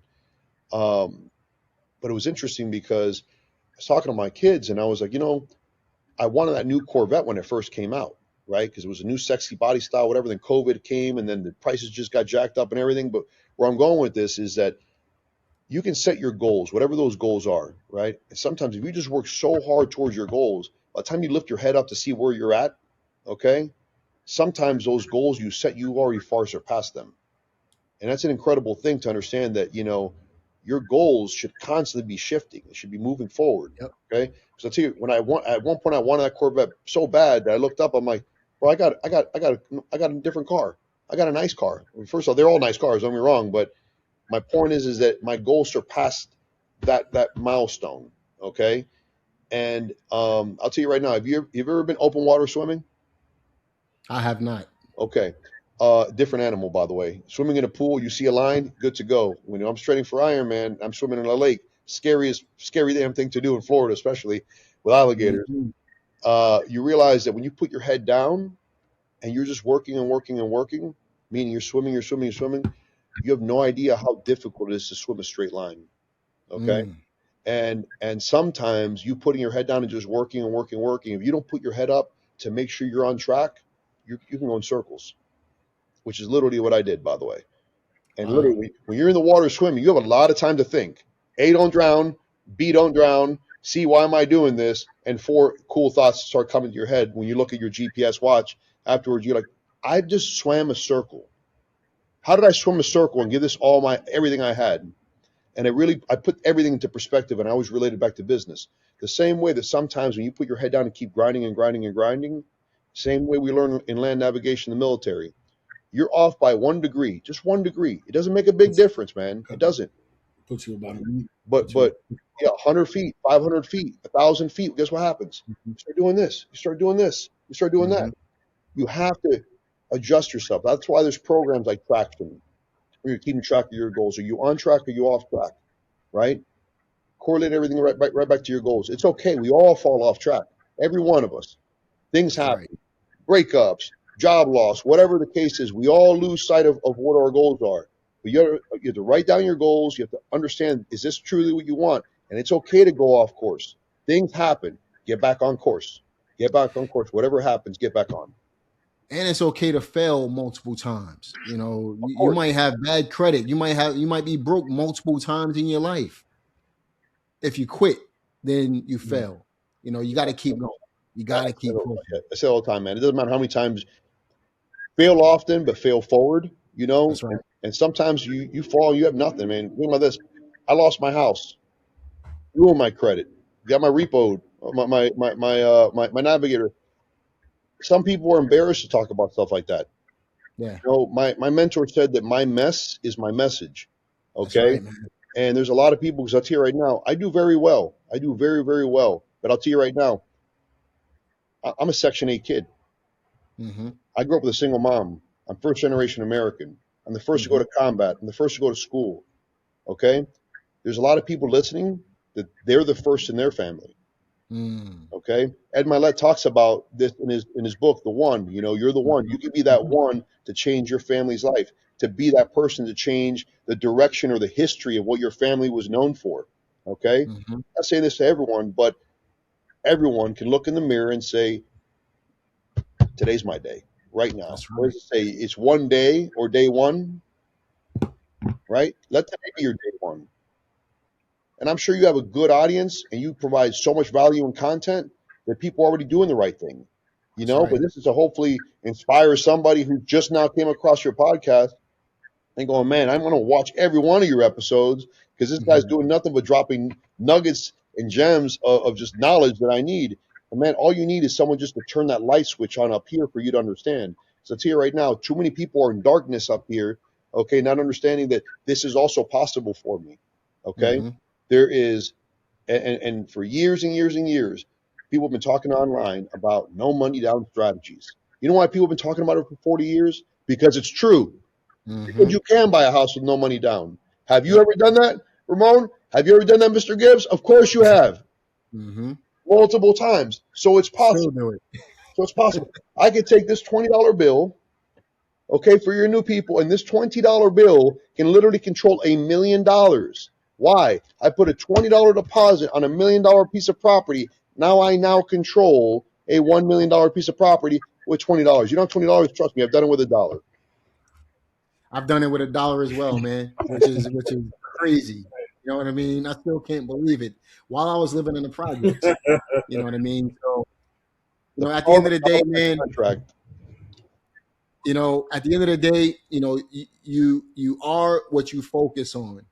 But it was interesting because I was talking to my kids, and I was like, I wanted that new Corvette when it first came out, right? Because it was a new sexy body style, whatever. Then COVID came, and then the prices just got jacked up and everything. But where I'm going with this is that you can set your goals, whatever those goals are, right? And sometimes if you just work so hard towards your goals, by the time you lift your head up to see where you're at, okay, sometimes those goals you set, you already far surpassed them. And that's an incredible thing to understand that, your goals should constantly be shifting. It should be moving forward. Yep. Okay. So I tell you, at one point I wanted that Corvette so bad that I looked up, I'm like, bro, I got a different car. I got a nice car. I mean, first of all, they're all nice cars, don't get me wrong, but my point is that my goal surpassed that milestone. Okay. And I'll tell you right now, have you ever been open water swimming? I have not. Okay. Different animal, by the way. Swimming in a pool, you see a line, good to go. When I'm training for Ironman, I'm swimming in a lake. Scary damn thing to do in Florida, especially with alligators. You realize that when you put your head down and you're just working and working and working, meaning you're swimming, you have no idea how difficult it is to swim a straight line. Okay. And sometimes you putting your head down and just working and working, if you don't put your head up to make sure you're on track, you can go in circles, which is literally what I did, by the way. And literally, when you're in the water swimming, you have a lot of time to think. A, don't drown. B, don't drown. C, why am I doing this? And 4, cool thoughts start coming to your head when you look at your GPS watch. Afterwards, you're like, I just swam a circle. How did I swim a circle and give this everything I had? And I put everything into perspective, and I always related back to business. The same way that sometimes when you put your head down and keep grinding and grinding and grinding, same way we learn in land navigation in the military. You're off by 1 degree, just 1 degree. It doesn't make a big difference, man. It doesn't. Puts you about But 100 feet, 500 feet, 1,000 feet. Guess what happens? You start doing this. You start doing this. You start doing that. You have to adjust yourself. That's why there's programs like Traction, where you're keeping track of your goals. Are you on track? Or are you off track? Right? Correlate everything right back to your goals. It's okay. We all fall off track. Every one of us. Things happen. Right. Breakups, job loss, whatever the case is, we all lose sight of what our goals are. But you have to write down your goals. You have to understand, is this truly what you want? And it's okay to go off course. Things happen. Get back on course. Get back on course. Whatever happens, get back on. And it's okay to fail multiple times. You might have bad credit. You might be broke multiple times in your life. If you quit, then you fail. You got to keep going. You got to keep going. I say all the time, man. It doesn't matter how many times. Fail often, but fail forward. That's right. And sometimes you fall, you have nothing, man. Think about this. I lost my house, ruined my credit, got my repo, my navigator. Some people are embarrassed to talk about stuff like that. Yeah. My mentor said that my mess is my message. Okay. That's right, man. And there's a lot of people, because I'll tell you right now, I do very well. I do very, very well. But I'll tell you right now, I'm a Section 8 kid. I grew up with a single mom. I'm first generation American. I'm the first to go to combat. I'm the first to go to school. Okay. There's a lot of people listening that they're the first in their family. Okay. Ed Milet talks about this in his book, The One. You're the one. You can be that one to change your family's life, to be that person to change the direction or the history of what your family was known for. Okay. I'm not saying this to everyone, but everyone can look in the mirror and say, today's my day. Right now. That's right. What does it say? It's one day or day one, right? Let that be your day one. And I'm sure you have a good audience and you provide so much value and content that people are already doing the right thing, you know. right. But this is to hopefully inspire somebody who just now came across your podcast and going, man, I'm going to watch every one of your episodes because this guy's doing nothing but dropping nuggets and gems of just knowledge that I need. And man, all you need is someone just to turn that light switch on up here for you to understand. So it's here right now. Too many people are in darkness up here, okay, not understanding that this is also possible for me, okay? There is, and for years and years and years, people have been talking online about no money down strategies. You know why people have been talking about it for 40 years? Because it's true. Because you can buy a house with no money down. Have you ever done that, Ramon? Have you ever done that, Mr. Gibbs? Of course you have. Multiple times. So it's possible. Still do it. So it's possible. I could take this $20 bill, okay, for your new people, and this $20 bill can literally control $1 million. Why? I put a $20 deposit on $1 million piece of property. Now I control a $1 million piece of property with $20. You don't have $20, trust me, I've done it with $1. I've done it with $1 as well, man, which is crazy. You know what I mean? I still can't believe it. While I was living in the projects, you know what I mean? So, you know, at the end of the day, man, you know, at the end of the day, you know, you are what you focus on.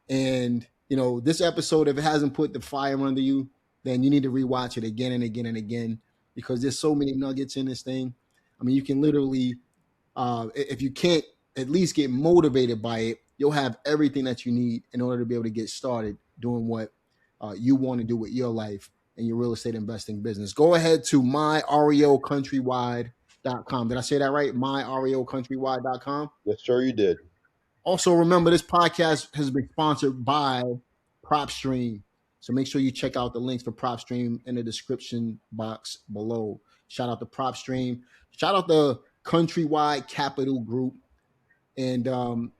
And, you know, this episode, if it hasn't put the fire under you, then you need to rewatch it again and again and again, because there's so many nuggets in this thing. I mean, you can literally, if you can't at least get motivated by it, you'll have everything that you need in order to be able to get started doing what you want to do with your life and your real estate investing business. Go ahead to myreocountrywide.com. Did I say that right? myreocountrywide.com. Yes, sir, you did. Also, remember, this podcast has been sponsored by PropStream. So make sure you check out the links for PropStream in the description box below. Shout out to PropStream. Shout out the Countrywide Capital Group. And, you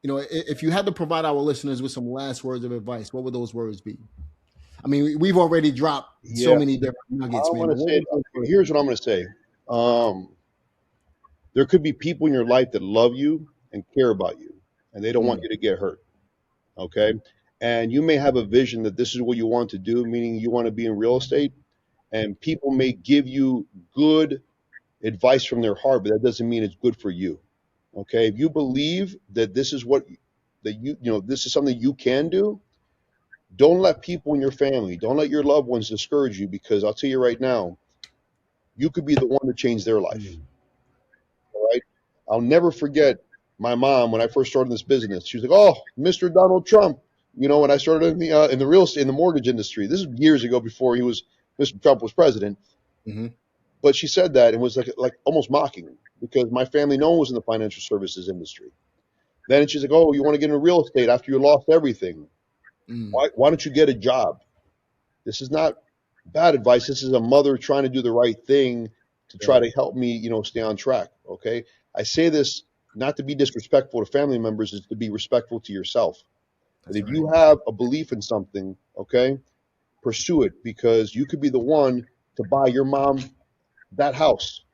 know, if you had to provide our listeners with some last words of advice, what would those words be? I mean, we've already dropped so many different nuggets, man. Here's what I'm going to say. There could be people in your life that love you and care about you, and they don't want you to get hurt, okay? And you may have a vision that this is what you want to do, meaning you want to be in real estate, and people may give you good advice from their heart, but that doesn't mean it's good for you, okay? If you believe that this is this is something you can do, don't let people in your family, don't let your loved ones discourage you, because I'll tell you right now, you could be the one to change their life. All right. I'll never forget my mom when I first started this business. She was like, "Oh, Mr. Donald Trump." You know, when I started in the real estate, in the mortgage industry. This is years ago before Mr. Trump was president. But she said that and was like almost mocking, because my family, no one was in the financial services industry. Then she's like, "Oh, you want to get into real estate after you lost everything? Why don't you get a job?" This is not bad advice. This is a mother trying to do the right thing to try to help me, you know, stay on track. Okay. I say this not to be disrespectful to family members, is to be respectful to yourself. And if you have a belief in something, okay, pursue it, because you could be the one to buy your mom that house.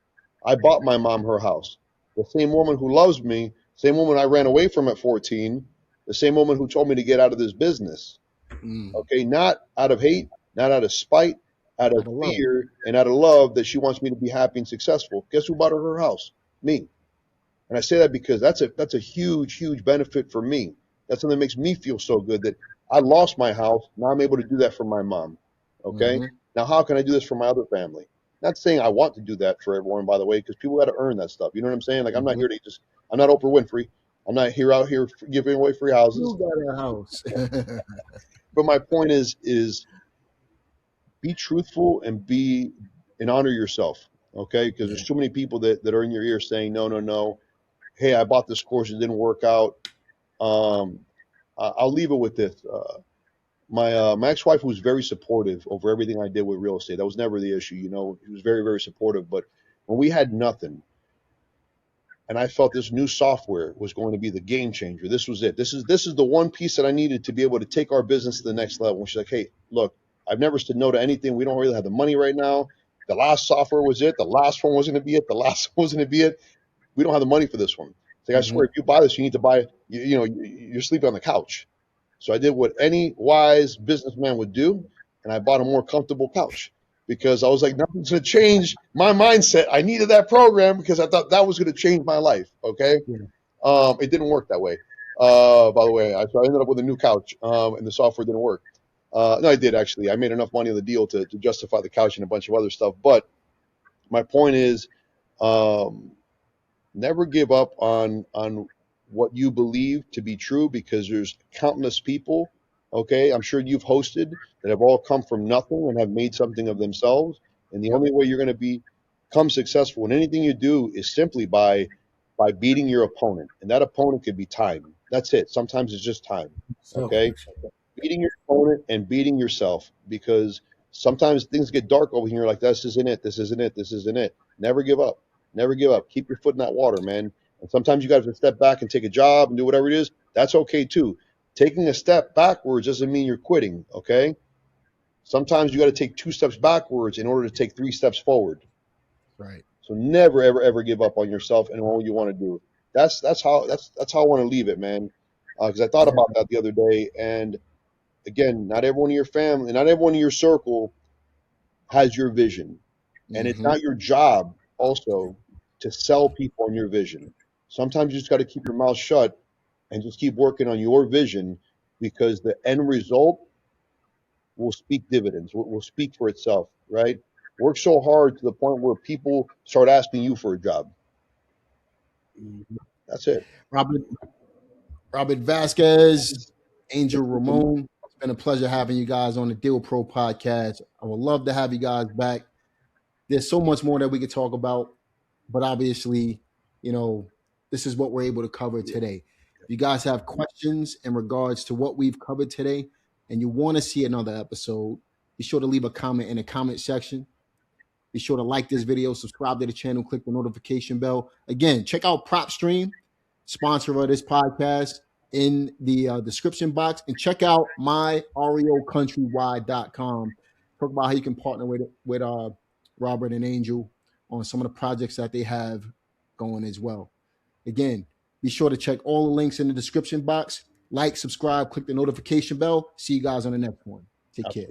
I bought my mom her house. The same woman who loves me, same woman I ran away from at 14, the same woman who told me to get out of this business. Okay, not out of hate, not out of spite, out of fear and out of love that she wants me to be happy and successful. Guess who bought her house? Me. And I say that because that's a huge, huge benefit for me. That's something that makes me feel so good, that I lost my house. Now I'm able to do that for my mom. Okay. Now, how can I do this for my other family? Not saying I want to do that for everyone, by the way, because people got to earn that stuff. You know what I'm saying? Like, I'm not here to I'm not Oprah Winfrey. I'm not out here giving away free houses. You got a house. But my point is be truthful and honor yourself. Okay. Because there's too many people that are in your ear saying, no. Hey, I bought this course. It didn't work out. I'll leave it with this. My ex-wife was very supportive over everything I did with real estate. That was never the issue. You know, she was very, very supportive. But when we had nothing, and I felt this new software was going to be the game changer, this was it. This is the one piece that I needed to be able to take our business to the next level. And she's like, "Hey, look, I've never said no to anything. We don't really have the money right now. The last software was it. The last one wasn't going to be it. The last one wasn't going to be it. We don't have the money for this one." It's like, I swear, if you buy this, you need to buy it. You're sleeping on the couch. So I did what any wise businessman would do, and I bought a more comfortable couch because I was like, nothing's going to change my mindset. I needed that program because I thought that was going to change my life. Okay. It didn't work that way. By the way, so I ended up with a new couch, and the software didn't work. No, I did actually. I made enough money on the deal to justify the couch and a bunch of other stuff. But my point is, never give up on what you believe to be true, because there's countless people. Okay, I'm sure you've hosted that have all come from nothing and have made something of themselves. And the only way you're going to become successful in anything you do is simply by beating your opponent, and that opponent could be time. That's it. Sometimes it's just time. Okay, beating your opponent and beating yourself, because sometimes things get dark over here. Like, this isn't it. This isn't it. This isn't it. Never give up. Never give up. Keep your foot in that water, man. And sometimes you got to step back and take a job and do whatever it is. That's okay too. Taking a step backwards doesn't mean you're quitting. Okay. Sometimes you got to take 2 steps backwards in order to take 3 steps forward. Right. So never, ever, ever give up on yourself and what you want to do. That's how I want to leave it, man. Because I thought about that the other day, and again, not everyone in your family, not everyone in your circle has your vision, and it's not your job also to sell people on your vision. Sometimes you just got to keep your mouth shut and just keep working on your vision, because the end result will speak dividends, will speak for itself, right? Work so hard to the point where people start asking you for a job. That's it. Robert Vasquez, Angel, Ramon. It's been a pleasure having you guys on the Deal Pro podcast. I would love to have you guys back. There's so much more that we could talk about, but obviously, this is what we're able to cover today. If you guys have questions in regards to what we've covered today and you want to see another episode, be sure to leave a comment in the comment section. Be sure to like this video, subscribe to the channel, click the notification bell. Again, check out PropStream, sponsor of this podcast, in the description box, and check out myreocountrywide.com. Talk about how you can partner with Robert and Angel on some of the projects that they have going as well. Again, be sure to check all the links in the description box. Like, subscribe, click the notification bell. See you guys on the next one. Take care.